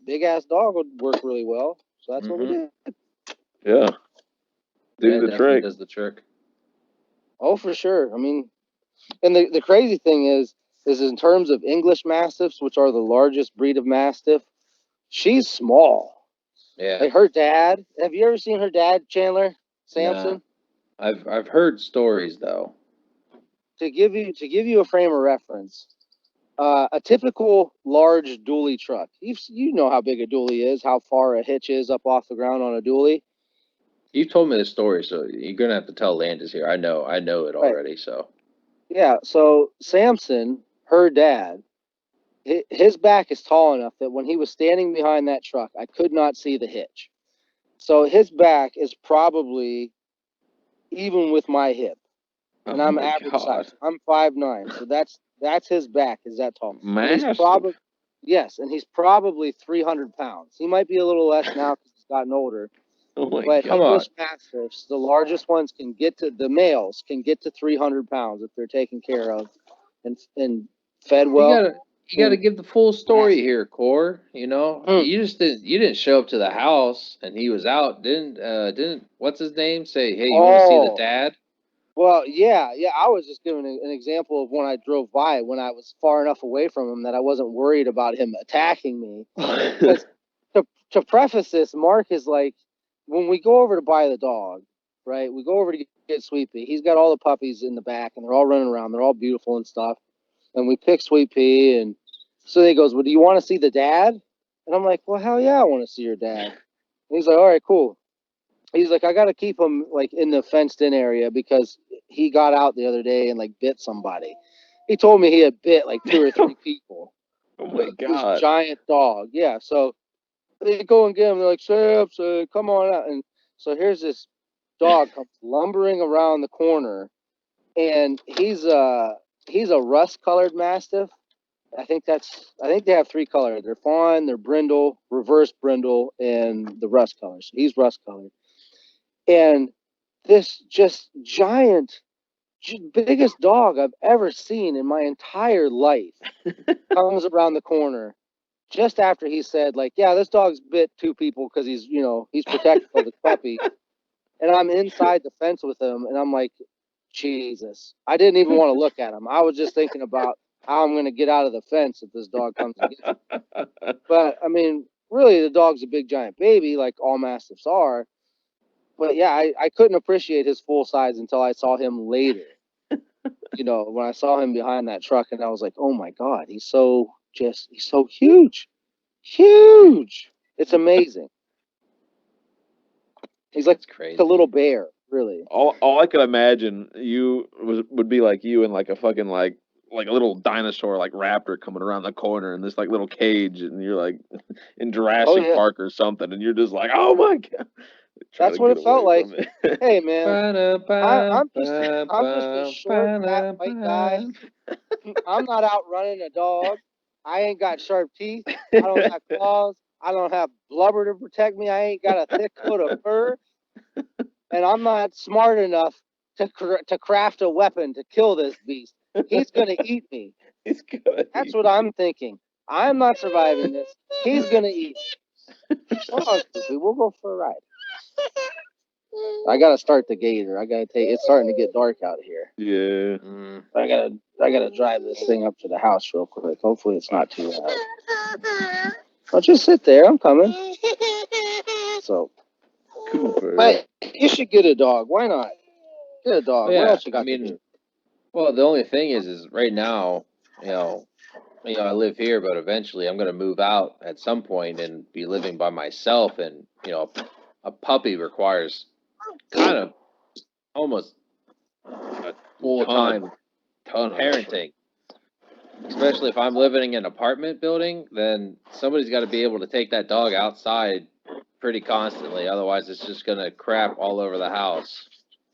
big ass dog would work really well. So that's what we did. Yeah. Do the definitely trick. does the trick. Oh, for sure. I mean, and the crazy thing is in terms of English Mastiffs, which are the largest breed of Mastiff, she's small. Yeah. Like her dad, have you ever seen her dad, Chandler? Samson? Nah. I've heard stories though. To give you a frame of reference, a typical large dually truck. You know how big a dually is, how far a hitch is up off the ground on a dually. You've told me the story, so you're gonna have to tell Landis here. I know it Right. already. So Yeah. So Samson, her dad, his back is tall enough that when he was standing behind that truck, I could not see the hitch. So his back is probably even with my hip, and oh I'm my average god, size. I'm 5'9", so that's his back is that tall. And he's Massive. probably and he's probably 300 pounds. He might be a little less now because he's gotten older. Oh my But god. Come on. English Mastiffs, the largest ones the males can get to 300 pounds if they're taken care of and fed well. You gotta give the full story Massive. here, Core. You just didn't show up to the house and he was out. Didn't what's his name say, hey, you want to see the Oh, dad? well, yeah. I was just giving an example of when I drove by, when I was far enough away from him that I wasn't worried about him attacking me. Because to preface this, Mark is like, when we go over to buy the dog, right? We go over to get Sweet Pea. He's got all the puppies in the back, and they're all running around. They're all beautiful and stuff. And we pick Sweet Pea, and so he goes, well, do you want to see the dad? And I'm like, well, hell yeah, I want to see your dad. And he's like, all right, cool. He's like, I got to keep him like in the fenced in area because he got out the other day and like bit somebody. He told me he had bit like 2 or 3 people. Oh my This god. giant dog. Yeah. So they go and get him. They're like, Sam, come on out. And so here's this dog comes lumbering around the corner, and he's a rust colored mastiff. I think they have 3 colors. They're fawn, they're brindle, reverse brindle, and the rust color. So he's rust colored. And this just giant, biggest dog I've ever seen in my entire life comes around the corner just after he said, like, yeah, this dog's bit 2 people because he's protective of the puppy. And I'm inside the fence with him, and I'm like, Jesus. I didn't even want to look at him. I was just thinking about how I'm going to get out of the fence if this dog comes and gets me. But, I mean, really, the dog's a big, giant baby, like all Mastiffs are. But, yeah, I couldn't appreciate his full size until I saw him later. When I saw him behind that truck, and I was like, oh, my God, he's so huge. Huge. It's amazing. He's like That's crazy. a little bear, really. All I could imagine would be like you in like a fucking like like a little dinosaur, like raptor coming around the corner in this like little cage, and you're like in Jurassic yeah. Park or something, and you're just like, oh my god, try That's to what get it felt away like. from it. Hey man, I'm just a short, fat, white guy. I'm not out running a dog. I ain't got sharp teeth. I don't have claws. I don't have blubber to protect me. I ain't got a thick coat of fur, and I'm not smart enough to craft a weapon to kill this beast. He's gonna eat me. He's gonna That's eat what I'm thinking. I'm not surviving this. He's gonna eat me. Come on, Goofy, we'll go for a ride. I gotta start the gator. It's starting to get dark out here. Yeah. I gotta drive this thing up to the house real quick. Hopefully it's not too loud. I'll just sit there. I'm coming. So, Cooper. but you should get a dog. Why not? Get a dog. Well, What yeah, else you got I mean, to do? well, the only thing is right now, you know, I live here, but eventually I'm going to move out at some point and be living by myself. And, a puppy requires kind of almost a full-time Ton of parenting. Especially if I'm living in an apartment building, then somebody's got to be able to take that dog outside pretty constantly. Otherwise, it's just going to crap all over the house.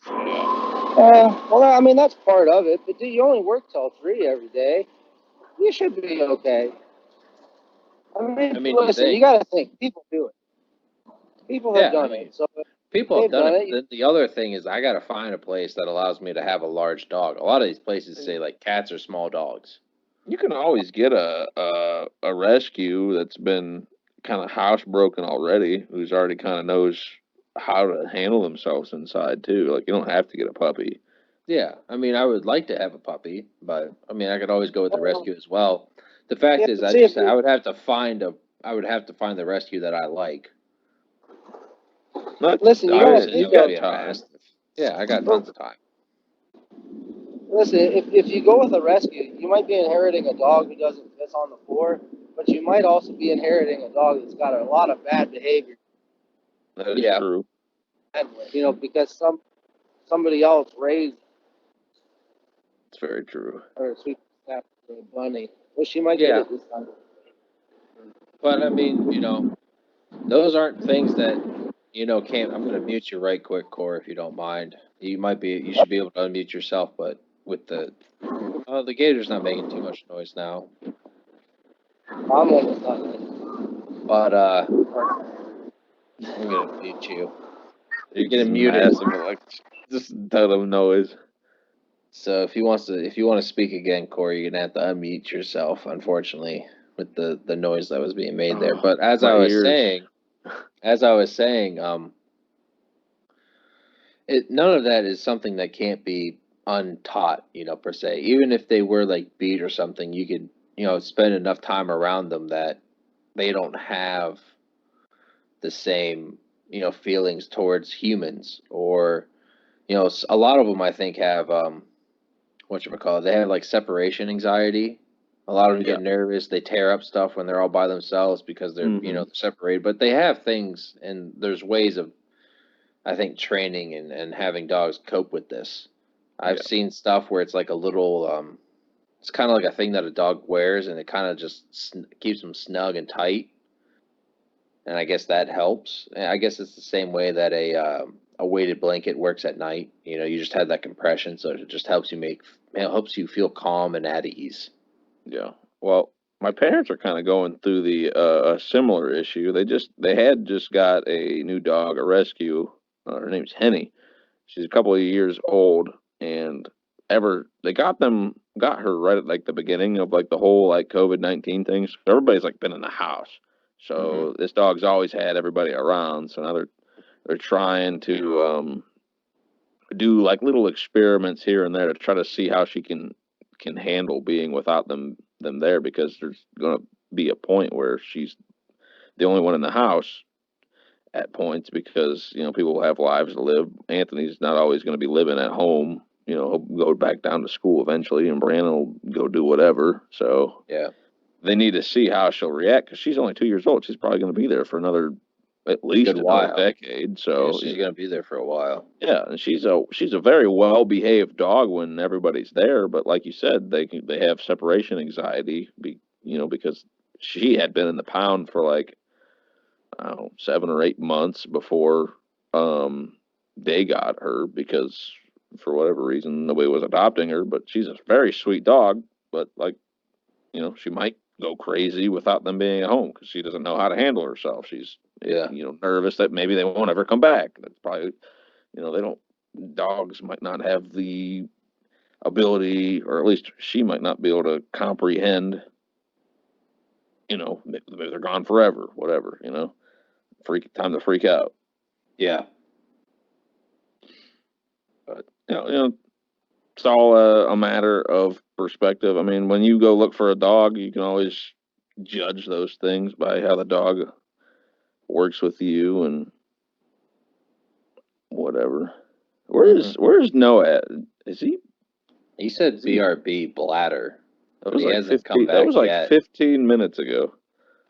Well, I mean, that's part of it. But you only work till 3 every day. You should be okay. I mean, you listen, you got to think. People do it. People have done it. So people have they've done done it. The other thing is I got to find a place that allows me to have a large dog. A lot of these places say like cats or small dogs. You can always get a rescue that's been kind of housebroken already, who's already kind of knows how to handle themselves inside too. Like you don't have to get a puppy. Yeah, I mean, I would like to have a puppy, but I mean, I could always go with the rescue as well. The fact is, I would have to find the rescue that I like. Listen, you gotta think of time. Yeah, I got tons of time. Listen, if you go with a rescue, you might be inheriting a dog who doesn't piss on the floor, but you might also be inheriting a dog that's got a lot of bad behavior. That is true. Because somebody else raised. It's very true. Or sweet bunny. Well, she might get it this time. But I mean, those aren't things that can't. I'm gonna mute you right quick, Cory, if you don't mind. You should be able to unmute yourself, but with the gator's not making too much noise now. I'm almost done. But I'm gonna mute you. You're getting muted. Massive, just a ton of noise. So if you want to speak again, Cory, you're gonna have to unmute yourself. Unfortunately, with the noise that was being made there. But as I was saying, none of that is something that can't be untaught, per se. Even if they were like beat or something, you could, spend enough time around them that they don't have the same, feelings towards humans. Or, a lot of them I think have they have like separation anxiety. A lot of them get nervous. They tear up stuff when they're all by themselves because they're they're separated. But they have things, and there's ways of, I think, training and having dogs cope with this. I've seen stuff where it's like a little, it's kind of like a thing that a dog wears, and it kind of just keeps them snug and tight. And I guess that helps. And I guess it's the same way that a weighted blanket works at night. You just have that compression, so it just helps you feel calm and at ease. Yeah. Well, my parents are kind of going through a similar issue. They had just got a new dog, a rescue. Her name's Henny. She's a couple of years old, and they got her right at like the beginning of like the whole like COVID-19 things. Everybody's like been in the house, so this dog's always had everybody around. So now they're trying to do like little experiments here and there to try to see how she can handle being without them there, because there's going to be a point where she's the only one in the house at points, because people will have lives to live. Anthony's not always going to be living at home. He'll go back down to school eventually, and Brandon will go do whatever. So yeah, they need to see how she'll react, because she's only 2 years old. She's probably going to be there for another at least Good another while. decade. Yeah, So she's gonna be there for a while. yeah, and she's a very well behaved dog when everybody's there. But like you said, they have separation anxiety, because she had been in the pound for like, I don't know, 7 or 8 months before they got her, because for whatever reason nobody was adopting her. But she's a very sweet dog, but like, she might go crazy without them being at home because she doesn't know how to handle herself. She's Yeah. nervous that maybe they won't ever come back. That's probably, they don't. Dogs might not have the ability, or at least she might not be able to comprehend. Maybe they're gone forever, whatever. Time to freak out. Yeah. But it's all a matter of perspective. I mean, when you go look for a dog, you can always judge those things by how the dog works with you and whatever. Where's Noah at? Is he? He said BRB bladder. That But was he like hasn't come 15. That back was like yet. 15 minutes ago.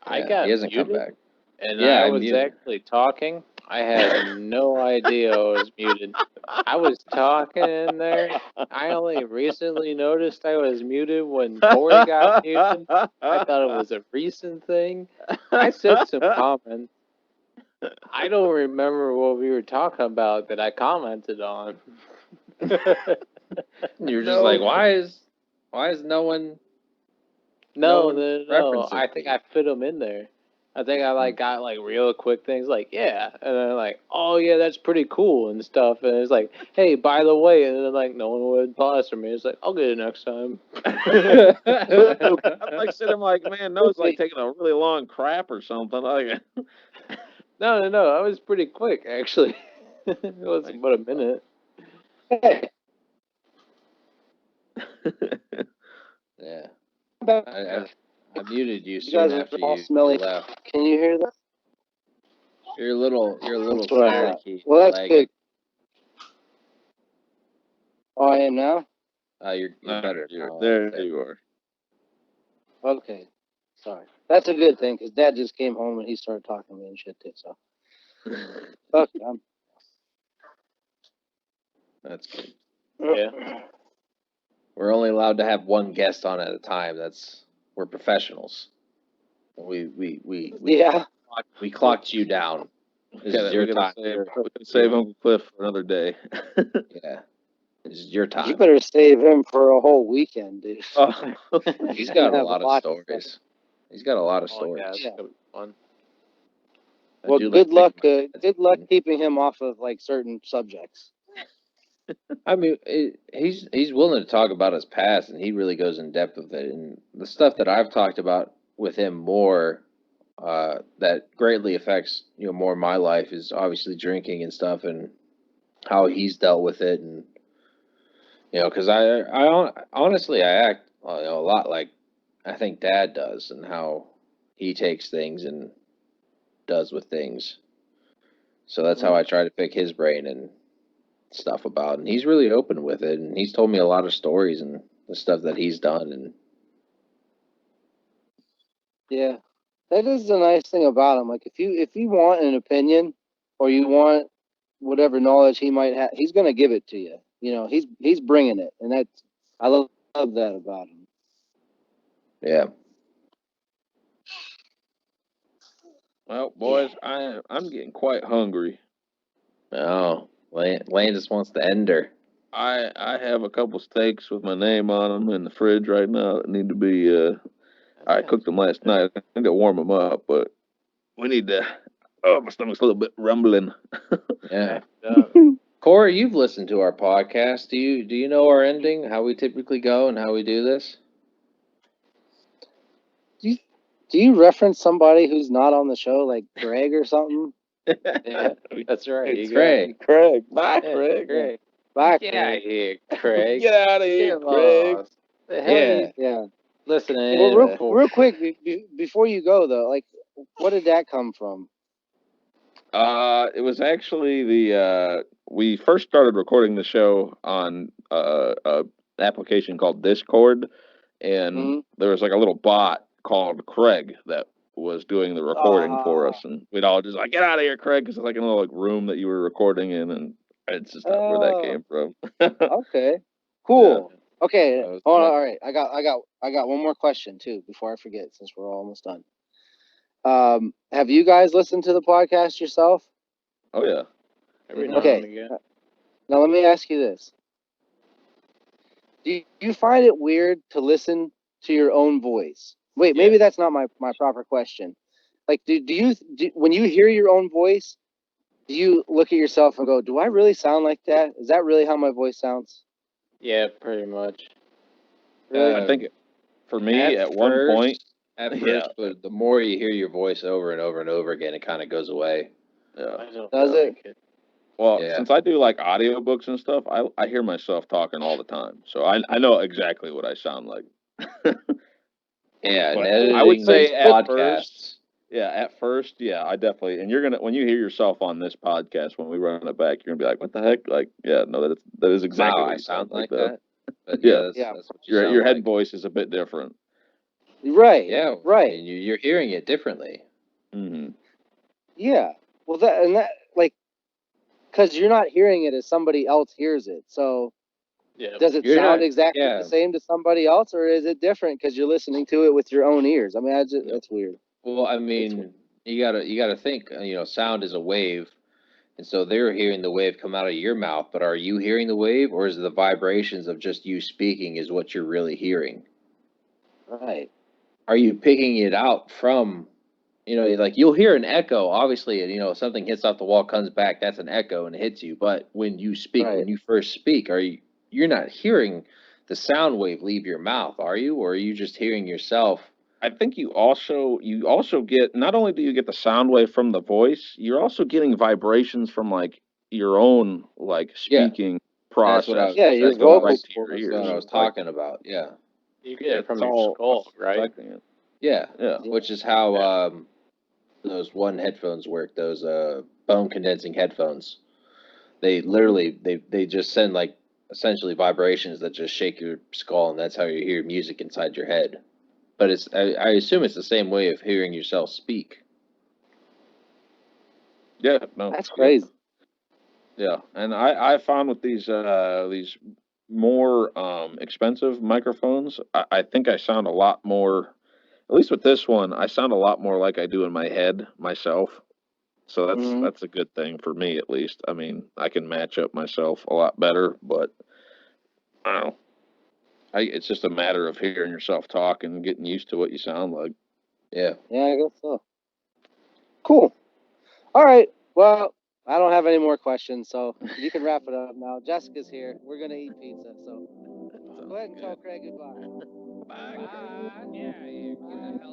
I Yeah, got he hasn't come muted, back. and Yeah, I I was muted. actually talking. I had no idea I was muted. I was talking in there. I only recently noticed I was muted when Cory got muted. I thought it was a recent thing. I said some comments. I don't remember what we were talking about that I commented on. You're just like, why is no one? No, one no. references I think me. I fit them in there. I think I got real quick things yeah, and then oh yeah, that's pretty cool and stuff, and it's hey, by the way, and then no one would pause for me. It's I'll get it next time. I'm like sitting like, man, Noah's like taking a really long crap or something. Like, No, I was pretty quick actually. It was about a minute. Yeah. I I muted you You soon guys are after all you smelly. left. Can you hear that? You're a little That's what I thought. staticky. Well, that's lagging. good. Oh, I am now? You're better. There you are. Okay. Sorry. That's a good thing, because Dad just came home and he started talking to me and shit, too, so. Okay. That's good. Yeah. We're only allowed to have one guest on at a time. We're professionals. Yeah. We clocked you down. This is your time. We can save Uncle Cliff for another day. Yeah. This is your time. You better save him for a whole weekend, dude. Oh. He's got a have lot a of lot stories. He's got a lot of Oh stories. yeah, it's gonna be fun. Well, good luck keeping him off of certain subjects. I mean, he's willing to talk about his past, and he really goes in depth with it. And the stuff that I've talked about with him more, that greatly affects more my life, is obviously drinking and stuff, and how he's dealt with it, and because I honestly I act a lot like I think Dad does, and how he takes things and does with things. So that's how I try to pick his brain and stuff about, and he's really open with it, and he's told me a lot of stories and the stuff that he's done. And Yeah, that is the nice thing about him. If you want an opinion, or you want whatever knowledge he might have, he's gonna give it to you. He's bringing it, and I love that about him. yeah. Well, boys, I'm getting quite hungry. Oh, Landis wants to end her. I have a couple steaks with my name on them in the fridge right now that need to be. I cooked them last night. I need to warm them up, but we need to. Oh, my stomach's a little bit rumbling. Yeah. Cory, you've listened to our podcast. Do you know our ending? How we typically go and how we do this? Do you reference somebody who's not on the show, like Greg or something? Yeah, that's right. It's Craig. Craig. Bye, Yeah, Craig. Craig. Bye, Get Craig. out of here, Craig. Get out of here, Get Craig. lost. The hell you Yeah. listening Well, to? real quick, before you go though, what did that come from? It was actually we first started recording the show on a application called Discord, and there was like a little bot called Craig that was doing the recording for us, and we'd all just like, get out of here, Craig, because it's like a little like room that you were recording in, and it's just not where that came from. Okay. Cool. Okay. That was Hold on. fun. All right. I got one more question too before I forget, since we're almost done. Have you guys listened to the podcast yourself? Oh yeah. Every Mhm. now Okay. and again. Now let me ask you this: Do you find it weird to listen to your own voice? Wait, maybe Yes. that's not my proper question. Like, when you hear your own voice, do you look at yourself and go, "Do I really sound like that? Is that really how my voice sounds?" Yeah, pretty much. Really? I think for me, at one point, At yeah, first, but the more you hear your voice over and over and over again, it kind of goes away. yeah. I don't Does it? like it. Well, Yeah. since I do like audiobooks and stuff, I hear myself talking all the time, so I know exactly what I sound like. Yeah, and But I would editing say these at first, podcasts. yeah, I definitely. And you're gonna when you hear yourself on this podcast when we run it back, you're gonna be like, "What the heck?" Like, yeah, no, that is exactly Wow, what I you sound sound like, like though. that. But yeah, Yeah, Yeah. that's what you your sound head like. voice is a bit different. Right. Yeah, Right. and you're hearing it differently. Hmm. Yeah. Well, like, because you're not hearing it as somebody else hears it. So, Yeah. does it You're sound not. exactly Yeah. the same to somebody else, or is it different because you're listening to it with your own ears? I mean, No. that's weird. Well, I It's weird. mean, you gotta think. Sound is a wave, and so they're hearing the wave come out of your mouth. But are you hearing the wave, or is it the vibrations of just you speaking is what you're really hearing? Right. Are you picking it out from, like you'll hear an echo, obviously, and something hits off the wall, comes back, that's an echo and it hits you. But when you speak, Right. when you first speak, you're not hearing the sound wave leave your mouth, are you? Or are you just hearing yourself? I think you also get not only do you get the sound wave from the voice, you're also getting vibrations from like your own like Yeah, speaking that's what I was Yeah, processes your that that's what go I vocal right was to your cords. that's what I ears. was Like talking about. Yeah. You get it from it's your all skull, right? affecting it. Yeah. Yeah. Yeah. Which is how Yeah. those one headphones work, those bone condensing headphones. They literally they just send like essentially vibrations that just shake your skull, and that's how you hear music inside your head. But I assume it's the same way of hearing yourself speak. Yeah. No. That's Yeah. crazy. Yeah. And I found with these more expensive microphones, I think I sound a lot more. At least with this one, I sound a lot more like I do in my head myself. So that's Hmm. that's a good thing for me at least. I mean, I can match up myself a lot better, but I don't know. It's just a matter of hearing yourself talk and getting used to what you sound like. Yeah. Yeah, I guess so. Cool. All right. Well, I don't have any more questions, so you can wrap it up now. Jessica's here. We're gonna eat pizza, so go ahead and tell Craig goodbye. Bye. Yeah, you get the hell